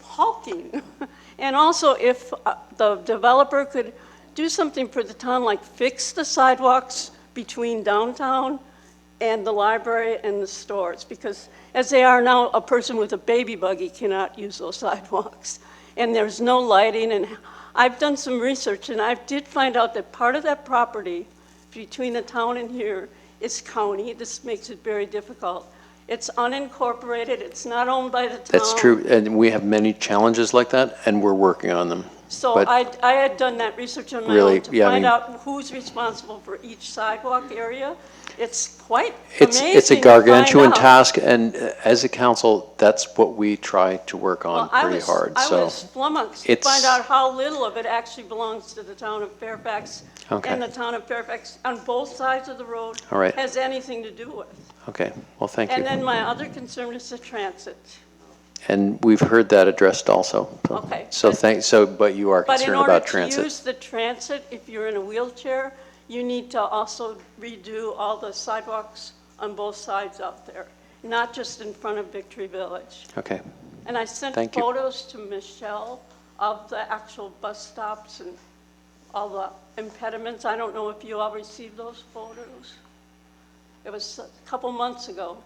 hulking. And also if the developer could do something for the town, like fix the sidewalks between downtown and the library and the stores, because as they are now, a person with a baby buggy cannot use those sidewalks. And there's no lighting, and I've done some research, and I did find out that part of that property between the town and here is county. This makes it very difficult. It's unincorporated, it's not owned by the town. That's true, and we have many challenges like that, and we're working on them. So But I had done that research on my really, own to yeah, I find mean- out who's responsible for each sidewalk area. It's quite It's a amazing to gargantuan find out. task, and as a council, that's what we try to work on Well, I pretty was- hard, I so. was flummoxed to it's- find out how little of it actually belongs to the town of Fairfax. Okay. And the town of Fairfax, on both sides of the road. All right. Has anything to do with. Okay, well, thank And then you. my other concern is the transit. And we've heard that addressed also. So- Okay, So but you are But in concerned order about to transit. use the transit, if you're in a wheelchair, you need to also redo all the sidewalks on both sides out there, not just in front of Victory Village. Okay, And I sent Thank you. photos to Michelle of the actual bus stops and all the impediments. I don't know if you all received those photos. It was a couple months ago.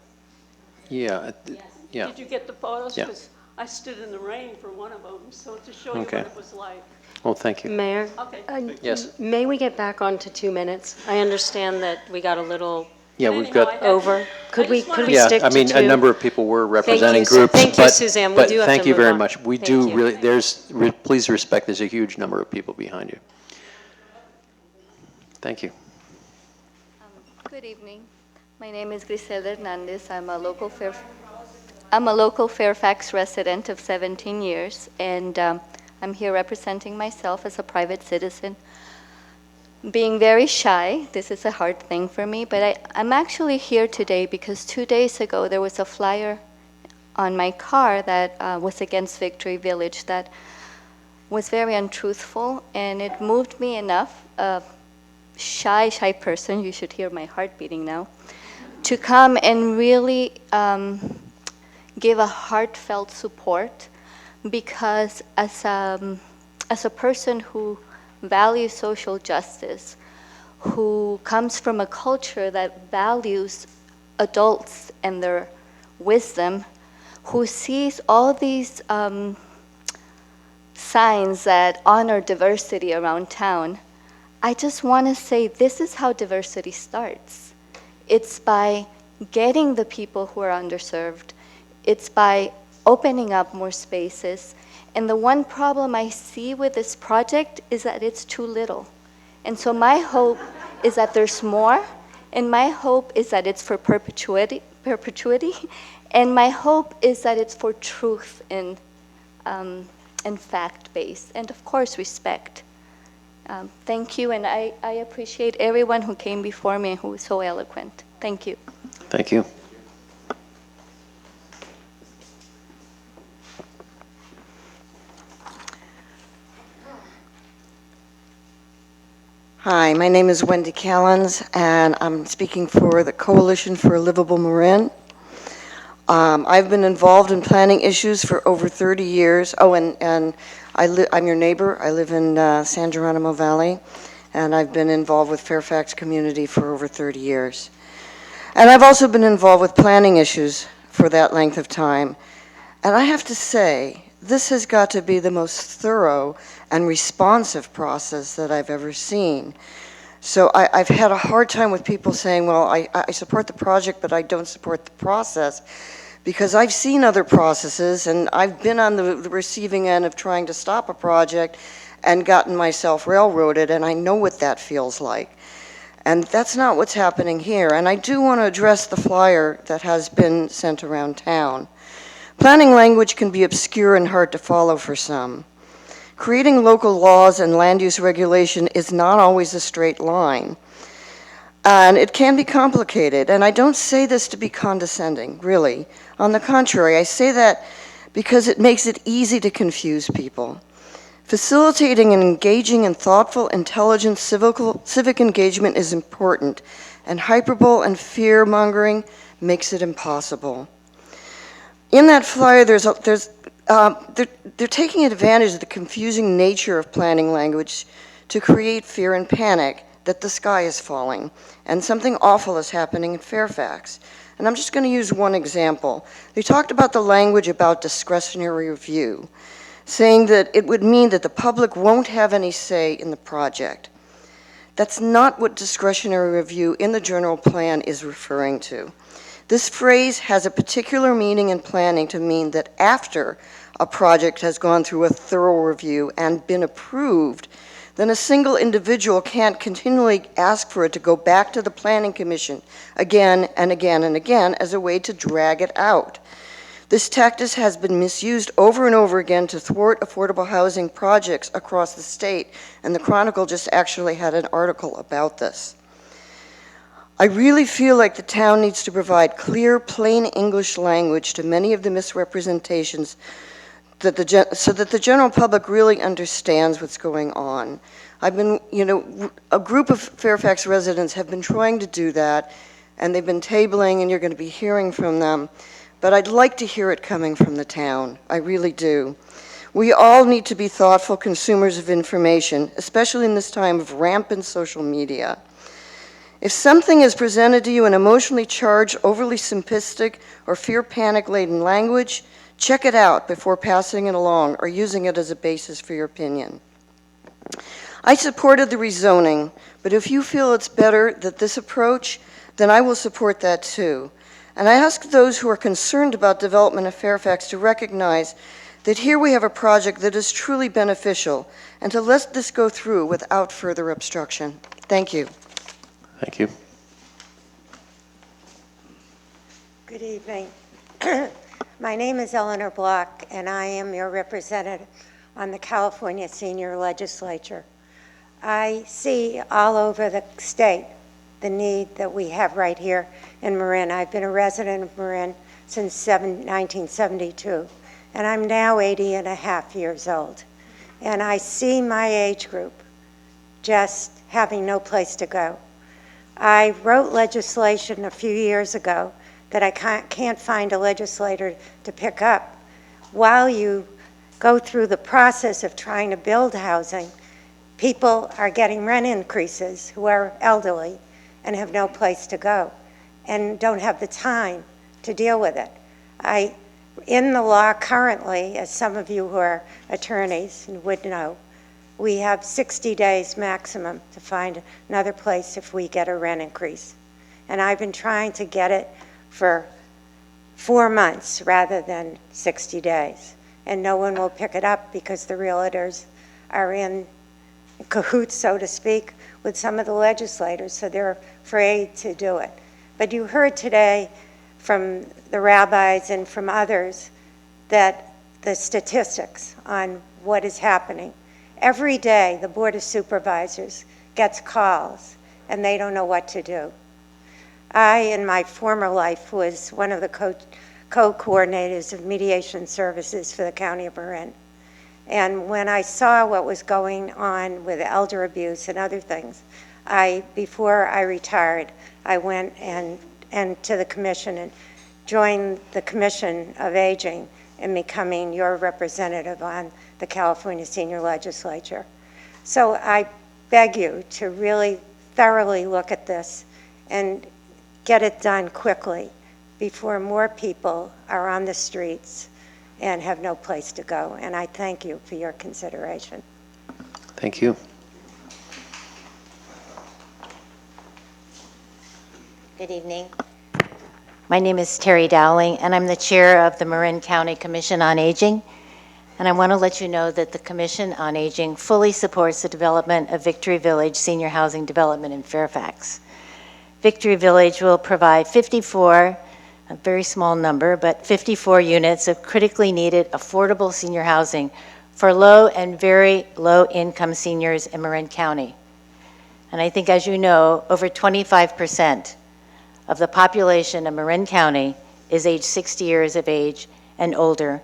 yeah, yeah. Did you get the photos? Yeah. 'Cause I stood in the rain for one of them, so to show you what Okay. it was like. Well, thank you. Mayor? Okay. Yes. May we get back on to 2 minutes? I understand that we got a little Yeah, we've got, over. Could we stick yeah, to I mean, a 2? number of people were representing Su- groups. thank you, but- Suzanne. We but do have thank to you move very on. much. We Thank do you. really, please respect, there's a huge number of people behind you. Thank you. Good evening. My name is Griselda Hernandez. I'm a local Fairfax resident of 17 years, and I'm here representing myself as a private citizen. Being very shy, this is a hard thing for me, but I'm actually here today because 2 days ago there was a flyer on my car that was against Victory Village that was very untruthful, and it moved me enough, a shy person, you should hear my heart beating now, to come and really give a heartfelt support, because as a person who values social justice, who comes from a culture that values adults and their wisdom, who sees all these signs that honor diversity around town, I just want to say this is how diversity starts. It's by getting the people who are underserved. It's by opening up more spaces. And the one problem I see with this project is that it's too little. And so my hope is that there's more, and my hope is that it's for perpetuity, and my hope is that it's for truth and fact-based, and of course, respect. Thank you, and I appreciate everyone who came before me and who was so eloquent. Thank you. Thank you. Hi, my name is Wendy Callens, and I'm speaking for the Coalition for a Livable Marin. I've been involved in planning issues for over 30 years. Oh, and I'm your neighbor. I live in San Geronimo Valley, and I've been involved with Fairfax community for over 30 years. And I've also been involved with planning issues for that length of time. And I have to say, this has got to be the most thorough and responsive process that I've ever seen. So I've had a hard time with people saying, well, I support the project, but I don't support the process, because I've seen other processes, and I've been on the receiving end of trying to stop a project and gotten myself railroaded, and I know what that feels like. And that's not what's happening here. And I do want to address the flyer that has been sent around town. Planning language can be obscure and hard to follow for some. Creating local laws and land use regulation is not always a straight line. And it can be complicated. And I don't say this to be condescending, really. On the contrary, I say that because it makes it easy to confuse people. Facilitating an engaging and thoughtful, intelligent civic engagement is important, and hyperbole and fear-mongering makes it impossible. In that flyer, they're taking advantage of the confusing nature of planning language to create fear and panic that the sky is falling and something awful is happening in Fairfax. And I'm just going to use one example. They talked about the language about discretionary review, saying that it would mean that the public won't have any say in the project. That's not what discretionary review in the general plan is referring to. This phrase has a particular meaning in planning to mean that after a project has gone through a thorough review and been approved, then a single individual can't continually ask for it to go back to the Planning Commission again and again and again as a way to drag it out. This tactic has been misused over and over again to thwart affordable housing projects across the state, and the Chronicle just actually had an article about this. I really feel like the town needs to provide clear, plain English language to many of the misrepresentations so that the general public really understands what's going on. I've been, a group of Fairfax residents have been trying to do that, and they've been tabling, and you're going to be hearing from them. But I'd like to hear it coming from the town. I really do. We all need to be thoughtful consumers of information, especially in this time of rampant social media. If something is presented to you in emotionally charged, overly simplistic, or fear panic-laden language, check it out before passing it along or using it as a basis for your opinion. I supported the rezoning, but if you feel it's better that this approach, then I will support that too. And I ask those who are concerned about development of Fairfax to recognize that here we have a project that is truly beneficial, and to let this go through without further obstruction. Thank you. Thank you. Good evening. My name is Eleanor Block, and I am your representative on the California Senior Legislature. I see all over the state the need that we have right here in Marin. I've been a resident of Marin since 1972, and I'm now 80 and a half years old. And I see my age group just having no place to go. I wrote legislation a few years ago that I can't find a legislator to pick up. While you go through the process of trying to build housing, people are getting rent increases who are elderly and have no place to go and don't have the time to deal with it. In the law currently, as some of you who are attorneys would know, we have 60 days maximum to find another place if we get a rent increase. And I've been trying to get it for 4 months rather than 60 days. And no one will pick it up because the realtors are in cahoots, so to speak, with some of the legislators, so they're afraid to do it. But you heard today from the rabbis and from others that the statistics on what is happening. Every day, the Board of Supervisors gets calls, and they don't know what to do. I, in my former life, was one of the co-coordinators of mediation services for the County of Marin. And when I saw what was going on with elder abuse and other things, before I retired, I went and to the commission and joined the Commission of Aging in becoming your representative on the California Senior Legislature. So I beg you to really thoroughly look at this and get it done quickly before more people are on the streets and have no place to go. And I thank you for your consideration. Thank you. Good evening. My name is Terry Dowling, and I'm the chair of the Marin County Commission on Aging. And I want to let you know that the Commission on Aging fully supports the development of Victory Village Senior Housing Development in Fairfax. Victory Village will provide 54, a very small number, but 54 units of critically needed affordable senior housing for low and very low income seniors in Marin County. And I think, as you know, over 25% of the population of Marin County is age 60 years of age and older,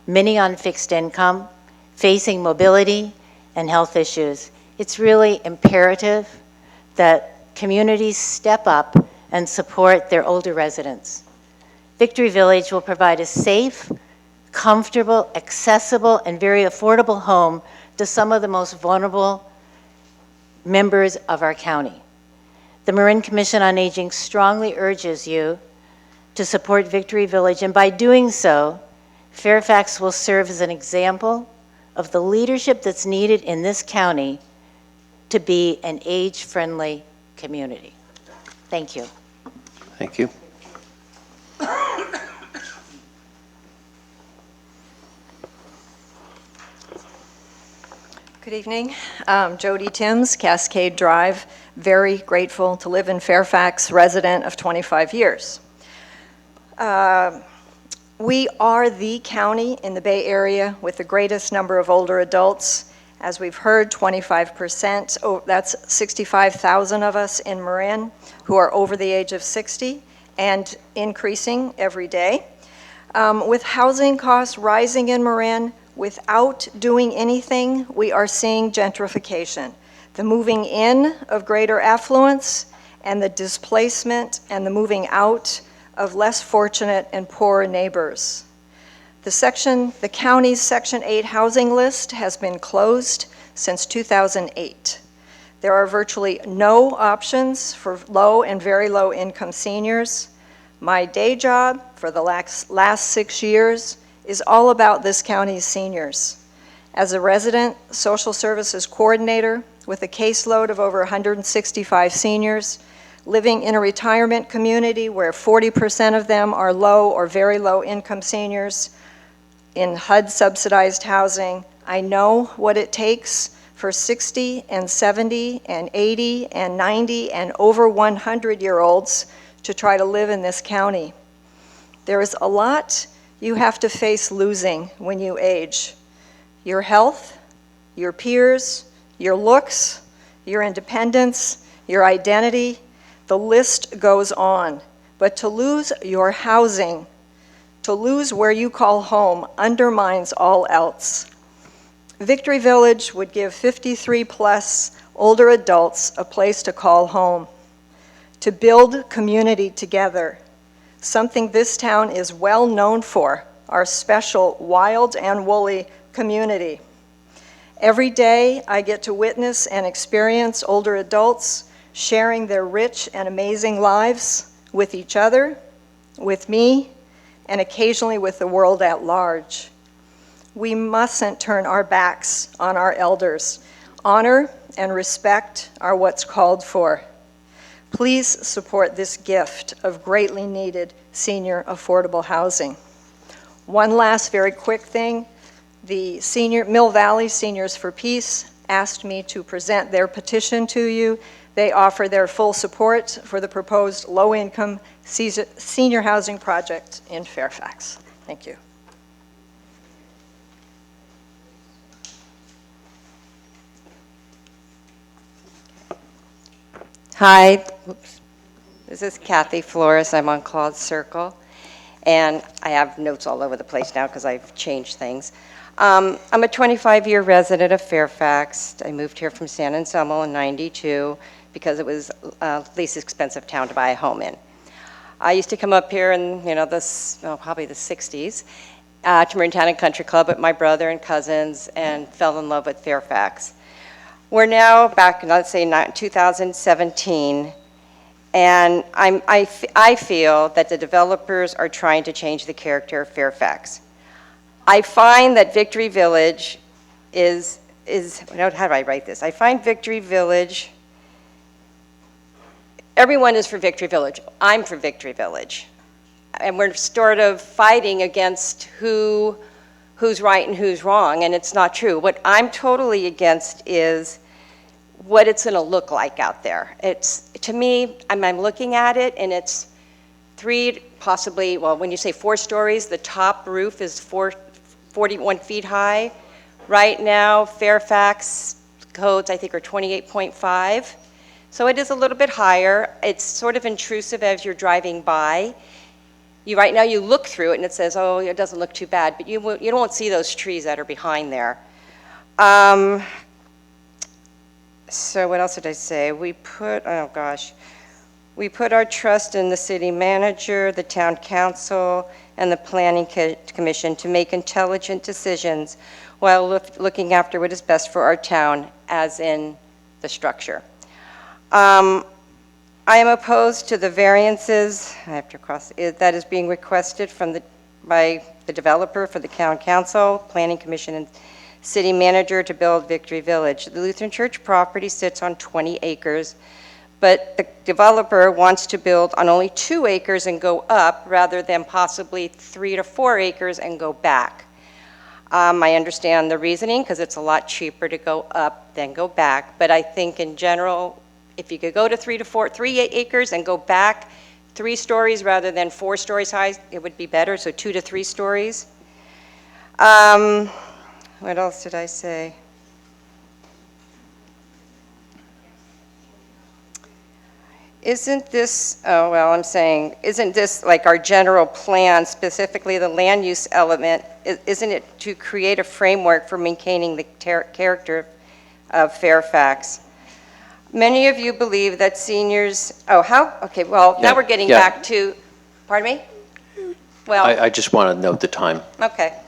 many on fixed income, facing mobility and health issues. It's really imperative that communities step up and support their older residents. Victory Village will provide a safe, comfortable, accessible, and very affordable home to some of the most vulnerable members of our county. The Marin Commission on Aging strongly urges you to support Victory Village, and by doing so, Fairfax will serve as an example of the leadership that's needed in this county to be an age-friendly community. Thank you. Thank you. Good evening. Jody Timms, Cascade Drive. Very grateful to live in Fairfax, resident of 25 years. We are the county in the Bay Area with the greatest number of older adults. As we've heard, 25%, that's 65,000 of us in Marin who are over the age of 60 and increasing every day. With housing costs rising in Marin, without doing anything, we are seeing gentrification. The moving in of greater affluence and the displacement and the moving out of less fortunate and poorer neighbors. The county's Section 8 housing list has been closed since 2008. There are virtually no options for low and very low income seniors. My day job for the last 6 years is all about this county's seniors. As a resident social services coordinator with a caseload of over 165 seniors, living in a retirement community where 40% of them are low or very low income seniors, in HUD subsidized housing, I know what it takes for 60 and 70 and 80 and 90 and over 100-year-olds to try to live in this county. There is a lot you have to face losing when you age. Your health, your peers, your looks, your independence, your identity, the list goes on. But to lose your housing, to lose where you call home, undermines all else. Victory Village would give 53+ older adults a place to call home, to build community together, something this town is well known for, our special wild and woolly community. Every day I get to witness and experience older adults sharing their rich and amazing lives with each other, with me, and occasionally with the world at large. We mustn't turn our backs on our elders. Honor and respect are what's called for. Please support this gift of greatly needed senior affordable housing. One last very quick thing. The Mill Valley Seniors for Peace asked me to present their petition to you. They offer their full support for the proposed low-income senior housing project in Fairfax. Thank you. Hi, this is Kathy Flores. I'm on Claude's Circle, and I have notes all over the place now because I've changed things. I'm a 25-year resident of Fairfax. I moved here from San Anselmo in '92 because it was the least expensive town to buy a home in. I used to come up here in, probably the 60s to Marin Town and Country Club with my brother and cousins and fell in love with Fairfax. We're now back in, let's say, 2017, and I feel that the developers are trying to change the character of Fairfax. I find that Victory Village how do I write this? I find Victory Village, everyone is for Victory Village. I'm for Victory Village. And we're sort of fighting against who's right and who's wrong, and it's not true. What I'm totally against is what it's going to look like out there. To me, I'm looking at it, and it's possibly, when you say 4 stories, the top roof is 41 feet high. Right now, Fairfax codes, I think, are 28.5. So it is a little bit higher. It's sort of intrusive as you're driving by. Right now, you look through it, and it says, oh, it doesn't look too bad, but you won't see those trees that are behind there. So what else did I say? We put our trust in the city manager, the town council, and the planning commission to make intelligent decisions while looking after what is best for our town, as in the structure. I am opposed to the variances that is being requested by the developer for the town council, planning commission, and city manager to build Victory Village. The Lutheran Church property sits on 20 acres, but the developer wants to build on only 2 acres and go up rather than possibly 3 to 4 acres and go back. I understand the reasoning because it's a lot cheaper to go up than go back. But I think in general, if you could go to 3 acres and go back 3 stories rather than 4 stories high, it would be better. So 2 to 3 stories. What else did I say? Isn't this, oh, well, I'm saying, isn't this like our general plan, specifically the land use element, isn't it to create a framework for maintaining the character of Fairfax? Many of you believe that seniors, okay, well, now we're getting back to, pardon me? Well, I just want to note the time. okay,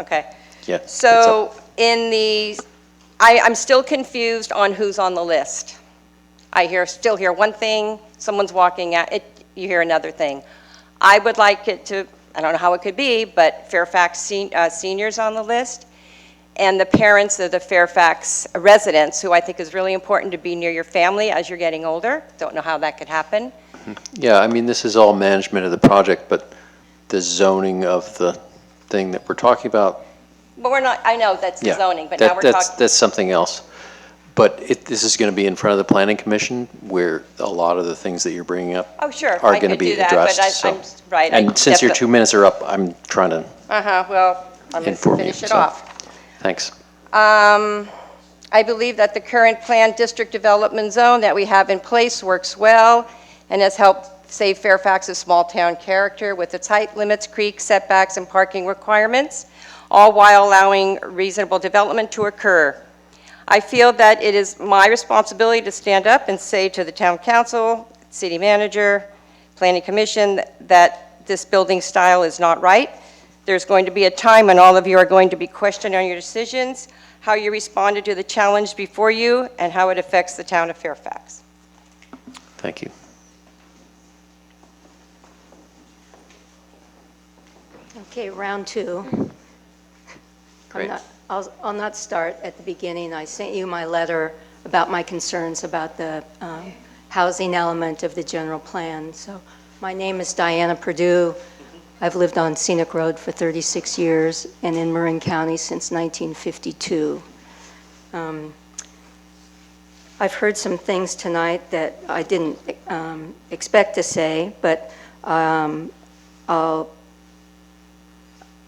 okay. Yeah. So I'm still confused on who's on the list. I still hear one thing, someone's walking out, you hear another thing. I would like it to, I don't know how it could be, but Fairfax seniors on the list, and the parents of the Fairfax residents, who I think is really important to be near your family as you're getting older. Don't know how that could happen. Yeah, I mean, this is all management of the project, but the zoning of the thing that we're talking about. But we're not, I know that's the zoning, but now we're talking. That's something else. But this is going to be in front of the Planning Commission, where a lot of the things that you're bringing up Oh, sure, are I going to could be do that, addressed. but so. I'm right. And since your 2 minutes are up, I'm trying to Well, I'm going to inform you. finish it so, off. Thanks. I believe that the current planned district development zone that we have in place works well and has helped save Fairfax's small-town character with its height limits, creeks, setbacks, and parking requirements, all while allowing reasonable development to occur. I feel that it is my responsibility to stand up and say to the town council, city manager, planning commission, that this building style is not right. There's going to be a time when all of you are going to be questioned on your decisions, how you responded to the challenge before you, and how it affects the town of Fairfax. Thank you. Okay, round 2. Great. I'll not start at the beginning. I sent you my letter about my concerns about the housing element of the general plan. So my name is Diana Perdue. I've lived on Scenic Road for 36 years and in Marin County since 1952. I've heard some things tonight that I didn't expect to say, but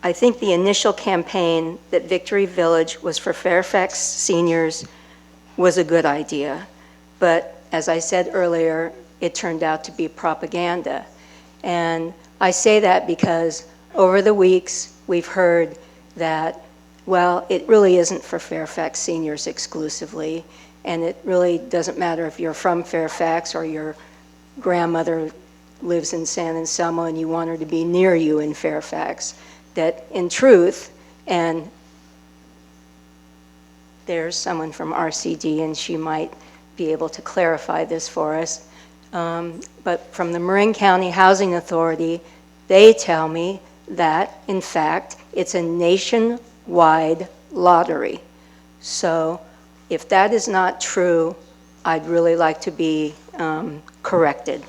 I think the initial campaign that Victory Village was for Fairfax seniors was a good idea. But as I said earlier, it turned out to be propaganda. And I say that because over the weeks, we've heard that, well, it really isn't for Fairfax seniors exclusively, and it really doesn't matter if you're from Fairfax or your grandmother lives in San Anselmo and you want her to be near you in Fairfax. That in truth, and there's someone from RCD and she might be able to clarify this for us, but from the Marin County Housing Authority, they tell me that, in fact, it's a nationwide lottery. So if that is not true, I'd really like to be corrected.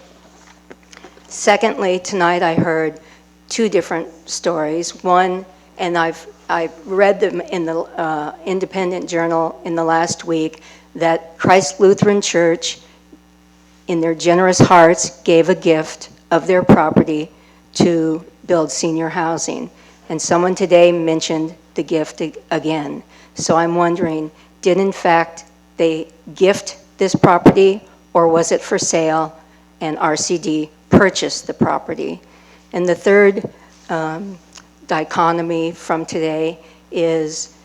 Secondly, tonight I heard 2 different stories. One, and I've read them in the Independent Journal in the last week, that Christ Lutheran Church, in their generous hearts, gave a gift of their property to build senior housing. And someone today mentioned the gift again. So I'm wondering, did in fact they gift this property, or was it for sale and RCD purchased the property? And the third dichotomy from today is,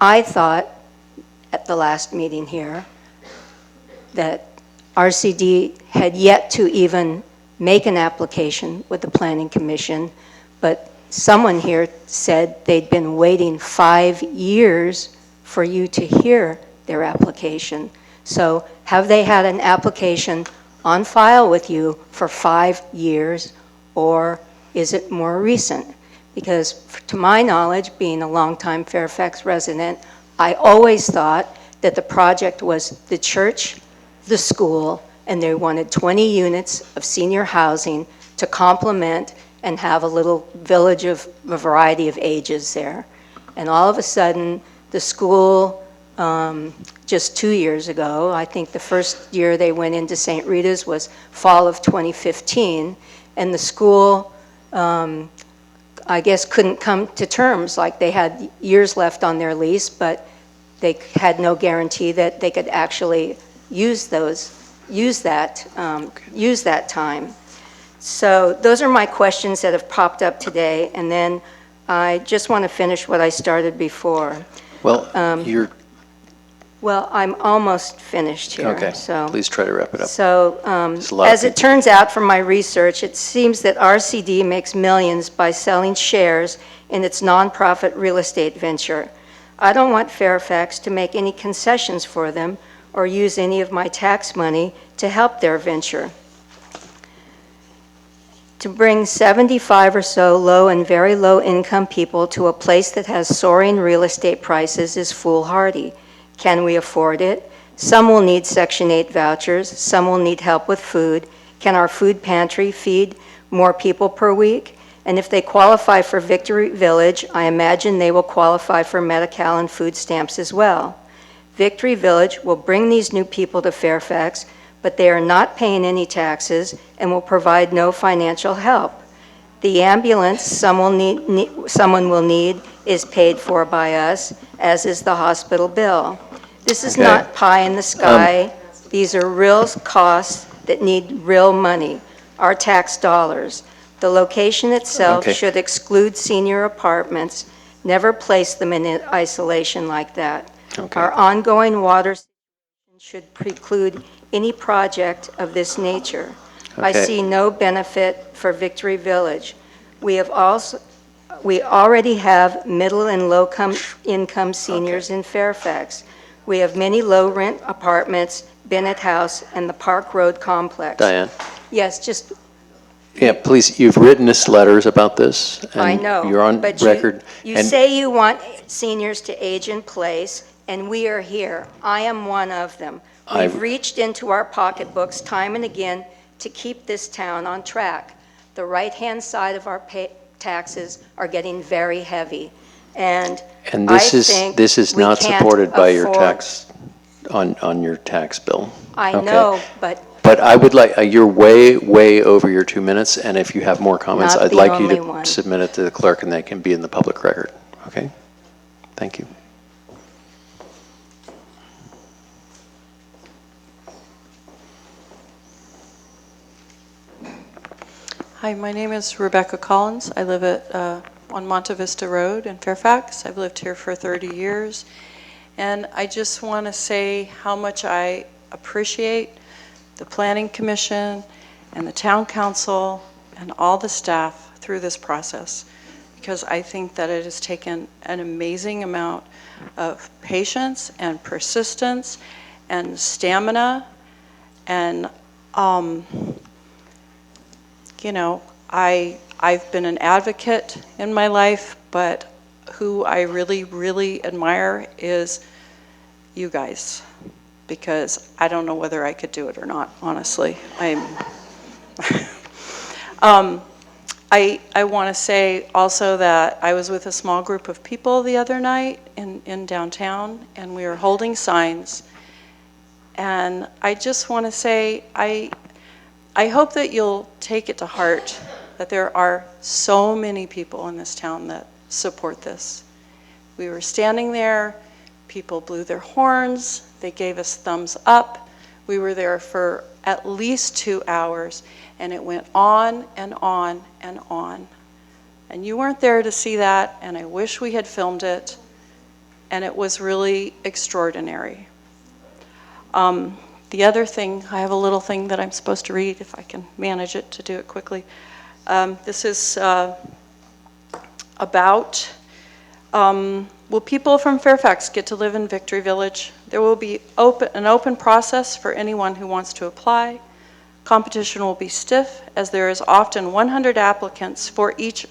I thought at the last meeting here that RCD had yet to even make an application with the Planning Commission, but someone here said they'd been waiting 5 years for you to hear their application. So have they had an application on file with you for 5 years, or is it more recent? Because to my knowledge, being a longtime Fairfax resident, I always thought that the project was the church, the school, and they wanted 20 units of senior housing to complement and have a little village of a variety of ages there. And all of a sudden, the school, just 2 years ago, I think the first year they went into St. Rita's was fall of 2015, and the school, I guess, couldn't come to terms. Like, they had years left on their lease, but they had no guarantee that they could actually use that time. So those are my questions that have popped up today, and then I just want to finish what I started before. Well, Well, I'm almost finished here. okay, So, please try to wrap it up. So, There's a lot of as it people. turns out from my research, it seems that RCD makes millions by selling shares in its nonprofit real estate venture. I don't want Fairfax to make any concessions for them or use any of my tax money to help their venture. To bring 75 or so low and very low income people to a place that has soaring real estate prices is foolhardy. Can we afford it? Some will need Section 8 vouchers. Some will need help with food. Can our food pantry feed more people per week? And if they qualify for Victory Village, I imagine they will qualify for Medi-Cal and food stamps as well. Victory Village will bring these new people to Fairfax, but they are not paying any taxes and will provide no financial help. The ambulance someone will need is paid for by us, as is the hospital bill. This is Okay. not pie in the sky. These are real costs that need real money, our tax dollars. The location itself Okay. should exclude senior apartments, never place them in isolation like that. Okay. Our ongoing water should preclude any project of this nature. I Okay. see no benefit for Victory Village. We already have middle and low income seniors in Fairfax. We have many low-rent apartments, Bennett House, and the Park Road complex. Diane? Yes, just, Yeah, please, you've written us letters about this. I and know. You're on but record. You and- say you want seniors to age in place, and we are here. I am one of them. We've reached into our pocketbooks time and again to keep this town on track. The right-hand side of our taxes are getting very heavy, and And I this think is we not can't supported by your afford- tax, on your tax bill. I Okay. know, but But I would like, you're way over your 2 minutes, and if you have more comments, Not I'd the like you only to one. submit it to the clerk, and they can be in the public record, okay? Thank you. Hi, my name is Rebecca Collins. I live on Monte Vista Road in Fairfax. I've lived here for 30 years. And I just want to say how much I appreciate the Planning Commission and the Town Council and all the staff through this process, because I think that it has taken an amazing amount of patience and persistence and stamina. And, you know, I've been an advocate in my life, but who I really admire is you guys, because I don't know whether I could do it or not, honestly. I want to say also that I was with a small group of people the other night in downtown, and we were holding signs. And I just want to say, I hope that you'll take it to heart that there are so many people in this town that support this. We were standing there, people blew their horns, they gave us thumbs up. We were there for at least 2 hours, and it went on and on and on. And you weren't there to see that, and I wish we had filmed it, and it was really extraordinary. The other thing, I have a little thing that I'm supposed to read, if I can manage it to do it quickly. This is about, will people from Fairfax get to live in Victory Village? There will be an open process for anyone who wants to apply. Competition will be stiff, as there is often 100 applicants for each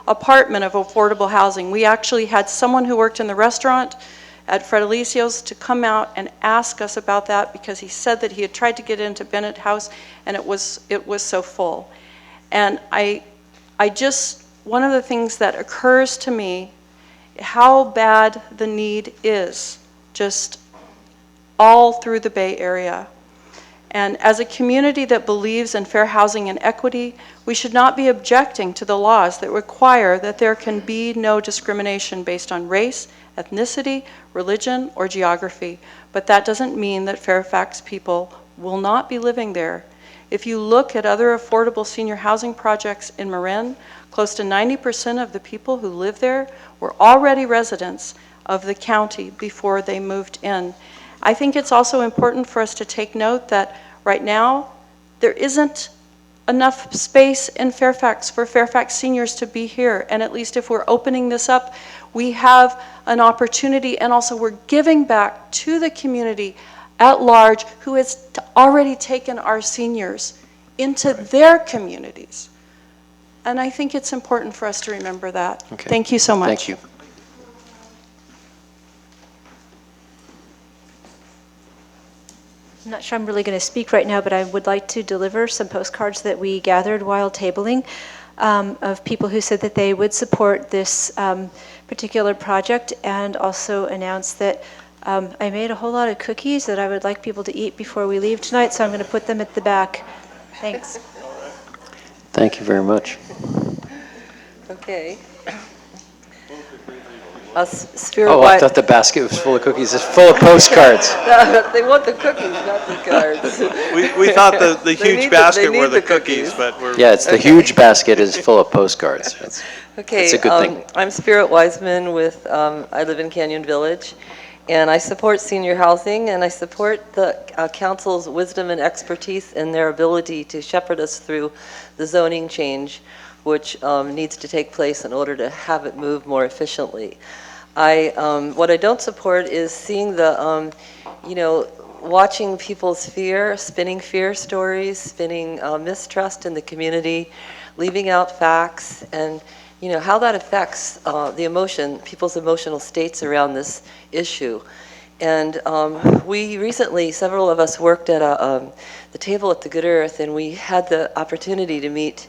apartment of affordable housing. We actually had someone who worked in the restaurant at Fred Alicios to come out and ask us about that, because he said that he had tried to get into Bennett House and it was so full. And one of the things that occurs to me, how bad the need is, just all through the Bay Area. And as a community that believes in fair housing and equity, we should not be objecting to the laws that require that there can be no discrimination based on race, ethnicity, religion, or geography. But that doesn't mean that Fairfax people will not be living there. If you look at other affordable senior housing projects in Marin, close to 90% of the people who live there were already residents of the county before they moved in. I think it's also important for us to take note that right now there isn't enough space in Fairfax for Fairfax seniors to be here, and at least if we're opening this up, we have an opportunity, and also we're giving back to the community at large who has already taken our seniors into their communities. And I think it's important for us to remember that. Okay. Thank you so much. Thank you. I'm not sure I'm really going to speak right now, but I would like to deliver some postcards that we gathered while tabling of people who said that they would support this particular project, and also announce that I made a whole lot of cookies that I would like people to eat before we leave tonight, so I'm going to put them at the back. Thanks. Thank you very much. Okay. I thought the basket was full of cookies. It's full of postcards. They want the cookies, not the cards. We thought the huge basket were the cookies, but we're... Yeah, it's the huge basket is full of postcards. It's a good thing. I'm Spirit Wiseman with, I live in Canyon Village, and I support senior housing, and I support the council's wisdom and expertise and their ability to shepherd us through the zoning change, which needs to take place in order to have it move more efficiently. What I don't support is seeing the, watching people's spinning fear stories, spinning mistrust in the community, leaving out facts, and how that affects people's emotional states around this issue. And we recently, several of us worked at the table at the Good Earth, and we had the opportunity to meet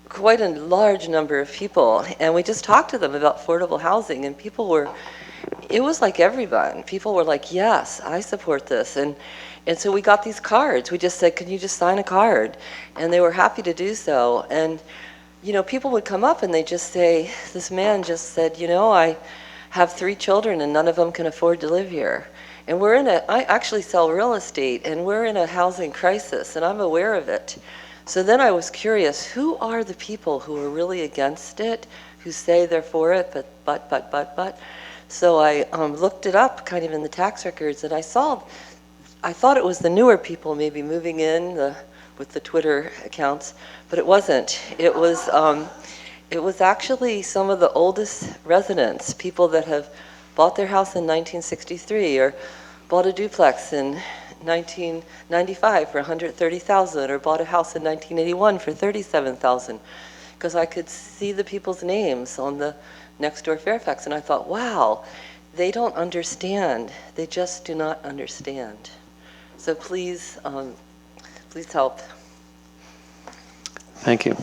quite a large number of people, and we just talked to them about affordable housing, and it was like everyone. People were like, yes, I support this. And so we got these cards. We just said, can you just sign a card? And they were happy to do so. And, people would come up and they just say, this man just said, I have 3 children and none of them can afford to live here. And I actually sell real estate, and we're in a housing crisis, and I'm aware of it. So then I was curious, who are the people who are really against it, who say they're for it, but? So I looked it up kind of in the tax records, and I thought it was the newer people maybe moving in with the Twitter accounts, but it wasn't. It was actually some of the oldest residents, people that have bought their house in 1963 or bought a duplex in 1995 for $130,000, or bought a house in 1981 for $37,000, because I could see the people's names on the next door Fairfax, and I thought, wow, they don't understand. They just do not understand. So please help. Thank you.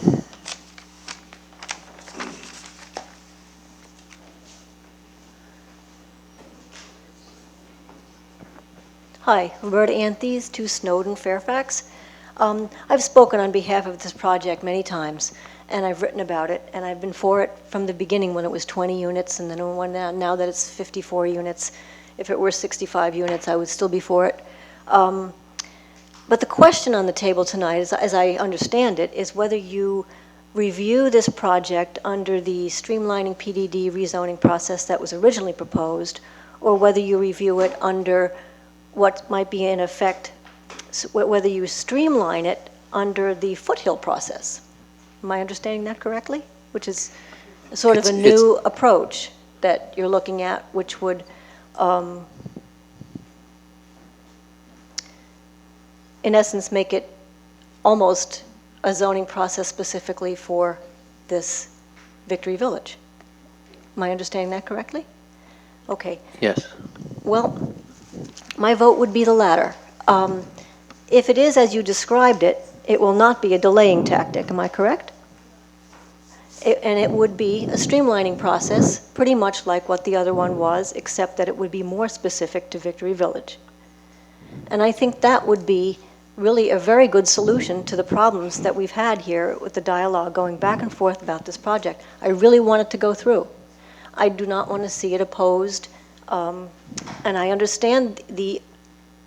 Hi, Roberta Anthes, 2 Snowden, Fairfax. I've spoken on behalf of this project many times, and I've written about it, and I've been for it from the beginning when it was 20 units, and then now that it's 54 units. If it were 65 units, I would still be for it. But the question on the table tonight, as I understand it, is whether you review this project under the streamlining PDD rezoning process that was originally proposed, or whether you review it under what might be in effect, whether you streamline it under the foothill process. Am I understanding that correctly? Which is sort of a new approach that you're looking at, which would in essence make it almost a zoning process specifically for this Victory Village. Am I understanding that correctly? Okay. Yes. Well, my vote would be the latter. If it is as you described it, It will not be a delaying tactic, am I correct? And it would be a streamlining process, pretty much like what the other one was, except that it would be more specific to Victory Village. And I think that would be really a very good solution to the problems that we've had here with the dialogue going back and forth about this project. I really want it to go through. I do not want to see it opposed, and I understand the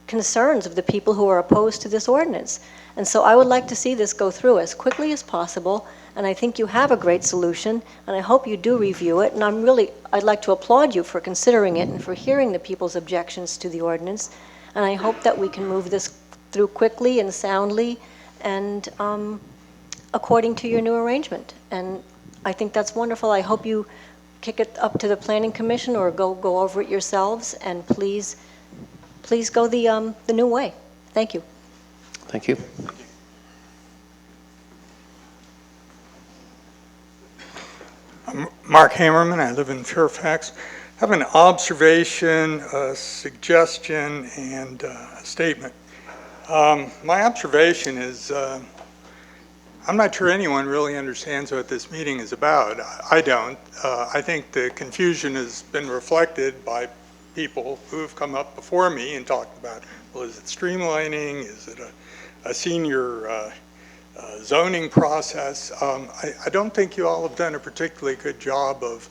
concerns of the people who are opposed to this ordinance. And so I would like to see this go through as quickly as possible, and I think you have a great solution, and I hope you do review it, and I'd like to applaud you for considering it and for hearing the people's objections to the ordinance, and I hope that we can move this through quickly and soundly and according to your new arrangement. And I think that's wonderful. I hope you kick it up to the Planning Commission or go over it yourselves, and please go the new way. Thank you. Thank you. I'm Mark Hammerman. I live in Fairfax. I have an observation, a suggestion, and a statement. My observation is I'm not sure anyone really understands what this meeting is about. I don't. I think the confusion has been reflected by people who have come up before me and talked about, well, is it streamlining? Is it a senior zoning process? I don't think you all have done a particularly good job of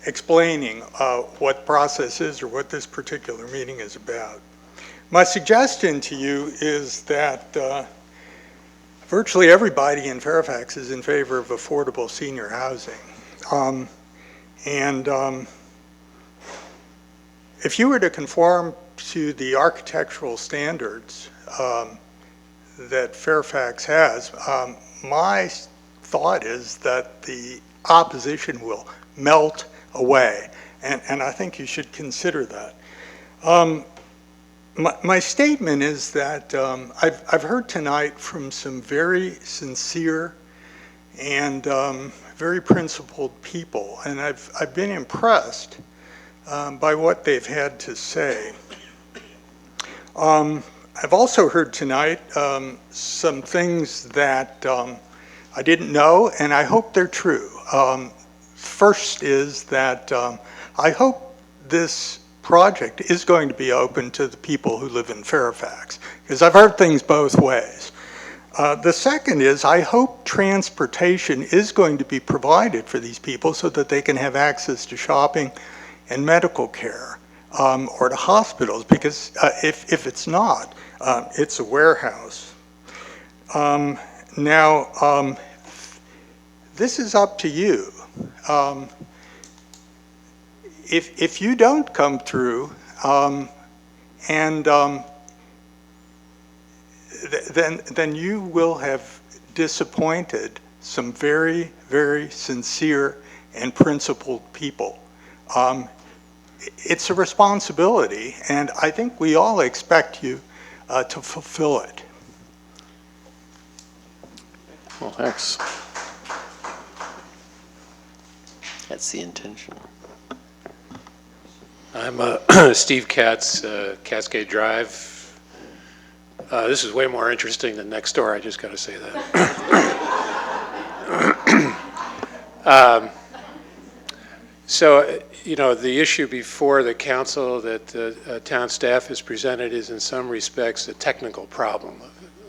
explaining what process is or what this particular meeting is about. My suggestion to you is that virtually everybody in Fairfax is in favor of affordable senior housing. If you were to conform to the architectural standards that Fairfax has, my thought is that the opposition will melt away, and I think you should consider that. My statement is that I've heard tonight from some very sincere and very principled people, and I've been impressed by what they've had to say. I've also heard tonight some things that I didn't know, and I hope they're true. First is that I hope this project is going to be open to the people who live in Fairfax, because I've heard things both ways. The second is I hope transportation is going to be provided for these people so that they can have access to shopping and medical care, or to hospitals, because if it's not, it's a warehouse. Now, this is up to you. If you don't come through, then you will have disappointed some very, very sincere and principled people. It's a responsibility, and I think we all expect you to fulfill it. Well, thanks. That's the intention. I'm Steve Katz, Cascade Drive. This is way more interesting than next door, I just got to say that. So, you know, the issue before the council that the town staff has presented is in some respects a technical problem.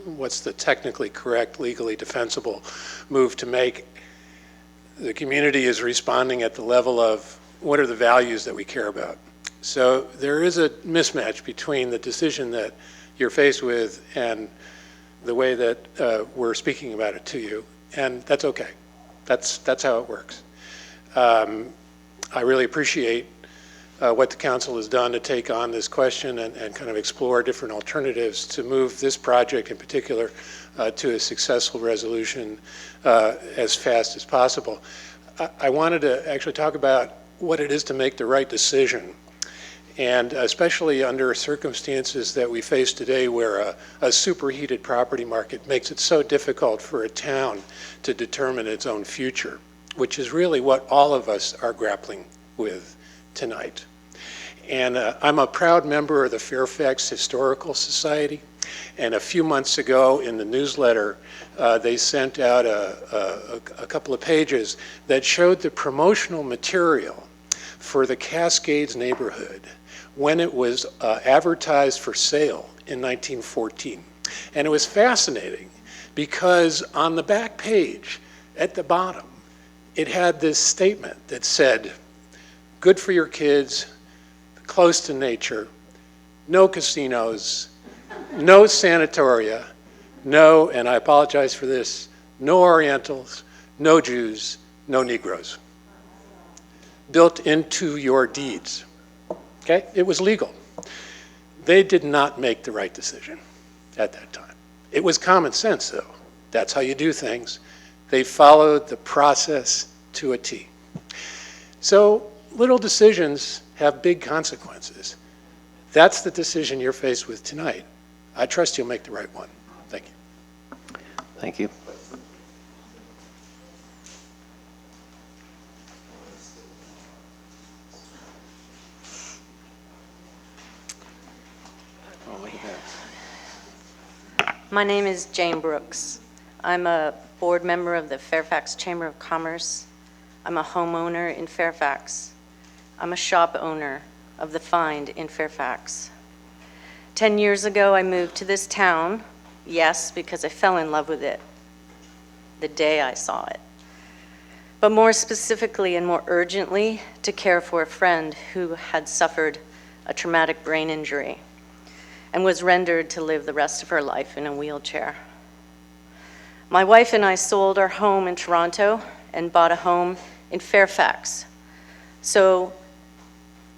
What's the technically correct, legally defensible move to make? The community is responding at the level of what are the values that we care about. So there is a mismatch between the decision that you're faced with and the way that we're speaking about it to you, and that's okay. That's how it works. I really appreciate what the council has done to take on this question and kind of explore different alternatives to move this project in particular to a successful resolution as fast as possible. I wanted to actually talk about what it is to make the right decision, and especially under circumstances that we face today where a superheated property market makes it so difficult for a town to determine its own future, which is really what all of us are grappling with tonight. And I'm a proud member of the Fairfax Historical Society, And a few months ago in the newsletter, they sent out a couple of pages that showed the promotional material for the Cascades neighborhood when it was advertised for sale in 1914. And it was fascinating because on the back page at the bottom, it had this statement that said, good for your kids, close to nature, no casinos, no sanatoria, no, and I apologize for this, no Orientals, no Jews, no Negroes. Built into your deeds. Okay? It was legal. They did not make the right decision at that time. It was common sense, though. That's how you do things. They followed the process to a T. So little decisions have big consequences. That's the decision you're faced with tonight. I trust you'll make the right one. Thank you. Thank you. My name is Jane Brooks. I'm a board member of the Fairfax Chamber of Commerce. I'm a homeowner in Fairfax. I'm a shop owner of The Find in Fairfax. 10 years ago, I moved to this town, yes, because I fell in love with it the day I saw it. But more specifically and more urgently, to care for a friend who had suffered a traumatic brain injury and was rendered to live the rest of her life in a wheelchair. My wife and I sold our home in Toronto and bought a home in Fairfax so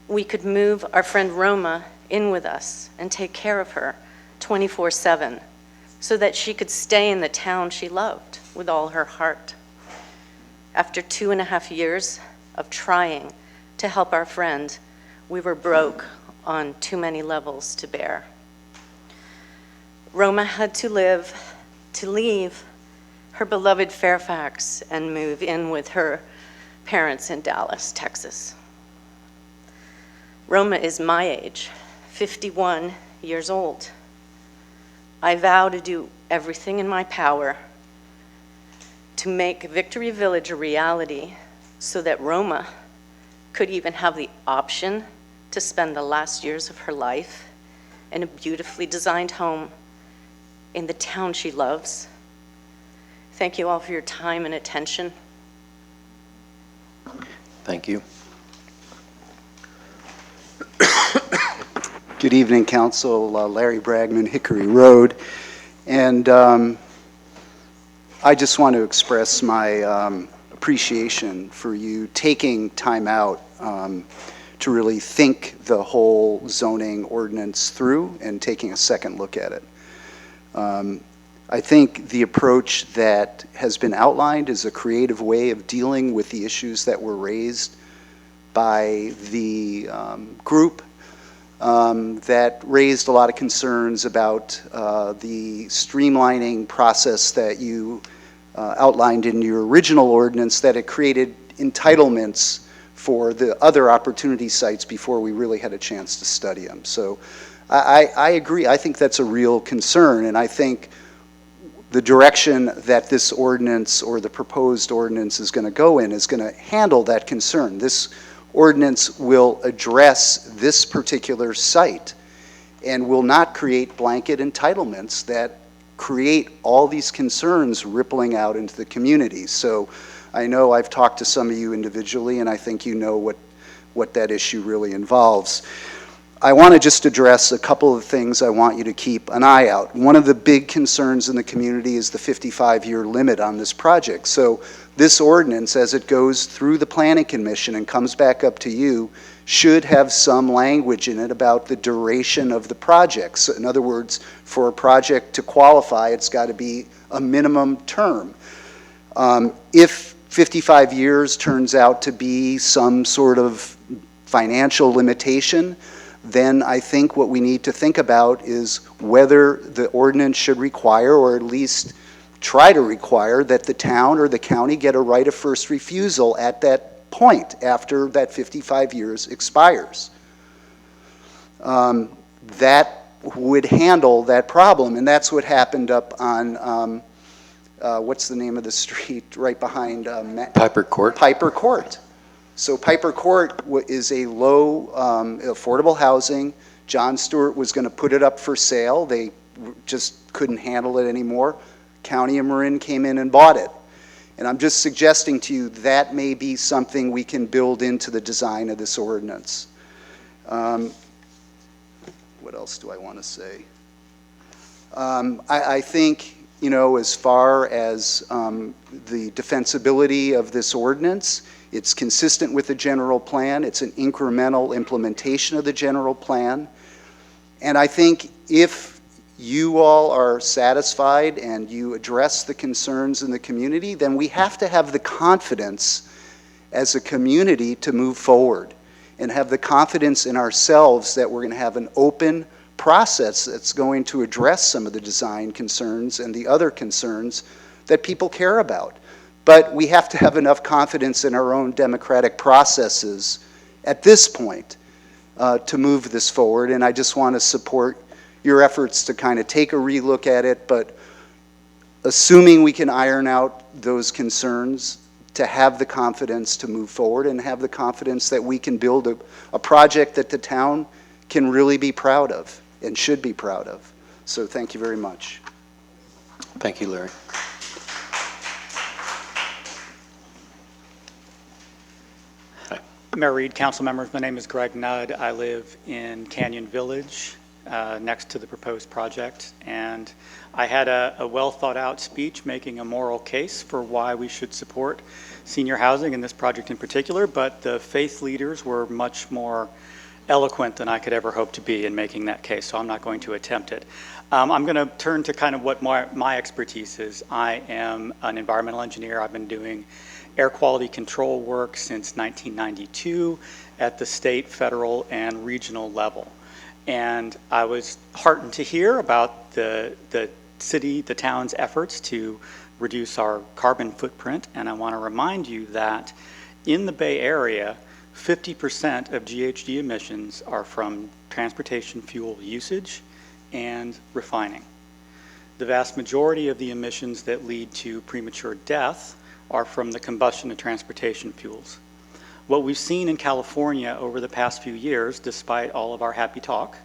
we could move our friend Roma in with us and take care of her 24/7 so that she could stay in the town she loved with all her heart. After 2.5 years of trying to help our friend, we were broke on too many levels to bear. Roma had to leave her beloved Fairfax and move in with her parents in Dallas, Texas. Roma is my age, 51 years old. I vow to do everything in my power to make Victory Village a reality so that Roma could even have the option to spend the last years of her life in a beautifully designed home in the town she loves. Thank you all for your time and attention. Thank you. Good evening, Council. Larry Bragman, Hickory Road. And I just want to express my appreciation for you taking time out to really think the whole zoning ordinance through and taking a second look at it. I think the approach that has been outlined is a creative way of dealing with the issues that were raised by the group that raised a lot of concerns about the streamlining process that you outlined in your original ordinance, that it created entitlements for the other opportunity sites before we really had a chance to study them. So I agree. I think that's a real concern, and I think the direction that this ordinance or the proposed ordinance is going to go in is going to handle that concern. This ordinance will address this particular site and will not create blanket entitlements that create all these concerns rippling out into the community. So I know I've talked to some of you individually, and I think you know what that issue really involves. I want to just address a couple of things I want you to keep an eye out. One of the big concerns in the community is the 55-year limit on this project. So this ordinance, as it goes through the Planning Commission and comes back up to you, should have some language in it about the duration of the project. So in other words, for a project to qualify, it's got to be a minimum term. If 55 years turns out to be some sort of financial limitation, then I think what we need to think about is whether the ordinance should require, or at least try to require, that the town or the county get a right of first refusal at that point after that 55 years expires. That would handle that problem. And that's what happened up on, what's the name of the street right behind? Piper Court. Piper Court. So Piper Court is a low, affordable housing. John Stewart was going to put it up for sale. They just couldn't handle it anymore. County of Marin came in and bought it. And I'm just suggesting to you that may be something we can build into the design of this ordinance. What else do I want to say? I think, you know, as far as the defensibility of this ordinance, it's consistent with the general plan. It's an incremental implementation of the general plan. And I think if you all are satisfied and you address the concerns in the community, then we have to have the confidence as a community to move forward and have the confidence in ourselves that we're going to have an open process that's going to address some of the design concerns and the other concerns that people care about. But we have to have enough confidence in our own democratic processes at this point to move this forward. And I just want to support your efforts to kind of take a relook at it, but assuming we can iron out those concerns, to have the confidence to move forward and have the confidence that we can build a project that the town can really be proud of and should be proud of. So thank you very much. Thank you, Larry. Mayor Reed, council members, my name is Greg Nudd. I live in Canyon Village, next to the proposed project, and I had a well thought out speech making a moral case for why we should support senior housing in this project in particular, but the faith leaders were much more eloquent than I could ever hope to be in making that case, so I'm not going to attempt it. I'm going to turn to kind of what my expertise is. I am an environmental engineer. I've been doing air quality control work since 1992 at the state, federal, and regional level. And I was heartened to hear about the city, the town's efforts to reduce our carbon footprint. And I want to remind you that in the Bay Area, 50% of GHG emissions are from transportation fuel usage and refining. The vast majority of the emissions that lead to premature death are from the combustion of transportation fuels. What we've seen in California over the past few years, despite all of our happy talk,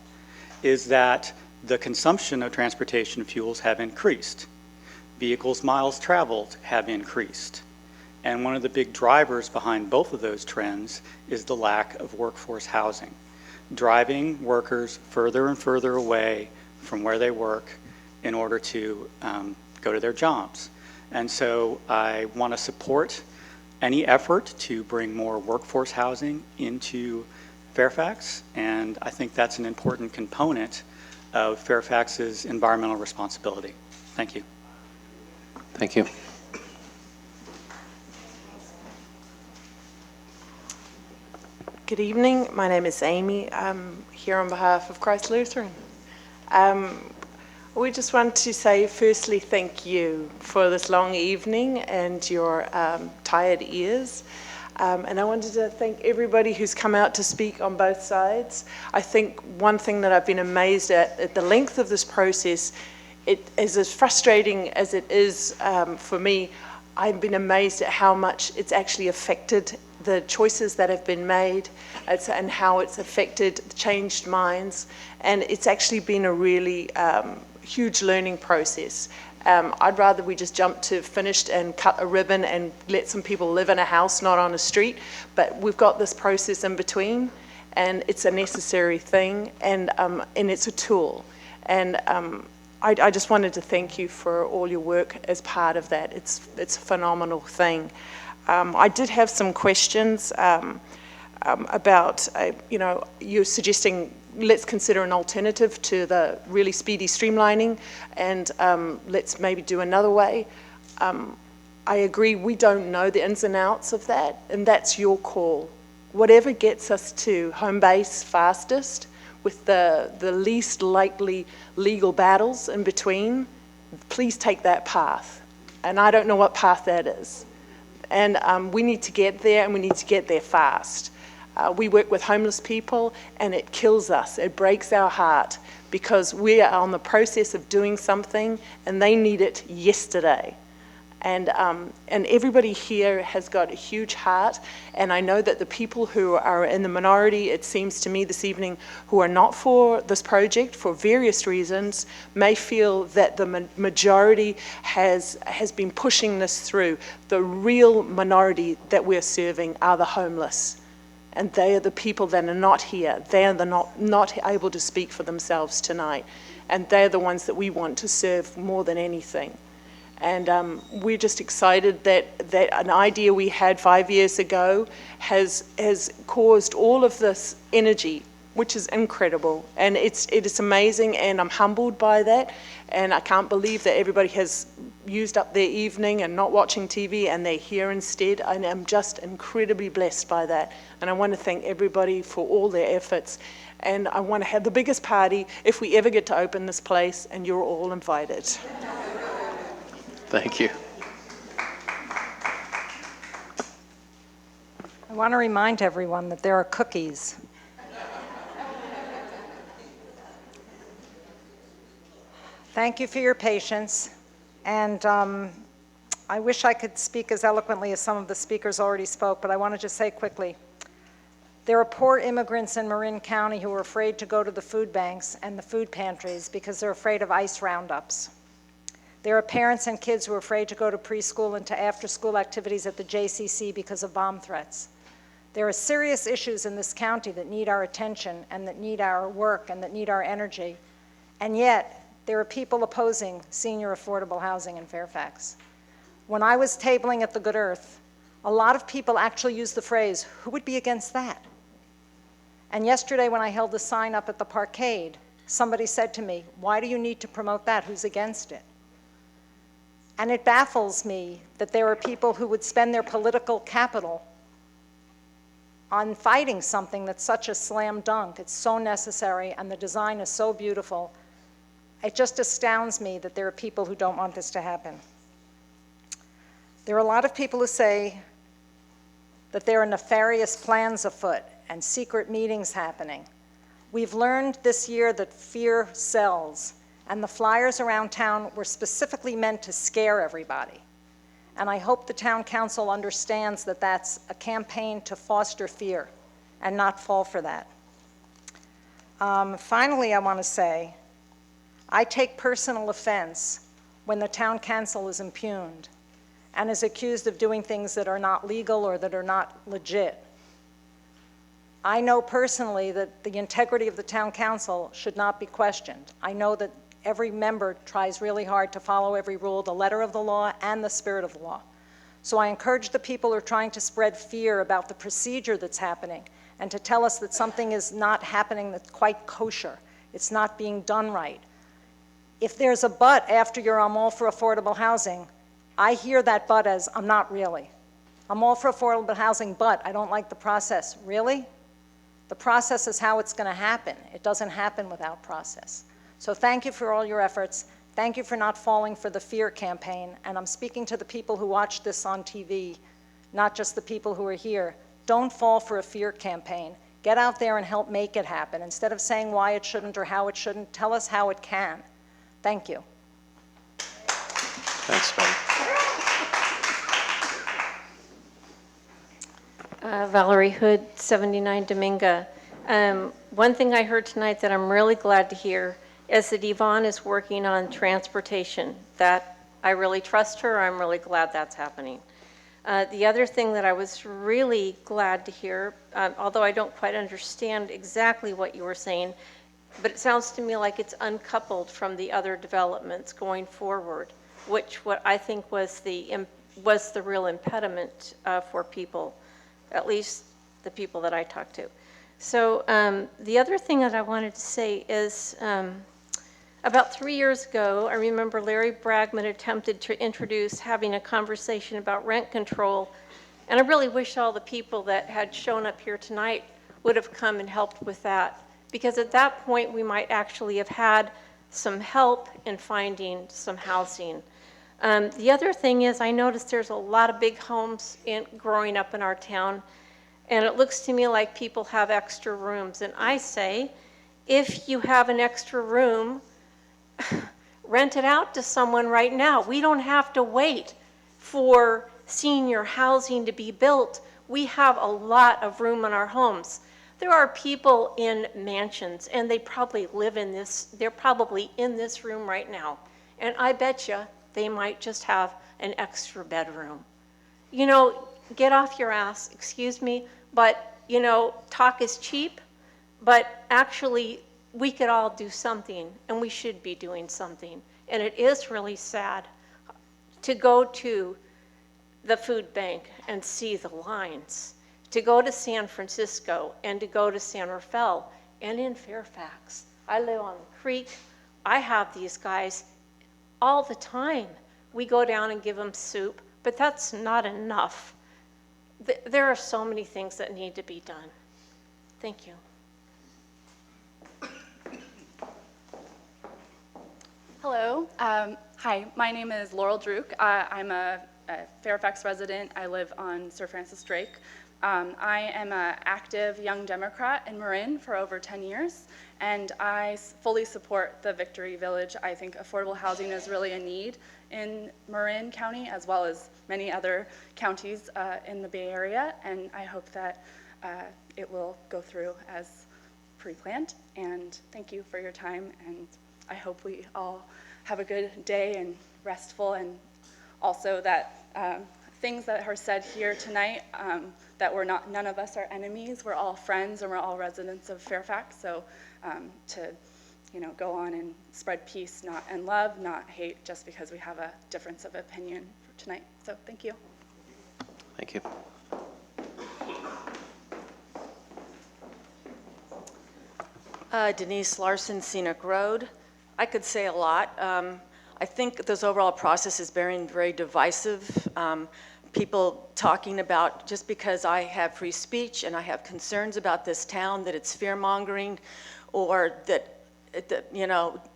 is that the consumption of transportation fuels have increased. Vehicles miles traveled have increased. And one of the big drivers behind both of those trends is the lack of workforce housing, driving workers further and further away from where they work in order to go to their jobs. And so I want to support any effort to bring more workforce housing into Fairfax, and I think that's an important component of Fairfax's environmental responsibility. Thank you. Thank you. Good evening. My name is Amy. I'm here on behalf of Christ Lutheran. We just want to say, firstly, thank you for this long evening and your tired ears. And I wanted to thank everybody who's come out to speak on both sides. I think one thing that I've been amazed at the length of this process, it is as frustrating as it is for me. I've been amazed at how much it's actually affected the choices that have been made and how it's affected, changed minds. And it's actually been a really huge learning process. I'd rather we just jump to finished and cut a ribbon and let some people live in a house, not on a street. But we've got this process in between, and it's a necessary thing, and it's a tool. And I just wanted to thank you for all your work as part of that. It's a phenomenal thing. I did have some questions about, you're suggesting let's consider an alternative to the really speedy streamlining, and let's maybe do another way. I agree, we don't know the ins and outs of that, and that's your call. Whatever gets us to home base fastest, with the least likely legal battles in between, please take that path. And I don't know what path that is. And we need to get there, and we need to get there fast. We work with homeless people, and it kills us. It breaks our heart because we are on the process of doing something, and they need it yesterday. And everybody here has got a huge heart, and I know that the people who are in the minority, it seems to me this evening, who are not for this project for various reasons, may feel that the majority has been pushing this through. The real minority that we're serving are the homeless, and they are the people that are not here. They are not able to speak for themselves tonight, and they're the ones that we want to serve more than anything. And we're just excited that an idea we had 5 years ago has caused all of this energy, which is incredible. And it is amazing, and I'm humbled by that. And I can't believe that everybody has used up their evening and not watching TV, and they're here instead. And I'm just incredibly blessed by that. And I want to thank everybody for all their efforts. And I want to have the biggest party if we ever get to open this place, and you're all invited. Thank you. I want to remind everyone that there are cookies. Thank you for your patience, and I wish I could speak as eloquently as some of the speakers already spoke, but I want to just say quickly, there are poor immigrants in Marin County who are afraid to go to the food banks and the food pantries because they're afraid of ICE roundups. There are parents and kids who are afraid to go to preschool and to after-school activities at the JCC because of bomb threats. There are serious issues in this county that need our attention and that need our work and that need our energy, and yet there are people opposing senior affordable housing in Fairfax. When I was tabling at the Good Earth, a lot of people actually used the phrase, "Who would be against that?" And yesterday when I held the sign up at the Parkade, somebody said to me, "Why do you need to promote that? Who's against it?" And it baffles me that there are people who would spend their political capital on fighting something that's such a slam dunk. It's so necessary, and the design is so beautiful. It just astounds me that there are people who don't want this to happen. There are a lot of people who say that there are nefarious plans afoot and secret meetings happening. We've learned this year that fear sells, and the flyers around town were specifically meant to scare everybody. And I hope the town council understands that that's a campaign to foster fear and not fall for that. Finally, I want to say, I take personal offense when the town council is impugned and is accused of doing things that are not legal or that are not legit. I know personally that the integrity of the town council should not be questioned. I know that every member tries really hard to follow every rule, the letter of the law and the spirit of the law. So I encourage the people who are trying to spread fear about the procedure that's happening and to tell us that something is not happening that's quite kosher. It's not being done right. If there's a but after I'm all for affordable housing, I hear that but as, I'm not really. I'm all for affordable housing, but I don't like the process. Really? The process is how it's going to happen. It doesn't happen without process. So thank you for all your efforts. Thank you for not falling for the fear campaign. And I'm speaking to the people who watch this on TV, not just the people who are here. Don't fall for a fear campaign. Get out there and help make it happen. Instead of saying why it shouldn't or how it shouldn't, tell us how it can. Thank you. Thanks, Betty. Valerie Hood, 79 Dominga. One thing I heard tonight that I'm really glad to hear is that Yvonne is working on transportation. That I really trust her. I'm really glad that's happening. The other thing that I was really glad to hear, although I don't quite understand exactly what you were saying, but it sounds to me like it's uncoupled from the other developments going forward, which what I think was the real impediment for people, at least the people that I talked to. So the other thing that I wanted to say is about 3 years ago, I remember Larry Bragman attempted to introduce having a conversation about rent control, and I really wish all the people that had shown up here tonight would have come and helped with that, because at that point we might actually have had some help in finding some housing. The other thing is I noticed there's a lot of big homes growing up in our town, And it looks to me like people have extra rooms. And I say, if you have an extra room, rent it out to someone right now. We don't have to wait for senior housing to be built. We have a lot of room in our homes. There are people in mansions, and they probably live in this, they're probably in this room right now. And I bet you they might just have an extra bedroom. You know, get off your ass, excuse me, but, you know, talk is cheap, but actually we could all do something, and we should be doing something. And it is really sad to go to the food bank and see the lines, to go to San Francisco and to go to San Rafael and in Fairfax. I live on the creek. I have these guys all the time. We go down and give them soup, but that's not enough. There are so many things that need to be done. Thank you. Hello. Hi, my name is Laurel Druk. I'm a Fairfax resident. I live on Sir Francis Drake. I am an active young Democrat in Marin for over 10 years, and I fully support the Victory Village. I think affordable housing is really a need in Marin County as well as many other counties in the Bay Area, and I hope that it will go through as pre-planned. And thank you for your time, and I hope we all have a good day and restful, and also that things that are said here tonight, that none of us are enemies. We're all friends and we're all residents of Fairfax. So to go on and spread peace and love, not hate, just because we have a difference of opinion for tonight. So thank you. Thank you. Denise Larson, Scenic Road. I could say a lot. I think this overall process is very divisive. People talking about, just because I have free speech and I have concerns about this town, that it's fear-mongering, or that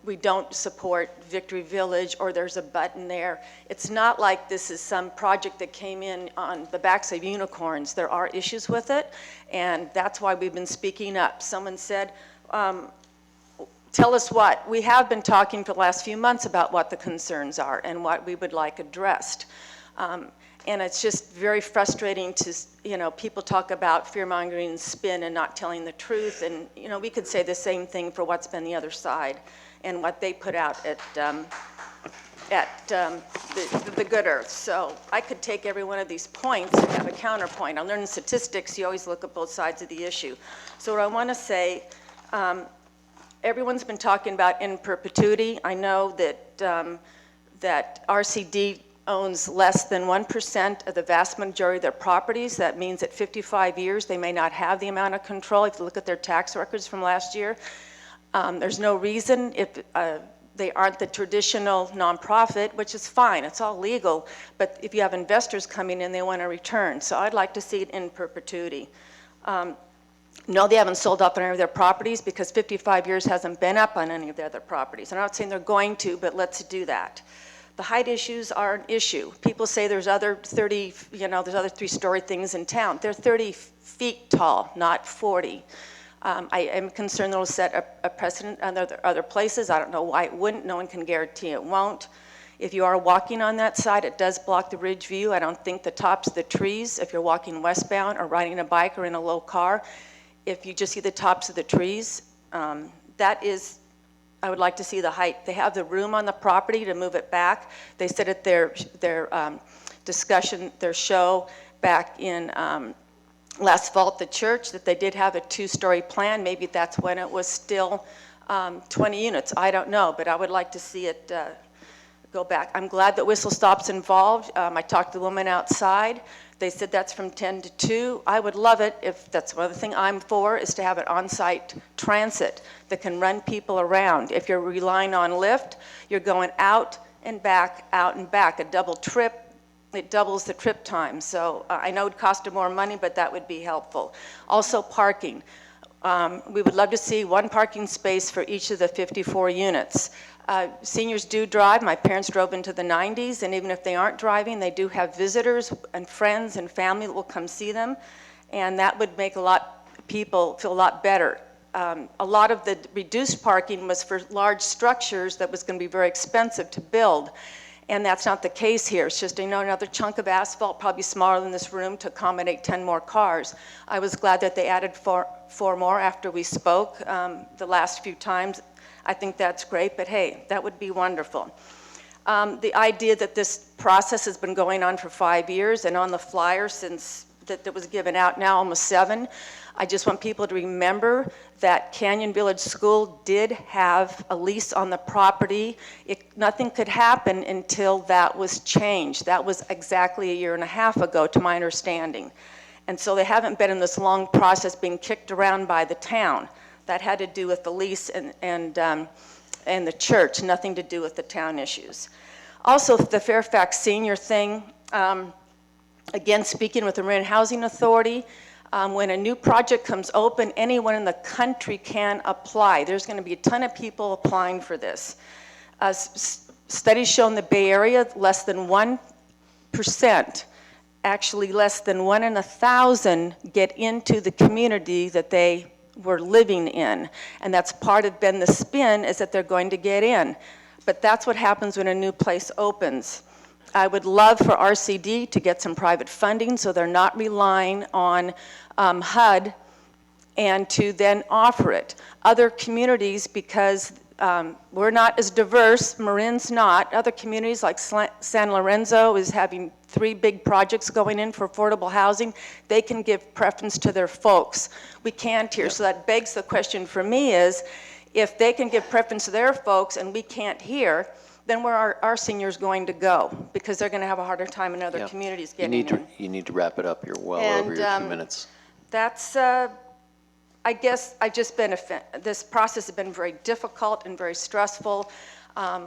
we don't support Victory Village, or there's a button there. It's not like this is some project that came in on the backs of unicorns. There are issues with it, and that's why we've been speaking up. Someone said, tell us what. We have been talking for the last few months about what the concerns are and what we would like addressed. And it's just very frustrating to, people talk about fear-mongering and spin and not telling the truth. And, we could say the same thing for what's been the other side and what they put out at the Good Earth. So I could take every one of these points and have a counterpoint. On learning statistics, you always look at both sides of the issue. So what I want to say, everyone's been talking about in perpetuity. I know that that RCD owns less than 1% of the vast majority of their properties. That means at 55 years, they may not have the amount of control. If you look at their tax records from last year, there's no reason if they aren't the traditional nonprofit, which is fine, it's all legal, but if you have investors coming in, they want a return. So I'd like to see it in perpetuity. No, they haven't sold up on any of their properties because 55 years hasn't been up on any of their other properties. I'm not saying they're going to, but let's do that. The height issues are an issue. People say there's other 30, there's other 3-story things in town. They're 30 feet tall, not 40. I am concerned they'll set a precedent on other places. I don't know why it wouldn't. No one can guarantee it won't. If you are walking on that side, it does block the ridge view. I don't think the tops of the trees, if you're walking westbound or riding a bike or in a low car, if you just see the tops of the trees, that is, I would like to see the height. They have the room on the property to move it back. They said at their discussion, their show back in last fall at the church, that they did have a 2-story plan. Maybe that's when it was still 20 units. I don't know, but I would like to see it go back. I'm glad that Whistle Stop's involved. I talked to the woman outside. They said that's from 10 to 2. I would love it if that's one other thing I'm for, is to have an on-site transit that can run people around. If you're relying on Lyft, you're going out and back, a double trip. It doubles the trip time. So I know it would cost more money, but that would be helpful. Also parking. We would love to see one parking space for each of the 54 units. Seniors do drive. My parents drove into the 90s, and even if they aren't driving, they do have visitors and friends and family that will come see them. and that would make people feel a lot better. A lot of the reduced parking was for large structures that was going to be very expensive to build, and that's not the case here. It's just another chunk of asphalt, probably smaller than this room, to accommodate 10 more cars. I was glad that they added four more after we spoke the last few times. I think that's great, but hey, that would be wonderful. The idea that this process has been going on for 5 years, and on the flyer since that was given out now almost 7, I just want people to remember that Canyon Village School did have a lease on the property. Nothing could happen until that was changed. That was exactly 1.5 years ago, to my understanding. And so they haven't been in this long process being kicked around by the town. That had to do with the lease and the church, nothing to do with the town issues. Also, the Fairfax senior thing, again, speaking with the Marin Housing Authority, when a new project comes open, anyone in the country can apply. There's going to be a ton of people applying for this. Studies show in the Bay Area, less than 1%, actually less than 1 in 1,000 get into the community that they were living in. And that's part of been the spin, is that they're going to get in. But that's what happens when a new place opens. I would love for RCD to get some private funding so they're not relying on HUD and to then offer it. Other communities, because we're not as diverse, Marin's not, other communities like San Lorenzo is having 3 big projects going in for affordable housing. They can give preference to their folks. We can't here. So that begs the question for me is, if they can give preference to their folks and we can't here, then where are our seniors going to go? Because they're going to have a harder time in other communities getting in. You need to wrap it up. You're well over your 2 minutes. That's, I guess, this process has been very difficult and very stressful.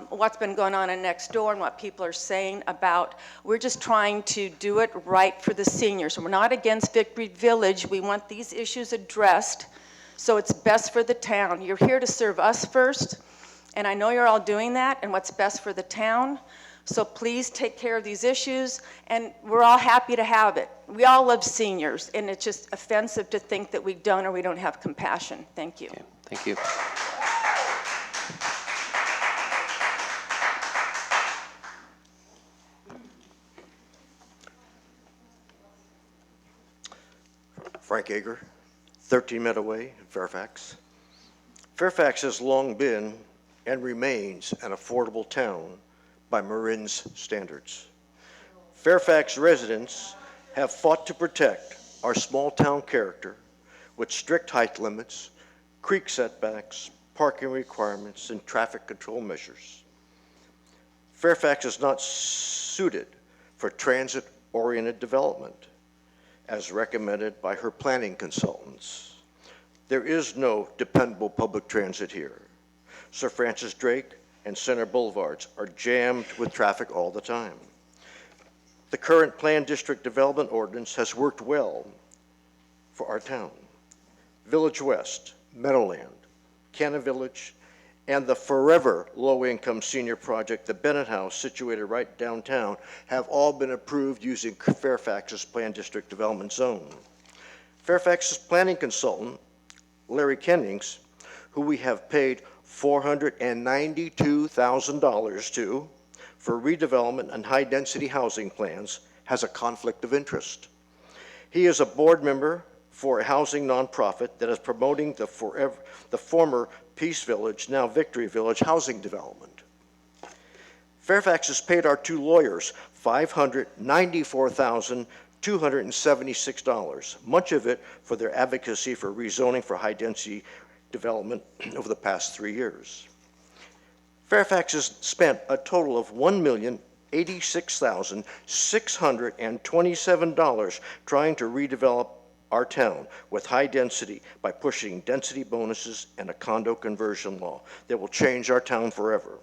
What's been going on in next door and what people are saying about, we're just trying to do it right for the seniors. We're not against Victory Village. We want these issues addressed, so it's best for the town. You're here to serve us first. And I know you're all doing that and what's best for the town. So please take care of these issues, and we're all happy to have it. We all love seniors, and it's just offensive to think that we don't or we don't have compassion. Thank you. Okay, thank you. Frank Ager, 13 Meadowway in Fairfax. Fairfax has long been and remains an affordable town by Marin's standards. Fairfax residents have fought to protect our small town character with strict height limits, creek setbacks, parking requirements, and traffic control measures. Fairfax is not suited for transit-oriented development, as recommended by her planning consultants. There is no dependable public transit here. Sir Francis Drake and Center Boulevards are jammed with traffic all the time. The current planned district development ordinance has worked well for our town. Village West, Meadowland, Canna Village, and the forever low-income senior project, the Bennett House, situated right downtown, have all been approved using Fairfax's planned district development zone. Fairfax's planning consultant, Larry Kennings, who we have paid $492,000 to for redevelopment and high-density housing plans, has a conflict of interest. He is a board member for a housing nonprofit that is promoting the former Peace Village, now Victory Village, housing development. Fairfax has paid our 2 lawyers $594,276, much of it for their advocacy for rezoning for high-density development over the past 3 years. Fairfax has spent a total of $1,086,627 trying to redevelop our town with high density by pushing density bonuses and a condo conversion law that will change our town forever.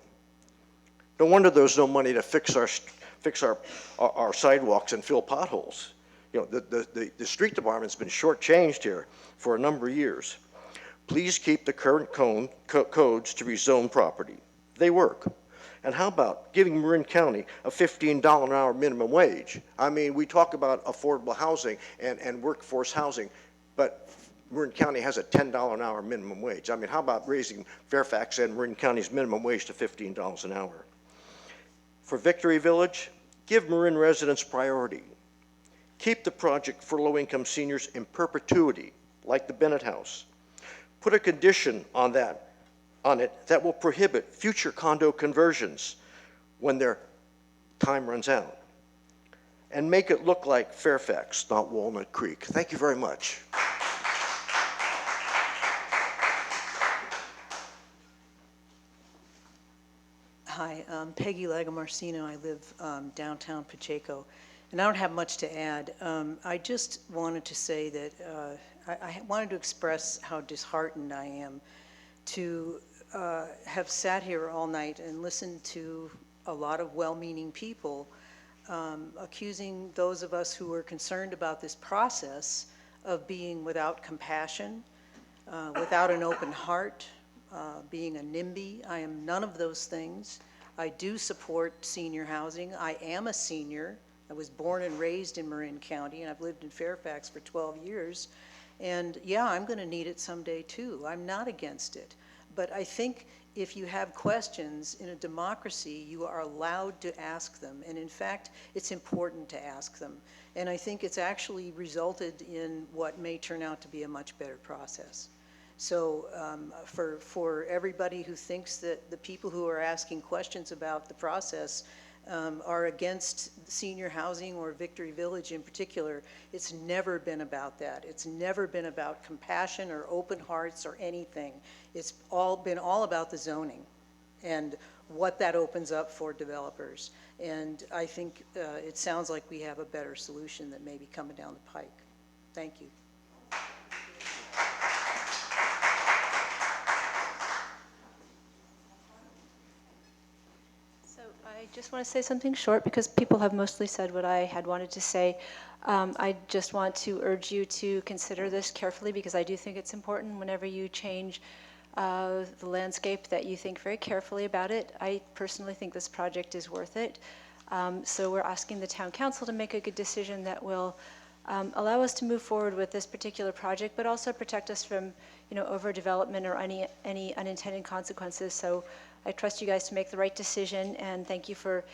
No wonder there's no money to fix our sidewalks and fill potholes. You know, the street department's been shortchanged here for a number of years. Please keep the current codes to rezone property. They work. And how about giving Marin County a $15 an hour minimum wage? I mean, we talk about affordable housing and workforce housing, but Marin County has a $10 an hour minimum wage. I mean, how about raising Fairfax and Marin County's minimum wage to $15 an hour? For Victory Village, give Marin residents priority. Keep the project for low-income seniors in perpetuity, like the Bennett House. Put a condition on it that will prohibit future condo conversions when their time runs out. And make it look like Fairfax, not Walnut Creek. Thank you very much. Hi, I'm Peggy Lagomarsino. I live downtown Pacheco, and I don't have much to add. I just wanted to say that I wanted to express how disheartened I am to have sat here all night and listened to a lot of well-meaning people accusing those of us who are concerned about this process of being without compassion, without an open heart, being a NIMBY. I am none of those things. I do support senior housing. I am a senior. I was born and raised in Marin County, and I've lived in Fairfax for 12 years. And yeah, I'm going to need it someday too. I'm not against it. But I think if you have questions in a democracy, you are allowed to ask them. And in fact, it's important to ask them. And I think it's actually resulted in what may turn out to be a much better process. So for everybody who thinks that the people who are asking questions about the process are against senior housing or Victory Village in particular, it's never been about that. It's never been about compassion or open hearts or anything. It's been all about the zoning and what that opens up for developers. And I think it sounds like we have a better solution that may be coming down the pike. Thank you. I just want to say something short because people have mostly said what I had wanted to say. I just want to urge you to consider this carefully because I do think it's important whenever you change the landscape that you think very carefully about it. I personally think this project is worth it. So we're asking the town council to make a good decision that will allow us to move forward with this particular project, but also protect us from, overdevelopment or any unintended consequences. So I trust you guys to make the right decision, and thank you for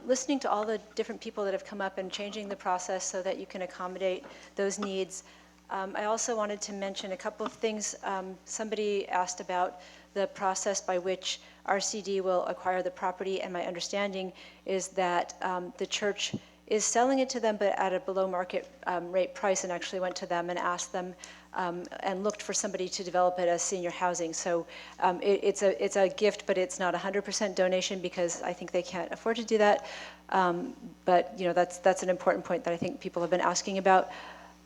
listening to all the different people that have come up and changing the process so that you can accommodate those needs. I also wanted to mention a couple of things. Somebody asked about the process by which RCD will acquire the property, and my understanding is that the church is selling it to them, but at a below market rate price, and actually went to them and asked them and looked for somebody to develop it as senior housing. So it's a gift, but it's not 100% donation because I think they can't afford to do that. But that's an important point that I think people have been asking about.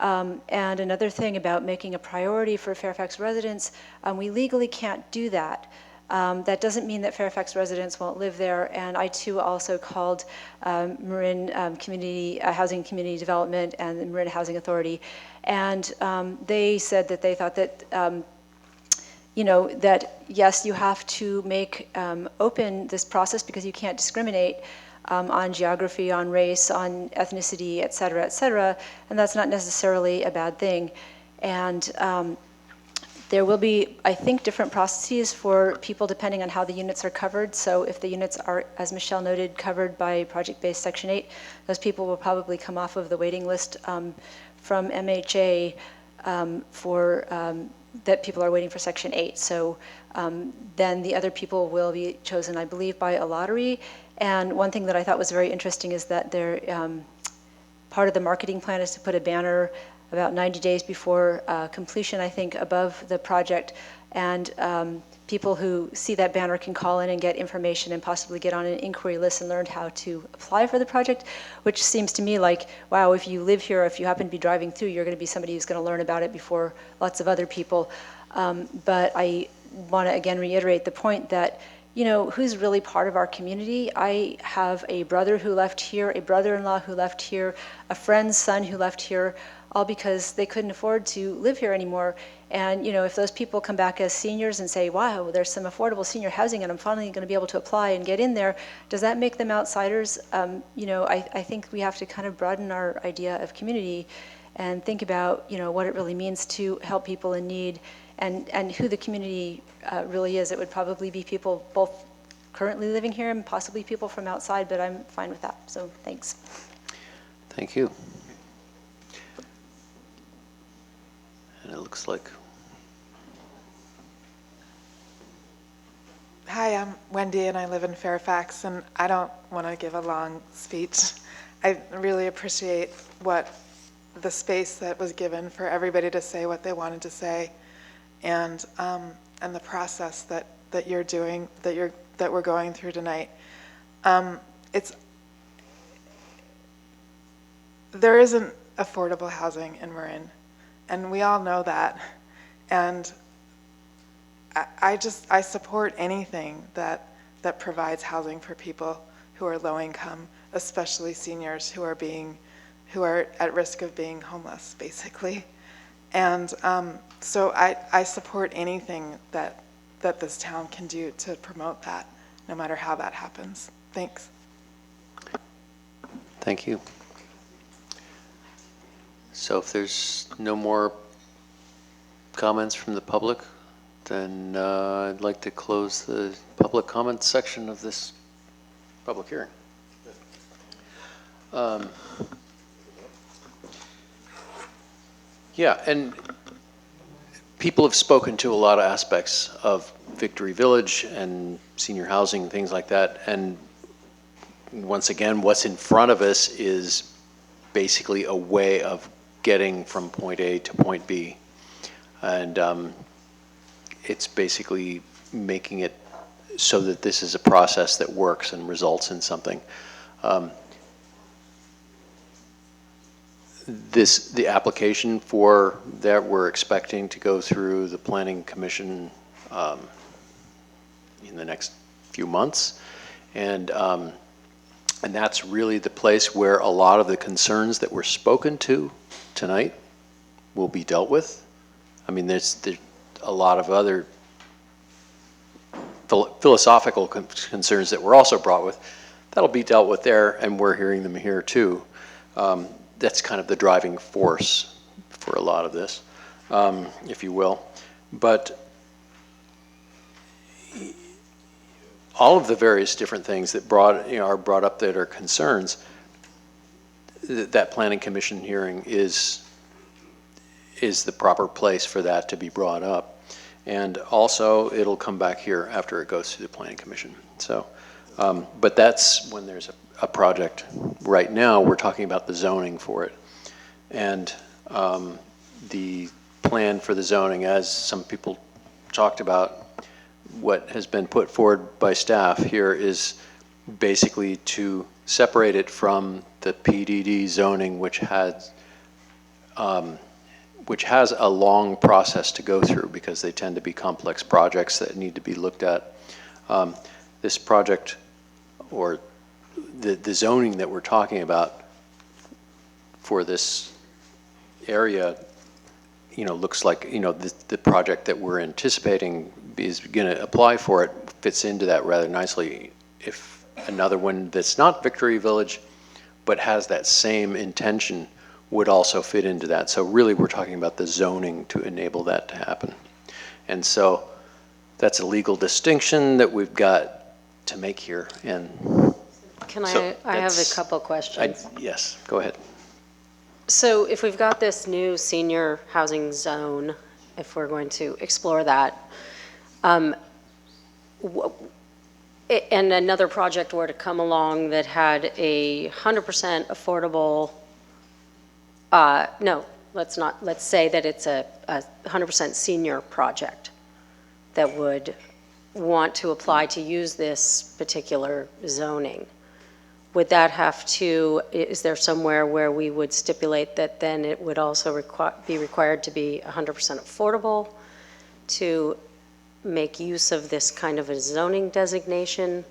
And another thing about making a priority for Fairfax residents, we legally can't do that. That doesn't mean that Fairfax residents won't live there, and I too also called Marin Housing Community Development and the Marin Housing Authority, and they said that they thought that, that yes, you have to make open this process because you can't discriminate on geography, on race, on ethnicity, et cetera, and that's not necessarily a bad thing. And there will be, I think, different processes for people depending on how the units are covered. So if the units are, as Michelle noted, covered by project-based Section 8, those people will probably come off of the waiting list from MHA that people are waiting for Section 8. So then the other people will be chosen, I believe, by a lottery. And one thing that I thought was very interesting is that part of the marketing plan is to put a banner about 90 days before completion, I think, above the project. And people who see that banner can call in and get information and possibly get on an inquiry list and learn how to apply for the project, which seems to me like, wow, if you live here, if you happen to be driving through, you're going to be somebody who's going to learn about it before lots of other people. But I want to again reiterate the point that who's really part of our community. I have a brother who left here, a brother-in-law who left here, a friend's son who left here. all because they couldn't afford to live here anymore. And, you know, if those people come back as seniors and say, wow, there's some affordable senior housing and I'm finally going to be able to apply and get in there, does that make them outsiders? You know, I think we have to kind of broaden our idea of community and think about, you know, what it really means to help people in need and who the community really is. It would probably be people both currently living here and possibly people from outside, but I'm fine with that. So thanks. Thank you. And it looks like. Hi, I'm Wendy and I live in Fairfax, and I don't want to give a long speech. I really appreciate what the space that was given for everybody to say what they wanted to say, and the process that you're doing, that we're going through tonight. There isn't affordable housing in Marin, and we all know that. And I support anything that provides housing for people who are low income, especially seniors who are at risk of being homeless, basically. And so I support anything that this town can do to promote that, no matter how that happens. Thanks. Thank you. So if there's no more comments from the public, then I'd like to close the public comment section of this public hearing. Yeah, and people have spoken to a lot of aspects of Victory Village and senior housing, things like that. And once again, what's in front of us is basically a way of getting from point A to point B. And it's basically making it so that this is a process that works and results in something. The application for that, we're expecting to go through the Planning Commission in the next few months. And that's really the place where a lot of the concerns that were spoken to tonight will be dealt with. I mean, there's a lot of other philosophical concerns that were also brought with. That'll be dealt with there, and we're hearing them here too. That's kind of the driving force for a lot of this, if you will. But all of the various different things that are brought up that are concerns, that Planning Commission hearing is the proper place for that to be brought up. And also, it'll come back here after it goes through the Planning Commission. So, but that's when there's a project. Right now, we're talking about the zoning for it. And the plan for the zoning, as some people talked about, what has been put forward by staff here is basically to separate it from the PDD zoning, which has a long process to go through because they tend to be complex projects that need to be looked at. This project, or the zoning that we're talking about for this area, looks like, the project that we're anticipating is going to apply for it fits into that rather nicely. If another one that's not Victory Village, but has that same intention, would also fit into that. So really we're talking about the zoning to enable that to happen. And so that's a legal distinction that we've got to make here. And Can so I have a couple questions. Yes, go ahead. So if we've got this new senior housing zone, if we're going to explore that, and another project were to come along that had a 100% affordable, no, let's say that it's a 100% senior project that would want to apply to use this particular zoning. Would that have to, is there somewhere where we would stipulate that then it would also be required to be 100% affordable to make use of this kind of a zoning designation?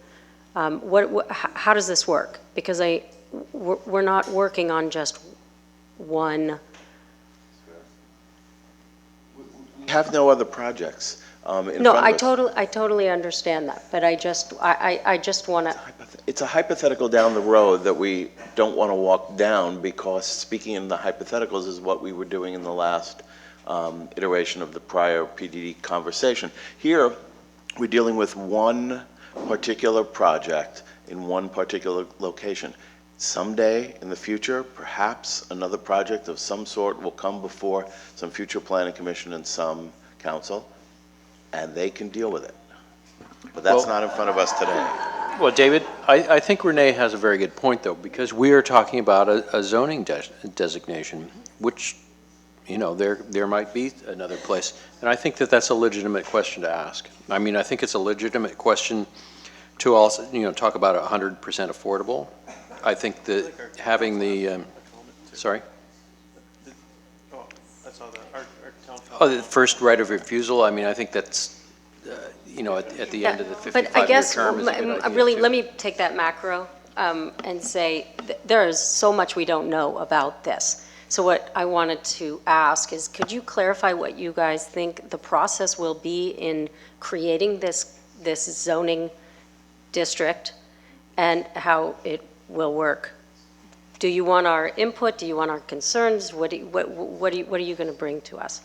How does this work? Because we're not working on just one have no other projects in No, front I of us. I totally understand that, but I just want to, It's a hypothetical down the road that we don't want to walk down, because speaking in the hypotheticals is what we were doing in the last iteration of the prior PDD conversation. Here, we're dealing with one particular project in one particular location. Someday in the future, perhaps another project of some sort will come before some future planning commission and some council, and they can deal with it. But that's Well- not in front of us today. Well, David, I think Renee has a very good point, though, because we are talking about a zoning designation, which, you know, there might be another place. And I think that that's a legitimate question to ask. I mean, I think it's a legitimate question to also, you know, talk about 100% affordable. I think that having the, sorry? Oh, the first right of refusal, I mean, I think that's, you know, at the end of the but I 55-year guess, term is a good idea, really, too. let me take that macro and say, there is so much we don't know about this. So what I wanted to ask is, could you clarify what you guys think the process will be in creating this zoning district and how it will work? Do you want our input? Do you want our concerns? What are you going to bring to us?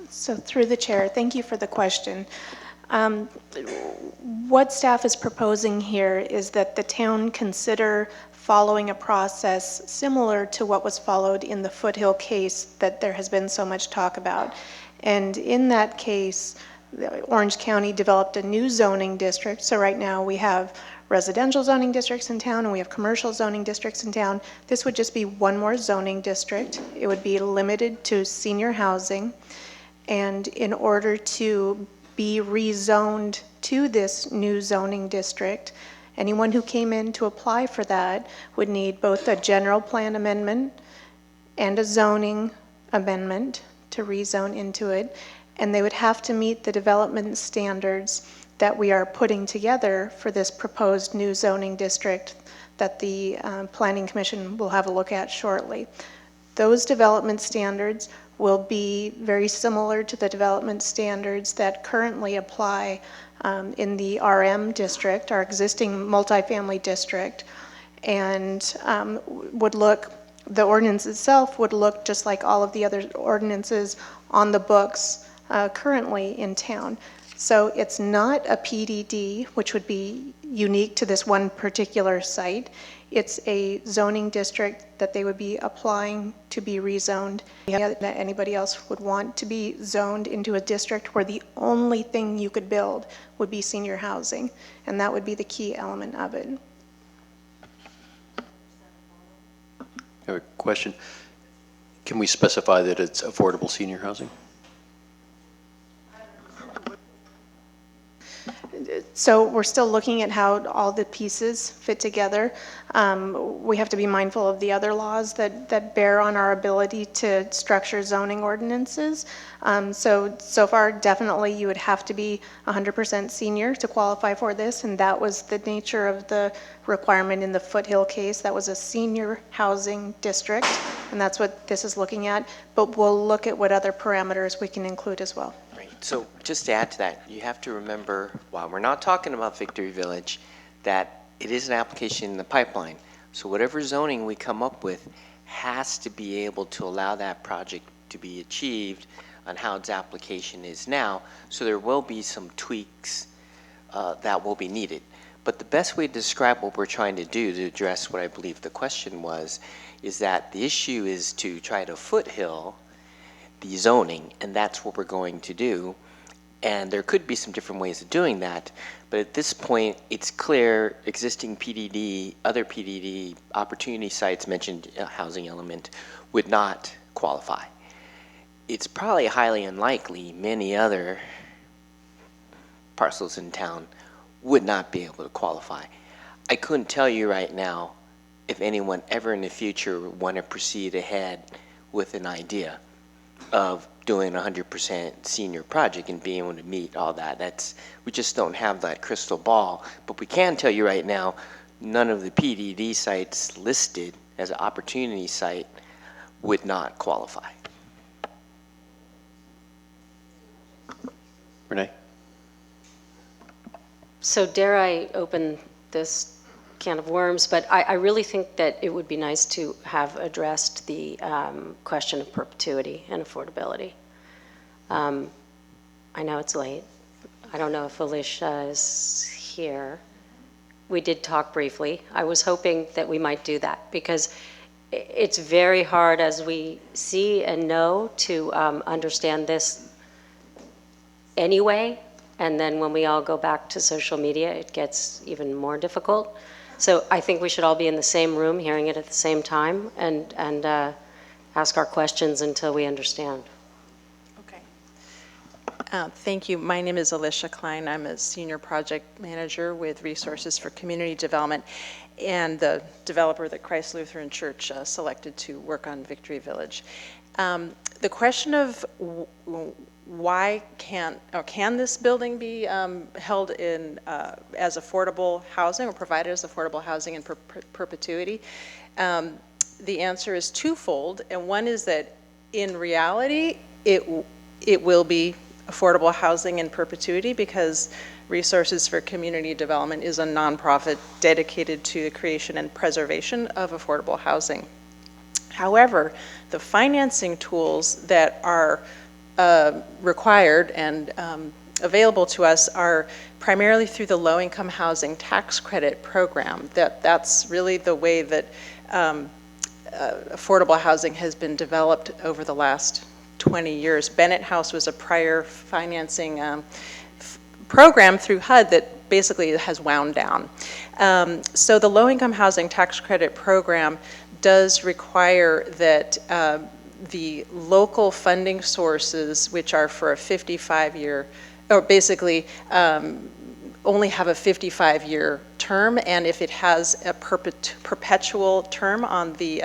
So through the chair, thank you for the question. What staff is proposing here is that the town consider following a process similar to what was followed in the Foothill case that there has been so much talk about. And in that case, Orange County developed a new zoning district. So right now we have residential zoning districts in town and we have commercial zoning districts in town. This would just be one more zoning district. It would be limited to senior housing. And in order to be rezoned to this new zoning district, anyone who came in to apply for that would need both a general plan amendment and a zoning amendment to rezone into it. And they would have to meet the development standards that we are putting together for this proposed new zoning district that the Planning Commission will have a look at shortly. Those development standards will be very similar to the development standards that currently apply in the RM district, our existing multifamily district, and the ordinance itself would look just like all of the other ordinances on the books currently in town. So it's not a PDD, which would be unique to this one particular site. It's a zoning district that they would be applying to be rezoned. That anybody else would want to be zoned into a district where the only thing you could build would be senior housing, and that would be the key element of it. I have a question. Can we specify that it's affordable senior housing? So we're still looking at how all the pieces fit together. We have to be mindful of the other laws that bear on our ability to structure zoning ordinances. So far, definitely you would have to be 100% senior to qualify for this, and that was the nature of the requirement in the Foothill case. That was a senior housing district, and that's what this is looking at. But we'll look at what other parameters we can include as well. So just to add to that, you have to remember, while we're not talking about Victory Village, that it is an application in the pipeline. So whatever zoning we come up with has to be able to allow that project to be achieved on how its application is now. So there will be some tweaks that will be needed. But the best way to describe what we're trying to do to address what I believe the question was, is that the issue is to try to foothill the zoning, and that's what we're going to do. And there could be some different ways of doing that, but at this point, it's clear existing PDD, other PDD opportunity sites mentioned housing element would not qualify. It's probably highly unlikely many other parcels in town would not be able to qualify. I couldn't tell you right now if anyone ever in the future would want to proceed ahead with an idea of doing a 100% senior project and being able to meet all that. We just don't have that crystal ball. But we can tell you right now, none of the PDD sites listed as an opportunity site would not qualify. Renee? So dare I open this can of worms, but I really think that it would be nice to have addressed the question of perpetuity and affordability. I know it's late. I don't know if Alicia is here. We did talk briefly. I was hoping that we might do that because it's very hard, as we see and know, to understand this anyway. And then when we all go back to social media, it gets even more difficult. So I think we should all be in the same room, hearing it at the same time, and ask our questions until we understand. Thank you. My name is Alicia Klein. I'm a senior project manager with Resources for Community Development and the developer that Christ Lutheran Church selected to work on Victory Village. The question of why can this building be held in as affordable housing or provided as affordable housing in perpetuity? The answer is twofold, and one is that in reality it will be affordable housing in perpetuity because Resources for Community Development is a nonprofit dedicated to the creation and preservation of affordable housing. However, the financing tools that are required and available to us are primarily through the low-income housing tax credit program. That's really the way that affordable housing has been developed over the last 20 years. Bennett House was a prior financing program through HUD that basically has wound down. So the low-income housing tax credit program does require that the local funding sources, which are for a 55-year, or basically only have a 55-year term, and if it has a perpetual term on the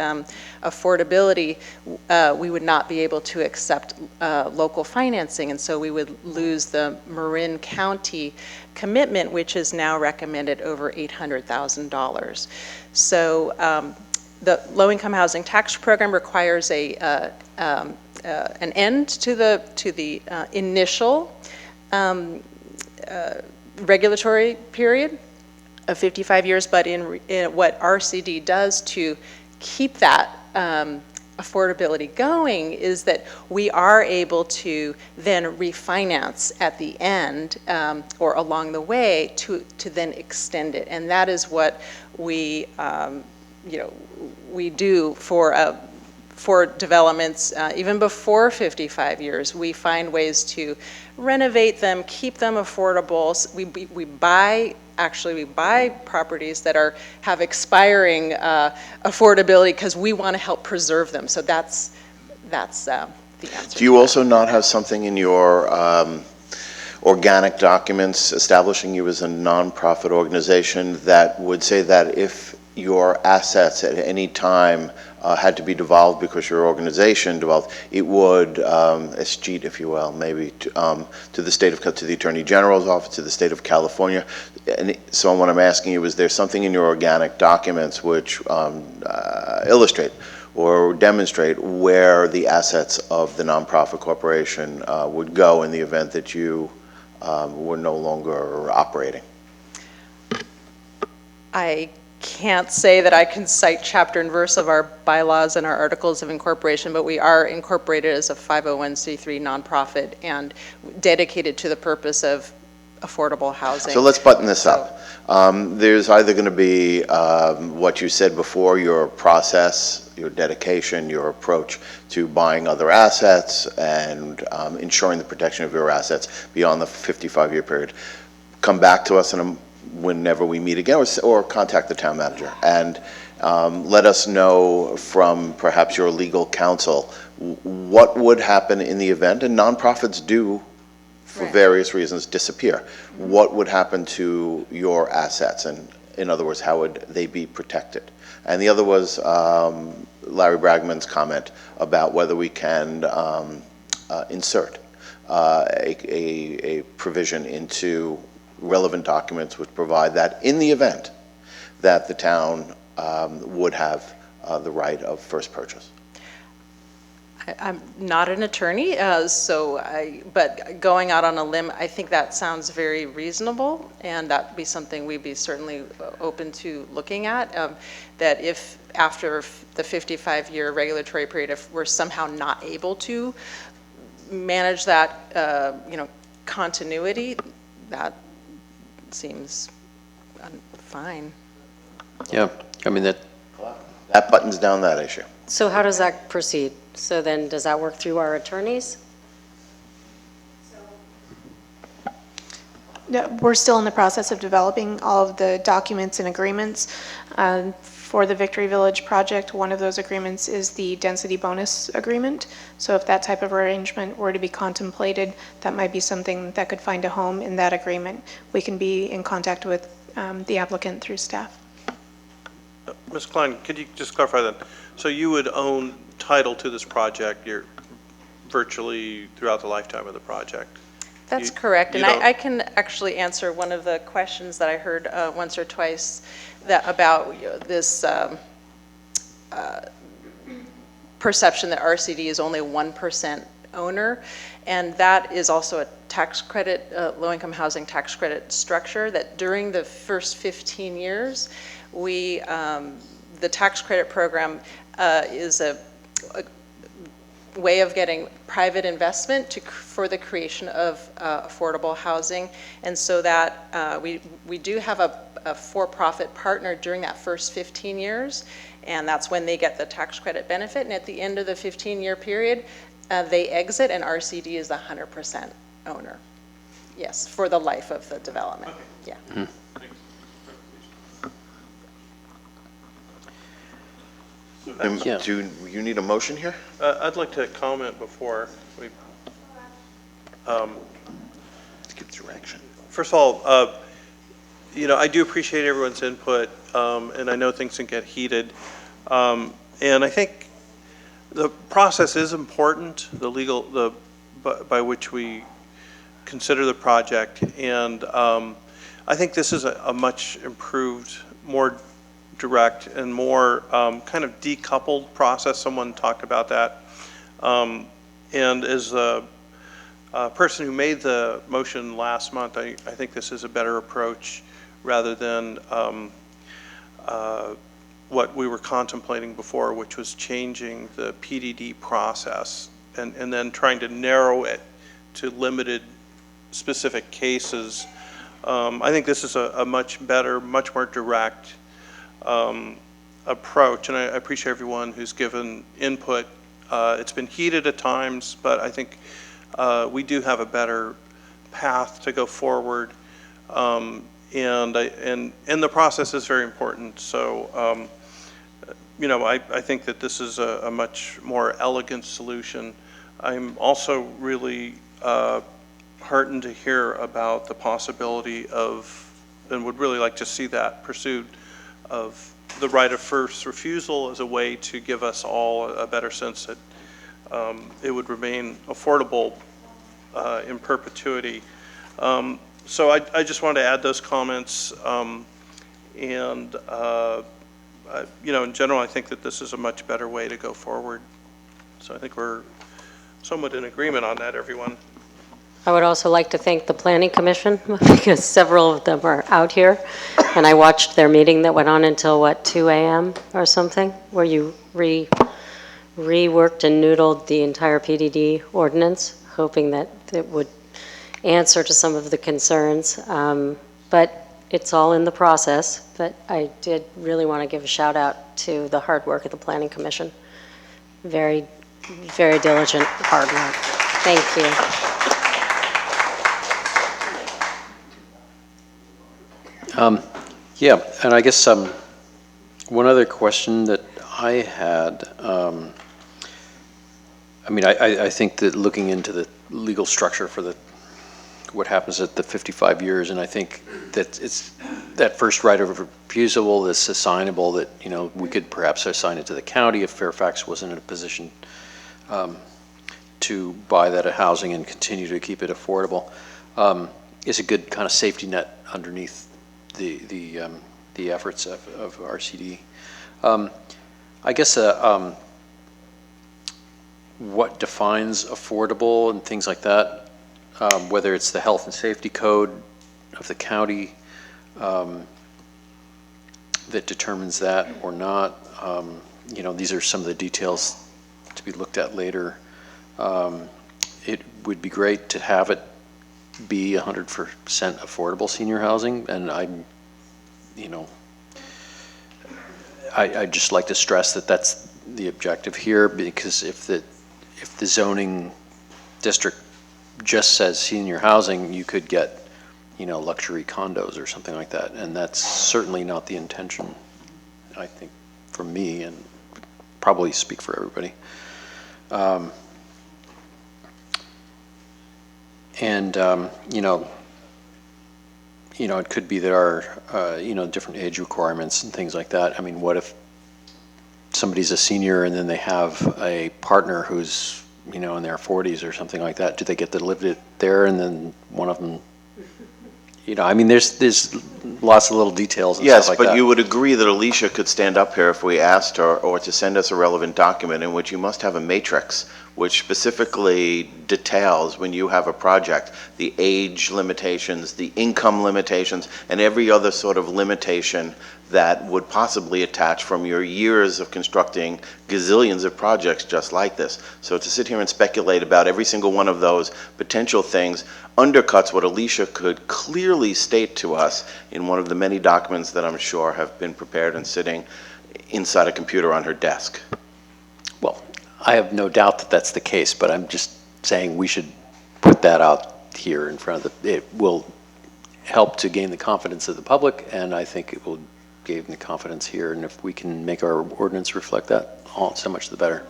affordability, we would not be able to accept local financing, and so we would lose the Marin County commitment, which is now recommended over $800,000. So the low-income housing tax program requires an end to the initial regulatory period of 55 years, but in what RCD does to keep that affordability going is that we are able to then refinance at the end or along the way to then extend it, and that is what we we do for developments even before 55 years. We find ways to renovate them, keep them affordable. We buy properties that have expiring affordability because we want to help preserve them. So that's the answer. Do you also not have something in your organic documents establishing you as a nonprofit organization that would say that if your assets at any time had to be devolved because your organization devolved, it would escheat, if you will, maybe to the Attorney General's office, to the state of California. And so what I'm asking you is, there something in your organic documents which illustrate or demonstrate where the assets of the nonprofit corporation would go in the event that you were no longer operating? I can't say that I can cite chapter and verse of our bylaws and our articles of incorporation, but we are incorporated as a 501c3 nonprofit and dedicated to the purpose of affordable housing. So let's button this up. There's either going to be what you said before, your process, your dedication, your approach to buying other assets and ensuring the protection of your assets beyond the 55-year period. Come back to us whenever we meet again, or contact the town manager and let us know from perhaps your legal counsel what would happen in the event, and nonprofits do, for various reasons, disappear. What would happen to your assets, and in other words, how would they be protected? And the other was Larry Bragman's comment about whether we can insert a provision into relevant documents which provide that in the event that the town would have the right of first purchase. I'm not an attorney, but going out on a limb, I think that sounds very reasonable, and that'd be something we'd be certainly open to looking at. That if after the 55-year regulatory period, if we're somehow not able to manage that, continuity, that seems fine. Yeah, I mean, that buttons down that issue. So how does that proceed? So then, does that work through our attorneys? No, we're still in the process of developing all of the documents and agreements. For the Victory Village project, one of those agreements is the density bonus agreement. So if that type of arrangement were to be contemplated, that might be something that could find a home in that agreement. We can be in contact with the applicant through staff. Ms. Klein, could you just clarify that? So you would own title to this project virtually throughout the lifetime of the project? That's correct, and I can actually answer one of the questions that I heard once or twice about this perception that RCD is only 1% owner, and that is also a tax credit, low-income housing tax credit structure that during the first 15 years, the tax credit program is a way of getting private investment for the creation of affordable housing, and so that we do have a for-profit partner during that first 15 years, and that's when they get the tax credit benefit, and at the end of the 15-year period, they exit, and RCD is the 100% owner. Yes, for the life of the development. Yeah. Mm-hmm. Do you need a motion here? I'd like to comment before we give direction. First of all, I do appreciate everyone's input, and I know things can get heated. And I think the process is important, by which we consider the project. And I think this is a much improved, more direct and more kind of decoupled process. Someone talked about that. And as a person who made the motion last month, I think this is a better approach rather than what we were contemplating before, which was changing the PDD process and then trying to narrow it to limited specific cases. I think this is a much better, much more direct approach, and I appreciate everyone who's given input. It's been heated at times, but I think we do have a better path to go forward, and the process is very important. So, I think that this is a much more elegant solution. I'm also really heartened to hear about the possibility of, and would really like to see that pursued, of the right of first refusal as a way to give us all a better sense that it would remain affordable in perpetuity. So I just wanted to add those comments, and in general, I think that this is a much better way to go forward. So I think we're somewhat in agreement on that, everyone. I would also like to thank the Planning Commission because several of them are out here, and I watched their meeting that went on until, 2 a.m. or something, where you reworked and noodled the entire PDD ordinance, hoping that it would answer to some of the concerns. But it's all in the process, but I did really want to give a shout out to the hard work of the Planning Commission. Very, very diligent, hard work. Thank you. Yeah, and I guess one other question that I had, I think that looking into the legal structure for what happens at the 55 years, and I think that it's that first right of refusal that's assignable, that we could perhaps assign it to the county if Fairfax wasn't in a position to buy that housing and continue to keep it affordable, is a good kind of safety net underneath the efforts of RCD. I guess what defines affordable and things like that, whether it's the health and safety code of the county that determines that or not. You know, these are some of the details to be looked at later. It would be great to have it be 100% affordable senior housing, and you know, I'd just like to stress that that's the objective here, because if the zoning district just says senior housing, you could get, you know, luxury condos or something like that, and that's certainly not the intention, I think, for me, and probably speak for everybody. You know, it could be that our, you know, different age requirements and things like that. I mean, what if somebody's a senior and then they have a partner who's, you know, in their 40s or something like that? Do they get to live there, and then one of them, you know, I mean, there's lots of little details and Yes, stuff like that. but you would agree that Alicia could stand up here if we asked her, or to send us a relevant document in which you must have a matrix which specifically details, when you have a project, the age limitations, the income limitations, and every other sort of limitation that would possibly attach from your years of constructing gazillions of projects just like this. So to sit here and speculate about every single one of those potential things undercuts what Alicia could clearly state to us in one of the many documents that I'm sure have been prepared and sitting inside a computer on her desk. Well, I have no doubt that that's the case, but I'm just saying we should put that out here in front of it will help to gain the confidence of the public, and I think it will gain the confidence here, and if we can make our ordinance reflect that, so much the better.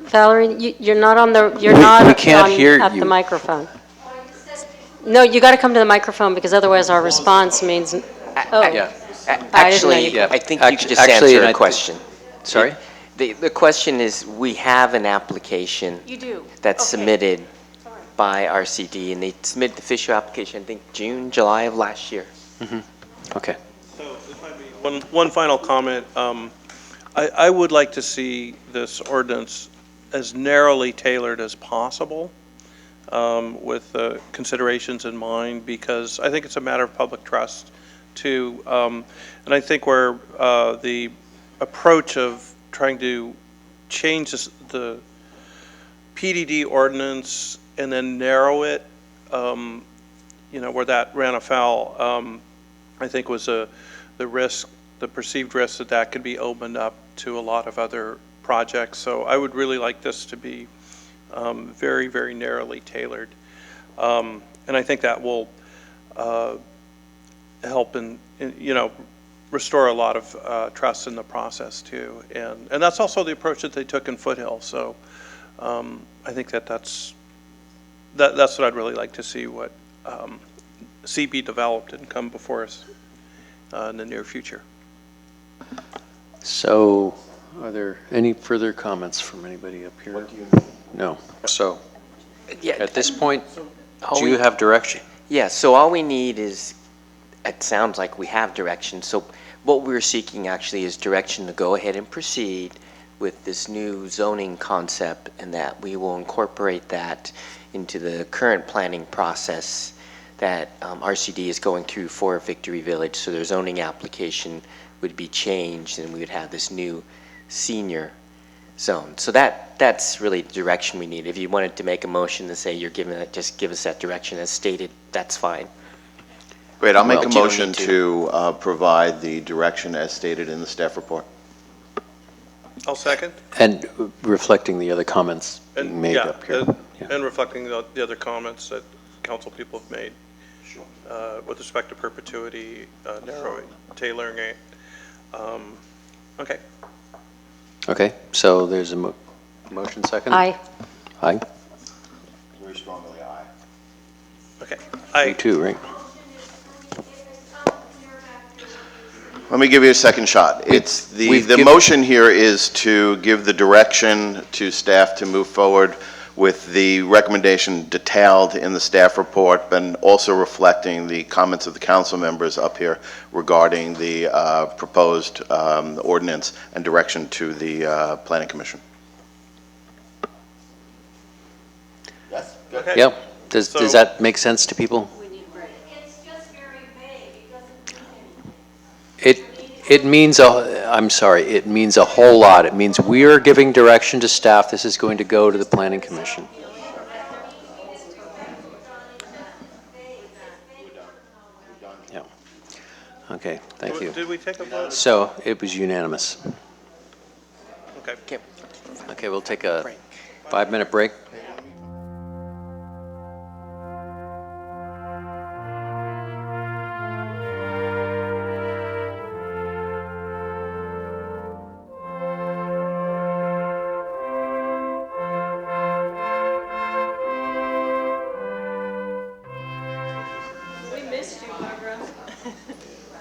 Valerie, you're not on the, you're not we can't hear at you. the microphone. No, you got to come to the microphone, because otherwise our response means, oh. Yeah. Actually, I think you could just answer a question. Sorry? The question is, we have an application. You do? That's Okay. submitted by RCD, and they submitted the official application, I think, June, July of last year. Mm-hmm. Okay. So if I may, one final comment. I would like to see this ordinance as narrowly tailored as possible, with considerations in mind, because I think it's a matter of public trust too. And I think where the approach of trying to change the PDD ordinance and then narrow it, you know, where that ran afoul, I think was the risk, the perceived risk that could be opened up to a lot of other projects. So I would really like this to be very, very narrowly tailored. And I think that will help in, you know, restore a lot of trust in the process too. And that's also the approach that they took in Foothill. So I think that's what I'd really like to see, what see be developed and come before us in the near future. So, are there any further comments from anybody up here? No. So, Yeah, at this point, all do you have direction? Yeah, so all we need is, it sounds like we have direction. So what we're seeking actually is direction to go ahead and proceed with this new zoning concept, and that we will incorporate that into the current planning process that RCD is going through for Victory Village. So their zoning application would be changed, and we would have this new senior zone. So that's really the direction we need. If you wanted to make a motion to say you're giving it, just give us that direction as stated, that's fine. Great, I'll make Well, a you don't motion need to provide the direction as stated in the staff report. I'll second. And reflecting the other comments being made Yeah, up here. and reflecting the other comments that council people have made with respect to perpetuity, narrowing, tailoring it. Okay. Okay, so there's a motion second? Aye. Aye? Very strongly aye. Okay. You too, right? Let me give you a second shot. It's the motion here is to give the direction to staff to move forward with the recommendation detailed in the staff report, but also reflecting the comments of the council members up here regarding the proposed ordinance and direction to the Planning Commission. Yes. Okay. Yep. Does that make sense to people? It means I'm sorry, it means a whole lot. It means we are giving direction to staff. This is going to go to the Planning Commission. Yeah. Okay, thank you. Did we take a vote? So it was unanimous. Okay. Okay, we'll take a 5-minute break.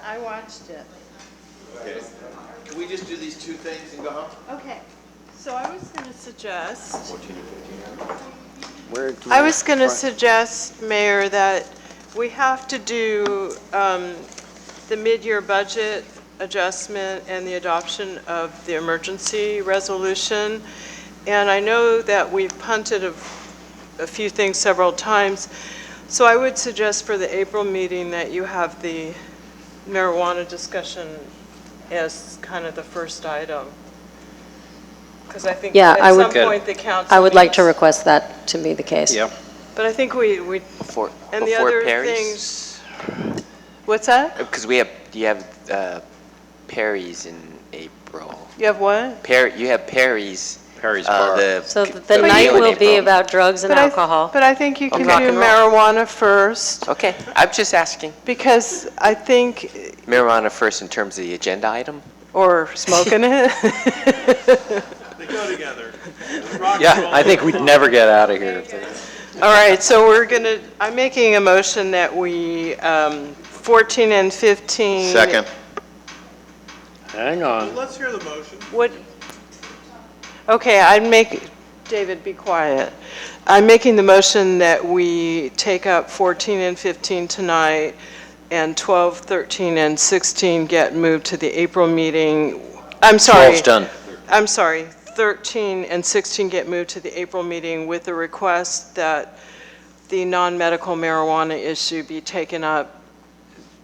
I watched it. Can we just do these two things and go home? Okay, so I was going to suggest, 14 and 15. I was going to suggest, Mayor, that we have to do the mid-year budget adjustment and the adoption of the emergency resolution. And I know that we've punted a few things several times. So I would suggest for the April meeting that you have the marijuana discussion as kind of the first item. Because I think Yeah, at I would- some point the council I would like to needs- request that to be the case. Yep. But I think we Before and the other Perry's? things. What's that? Because you have Perry's in April. You have what? You have Perry's. Perry's Bar. So the night meal in will be April. about drugs and alcohol. But I think you can And do rock and roll. marijuana first. Okay, I'm just asking. Because I think, Marijuana first in terms of the agenda item? or smoking it. They go together. Yeah, I think we'd never get out of here. All right, so I'm making a motion that we, 14 and 15. Second. Hang on. Let's hear the motion. What? Okay, David, be quiet. I'm making the motion that we take up 14 and 15 tonight, and 12, 13, and 16 get moved to the April meeting. I'm sorry. 12's done. I'm sorry. 13 and 16 get moved to the April meeting with the request that the non-medical marijuana issue be taken up,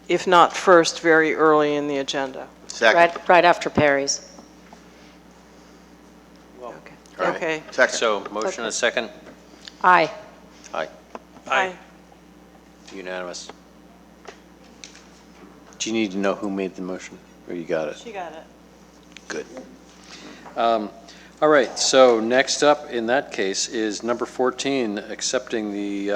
if not first, very early in the agenda. Second. Right after Perry's. All right. Okay. Second. So motion and a second. Aye. Aye. Aye. Unanimous. Do you need to know who made the motion, or you got it? She got it. Good. All right, so next up in that case is number 14, accepting the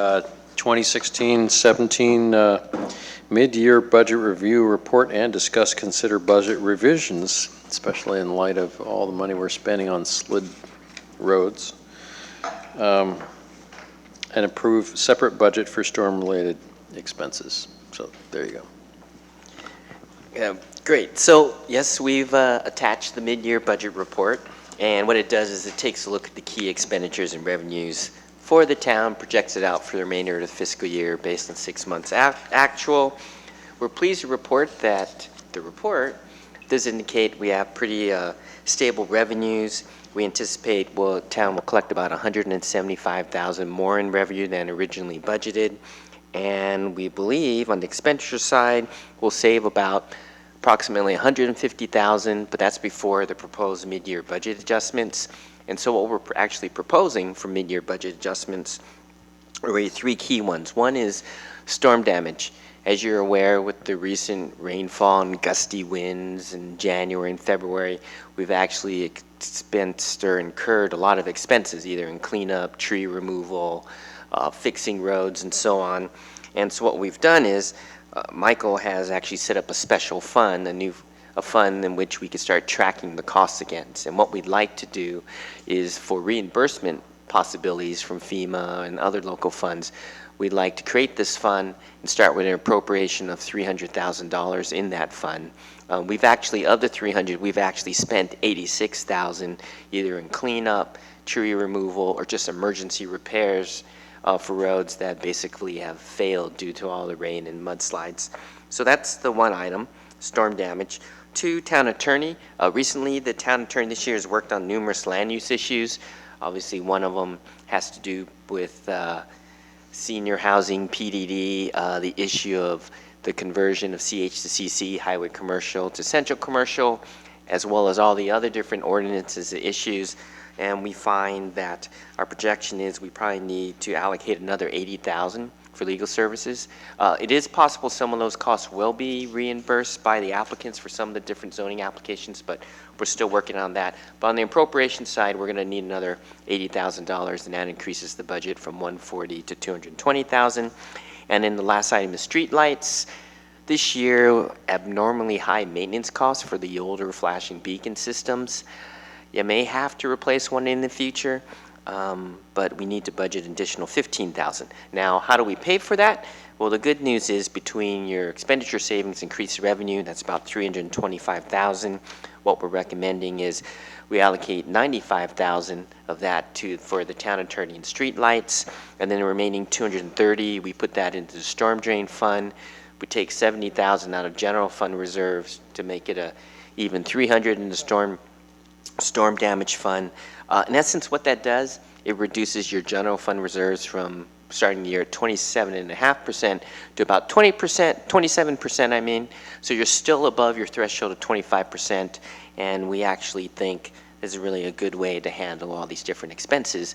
2016-17 mid-year budget review report and discuss, consider budget revisions, especially in light of all the money we're spending on slid roads, and approve separate budget for storm-related expenses. So there you go. Yeah, great. So, yes, we've attached the mid-year budget report, and what it does is it takes a look at the key expenditures and revenues for the town, projects it out for the remainder of the fiscal year based on 6 months actual. We're pleased to report that the report does indicate we have pretty stable revenues. We anticipate town will collect about $175,000 more in revenue than originally budgeted. And we believe on the expenditure side, we'll save about approximately $150,000, but that's before the proposed mid-year budget adjustments. And so what we're actually proposing for mid-year budget adjustments are really three key ones. One is storm damage. As you're aware, with the recent rainfall and gusty winds in January and February, we've actually expensed or incurred a lot of expenses, either in cleanup, tree removal, fixing roads, and so on. And so what we've done is Michael has actually set up a special fund, a fund in which we could start tracking the costs against. And what we'd like to do is for reimbursement possibilities from FEMA and other local funds, we'd like to create this fund and start with an appropriation of $300,000 in that fund. We've actually, of the 300, we've actually spent 86,000 either in cleanup, tree removal, or just emergency repairs for roads that basically have failed due to all the rain and mudslides. So that's the one item, storm damage. 2, town attorney. Recently, the town attorney this year has worked on numerous land use issues. Obviously, one of them has to do with senior housing, PDD, the issue of the conversion of CH to CC, highway commercial to central commercial, as well as all the other different ordinances and issues. And we find that our projection is we probably need to allocate another 80,000 for legal services. It is possible some of those costs will be reimbursed by the applicants for some of the different zoning applications, but we're still working on that. But on the appropriation side, we're going to need another $80,000, and that increases the budget from 140 to 220,000. And then the last item is street lights. This year, abnormally high maintenance costs for the older flashing beacon systems. You may have to replace one in the future, but we need to budget an additional 15,000. Now, how do we pay for that? Well, the good news is between your expenditure savings, increased revenue, that's about 325,000. What we're recommending is we allocate 95,000 of that for the town attorney and street lights, and then the remaining 230, we put that into the storm drain fund. We take 70,000 out of general fund reserves to make it a even 300 in the storm damage fund. In essence, what that does, it reduces your general fund reserves from starting the year at 27.5% to about 20%, 27%, I mean. So you're still above your threshold of 25%, and we actually think this is really a good way to handle all these different expenses.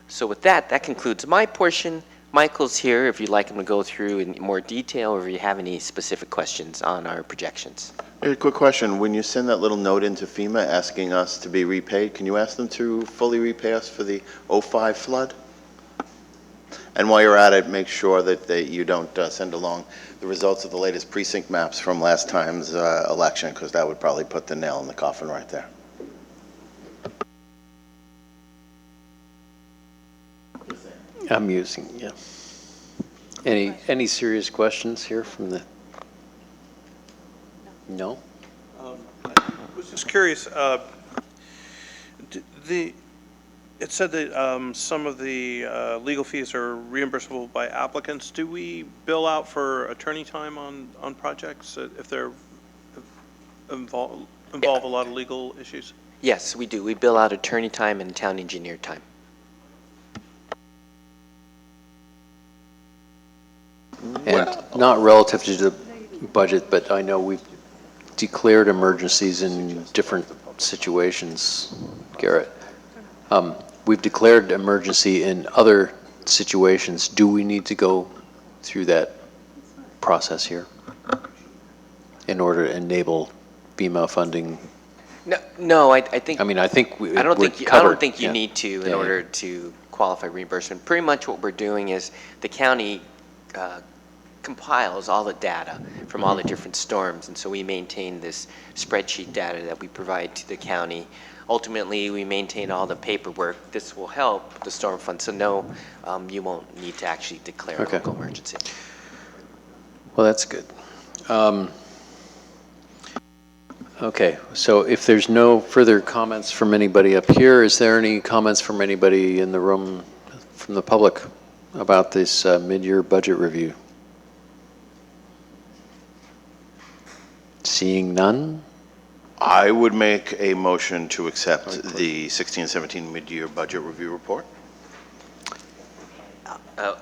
So with that, that concludes my portion. Michael's here if you'd like him to go through in more detail or if you have any specific questions on our projections. A quick question. When you send that little note into FEMA asking us to be repaid, can you ask them to fully repay us for the '05 flood? And while you're at it, make sure that you don't send along the results of the latest precinct maps from last time's election, because that would probably put the nail in the coffin right there. I'm using, yeah. Any serious questions here from the? No? I was just curious, it said that some of the legal fees are reimbursable by applicants. Do we bill out for attorney time on projects if they're involve a lot of legal issues? Yes, we do. We bill out attorney time and town engineer time. And not relative to the budget, but I know we've declared emergencies in different situations, Garrett. We've declared emergency in other situations. Do we need to go through that process here in order to enable FEMA funding? No, I think. I mean, I think I don't think you need to in Yeah. order to qualify reimbursement. Pretty much what we're doing is the county compiles all the data from all the different storms, and so we maintain this spreadsheet data that we provide to the county. Ultimately, we maintain all the paperwork. This will help the storm fund, so no, you won't need to actually declare a local emergency. Well, that's good. Okay, so if there's no further comments from anybody up here, is there any comments from anybody in the room from the public about this mid-year budget review? Seeing none? I would make a motion to accept the 16-17 mid-year budget review report.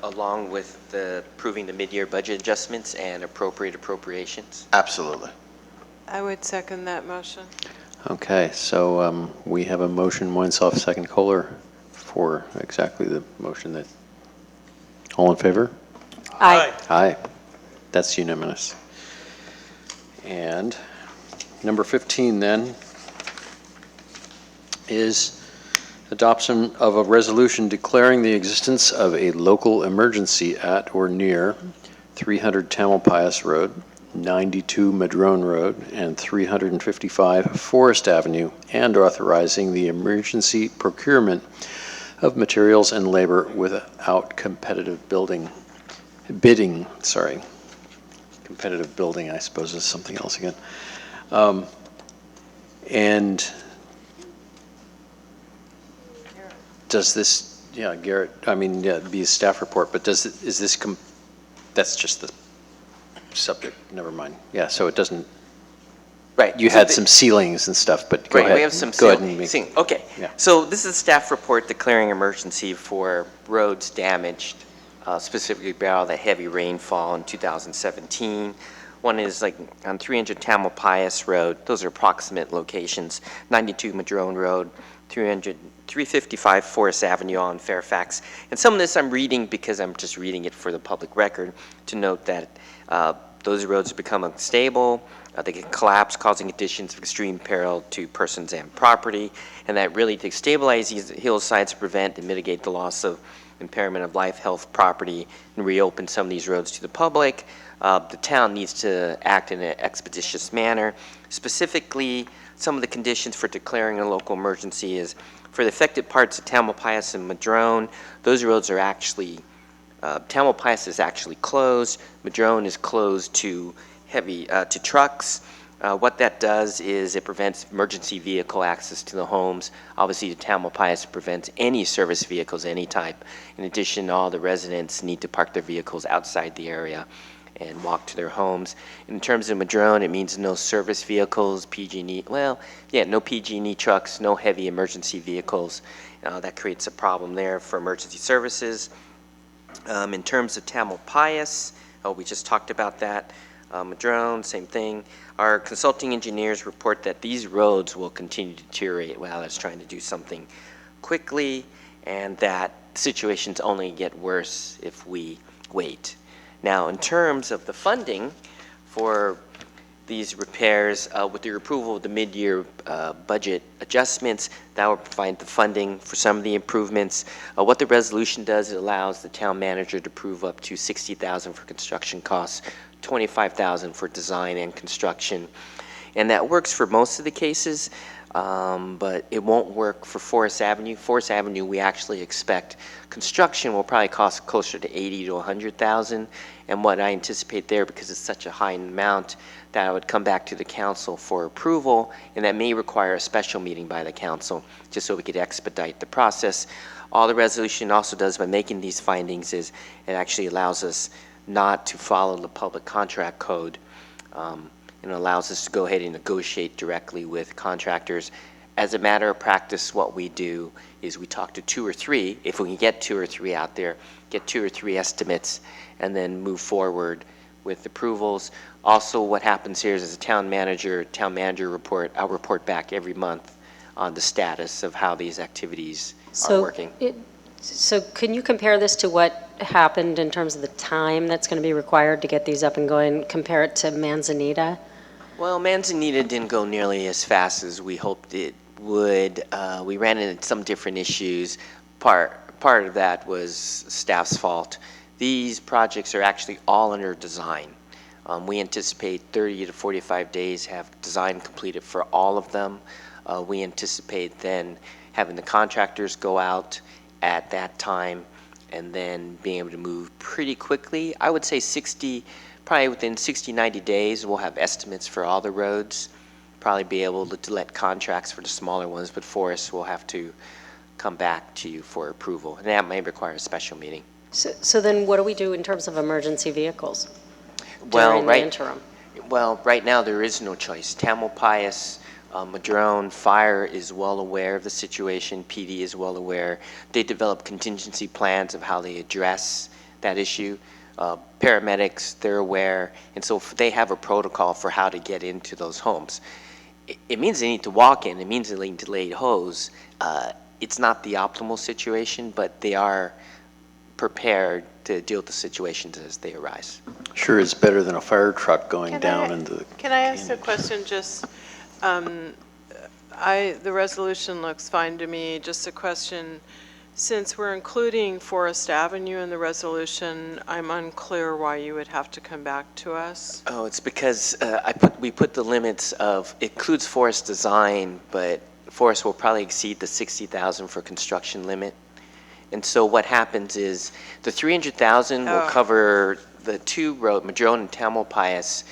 Along with approving the mid-year budget adjustments and appropriations? Absolutely. I would second that motion. Okay, so we have a motion, Weinsoff, second Kohler, for exactly the motion that, all in favor? Aye. Aye. That's unanimous. And number 15 then is adoption of a resolution declaring the existence of a local emergency at or near 300 Tamalpais Road, 92 Madrone Road, and 355 Forest Avenue, and authorizing the emergency procurement of materials and labor without competitive building. bidding, sorry. Competitive building, I suppose, is something else again. And does this, yeah, Garrett, I mean, yeah, it'd be a staff report, but is this, that's just the subject, never mind. Yeah, so it doesn't, Right. you so had the- some ceilings and stuff, but go Right, ahead. we have some Go ahead and make- okay. Yeah. So this is a staff report declaring emergency for roads damaged, specifically by all the heavy rainfall in 2017. One is like on 300 Tamalpais Road, those are approximate locations, 92 Madrone Road, 355 Forest Avenue on Fairfax. And some of this I'm reading because I'm just reading it for the public record to note that those roads become unstable, they can collapse, causing conditions of extreme peril to persons and property, and that really to stabilize these hillsides to prevent and mitigate the loss of impairment of life, health, property, and reopen some of these roads to the public. The town needs to act in an expeditious manner. Specifically, some of the conditions for declaring a local emergency is for the affected parts of Tamalpais and Madrone, those roads are actually, Tamalpais is actually closed, Madrone is closed to to trucks. What that does is it prevents emergency vehicle access to the homes. Obviously, the Tamalpais prevents any service vehicles, any type. In addition, all the residents need to park their vehicles outside the area and walk to their homes. In terms of Madrone, it means no service vehicles, PG&E, well, yeah, no PG&E trucks, no heavy emergency vehicles. That creates a problem there for emergency services. In terms of Tamalpais, we just talked about that. Madrone, same thing. Our consulting engineers report that these roads will continue to deteriorate while it's trying to do something quickly, and that situations only get worse if we wait. Now, in terms of the funding for these repairs, with the approval of the mid-year budget adjustments, that will provide the funding for some of the improvements. What the resolution does, it allows the town manager to approve up to $60,000 for construction costs, $25,000 for design and construction. And that works for most of the cases, but it won't work for Forest Avenue. Forest Avenue, we actually expect construction will probably cost closer to $80,000 to $100,000. And what I anticipate there, because it's such a high amount, that I would come back to the council for approval, and that may require a special meeting by the council, just so we could expedite the process. All the resolution also does by making these findings is it actually allows us not to follow the public contract code, and allows us to go ahead and negotiate directly with contractors. As a matter of practice, what we do is we talk to 2 or 3, if we can get 2 or 3 out there, get 2 or 3 estimates, and then move forward with approvals. Also, what happens here is as a town manager report, I'll report back every month on the status of how these activities are working. So can you compare this to what happened in terms of the time that's going to be required to get these up and going, compare it to Manzanita? Well, Manzanita didn't go nearly as fast as we hoped it would. We ran into some different issues. Part of that was staff's fault. These projects are actually all under design. We anticipate 30 to 45 days have design completed for all of them. We anticipate then having the contractors go out at that time and then being able to move pretty quickly. I would say probably within 60, 90 days, we'll have estimates for all the roads. Probably be able to let contracts for the smaller ones, but Forest will have to come back to you for approval. And that may require a special meeting. So then what do we do in terms of emergency vehicles Well, during the interim? Well, right now there is no choice. Tamalpais, Madrone, Fire is well aware of the situation. PD is well aware. They develop contingency plans of how they address that issue. Paramedics, they're aware, and so they have a protocol for how to get into those homes. It means they need to walk in. It means they need to lay hose. It's not the optimal situation, but they are prepared to deal with the situations as they arise. Sure, it's better than a fire truck going down into the... Can I ask a question? Just, the resolution looks fine to me. Just a question. Since we're including Forest Avenue in the resolution, I'm unclear why you would have to come back to us. Oh, it's because we put the limits of, it includes Forest design, but Forest will probably exceed the 60,000 for construction limit. And so what happens is the 300,000 will cover the two road, Madrone and Tamalpais.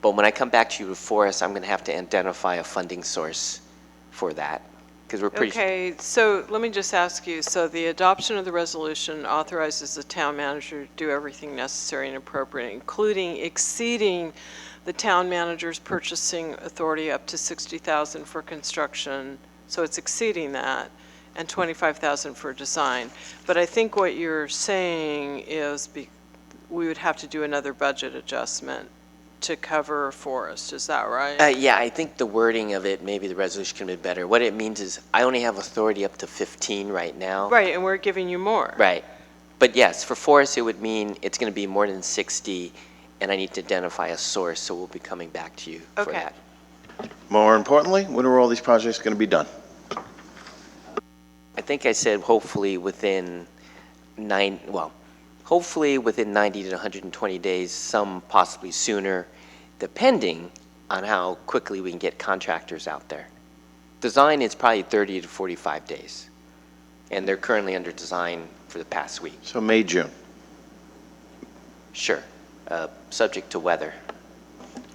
But when I come back to you with Forest, I'm going to have to identify a funding source for that because we're pretty. Okay, so let me just ask you, so the adoption of the resolution authorizes the town manager to do everything necessary and appropriate, including exceeding the town manager's purchasing authority up to 60,000 for construction, so it's exceeding that, and 25,000 for design. But I think what you're saying is we would have to do another budget adjustment to cover Forest, is that right? Yeah, I think the wording of it, maybe the resolution can be better. What it means is I only have authority up to 15 right now. Right, and we're giving you more. Right. But yes, for Forest, it would mean it's going to be more than 60, and I need to identify a source, so we'll be coming back to you for that. More importantly, when are all these projects going to be done? I think I said hopefully within hopefully within 90 to 120 days, some possibly sooner, depending on how quickly we can get contractors out there. Design is probably 30 to 45 days, and they're currently under design for the past week. So May, June? Sure, subject to weather.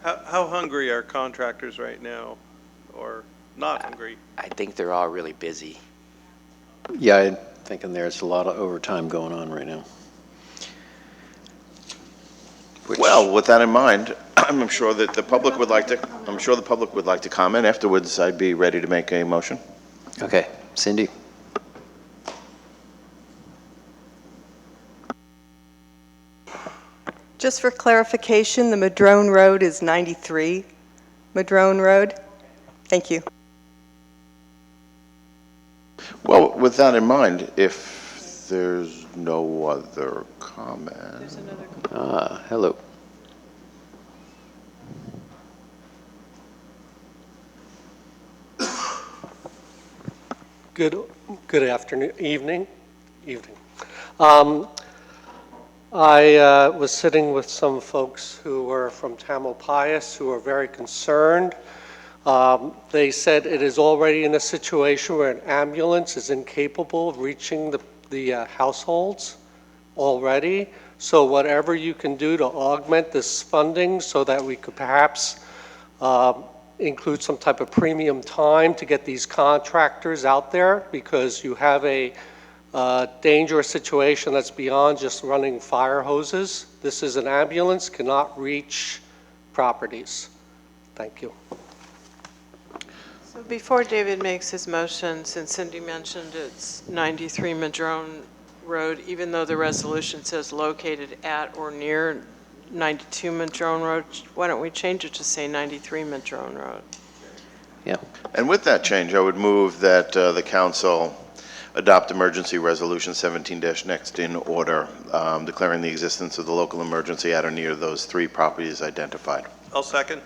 How hungry are contractors right now, or not hungry? I think they're all really busy. Yeah, I'm thinking there's a lot of overtime going on right now. Well, with that in mind, I'm sure that the public would like to, comment. Afterwards, I'd be ready to make a motion. Okay, Cindy? Just for clarification, the Madrone Road is 93 Madrone Road? Thank you. Well, with that in mind, if there's no other comment. Hello. Good afternoon, evening. I was sitting with some folks who were from Tamalpais who are very concerned. They said it is already in a situation where an ambulance is incapable of reaching the households already. So whatever you can do to augment this funding so that we could perhaps include some type of premium time to get these contractors out there, because you have a dangerous situation that's beyond just running fire hoses. This is an ambulance, cannot reach properties. Thank you. So before David makes his motion, since Cindy mentioned it's 93 Madrone Road, even though the resolution says located at or near 92 Madrone Road, why don't we change it to say 93 Madrone Road? Yeah. And with that change, I would move that the council adopt emergency resolution 17-next in order, declaring the existence of the local emergency at or near those three properties identified. I'll second.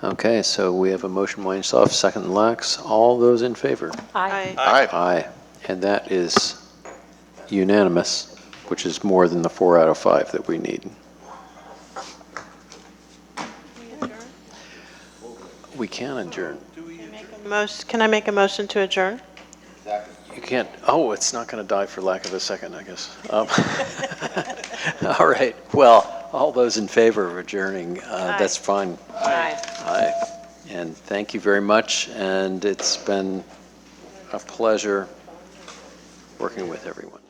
Okay, so we have a motion by yourself, second Lex. All those in favor? Aye. Aye. Aye. And that is unanimous, which is more than the 4 out of 5 that we need. We can adjourn. Can I make a motion to adjourn? You can't, oh, it's not going to die for lack of a second, I guess. All right, well, all those in favor of adjourning, that's fine. Aye. Aye. And thank you very much, and it's been a pleasure working with everyone.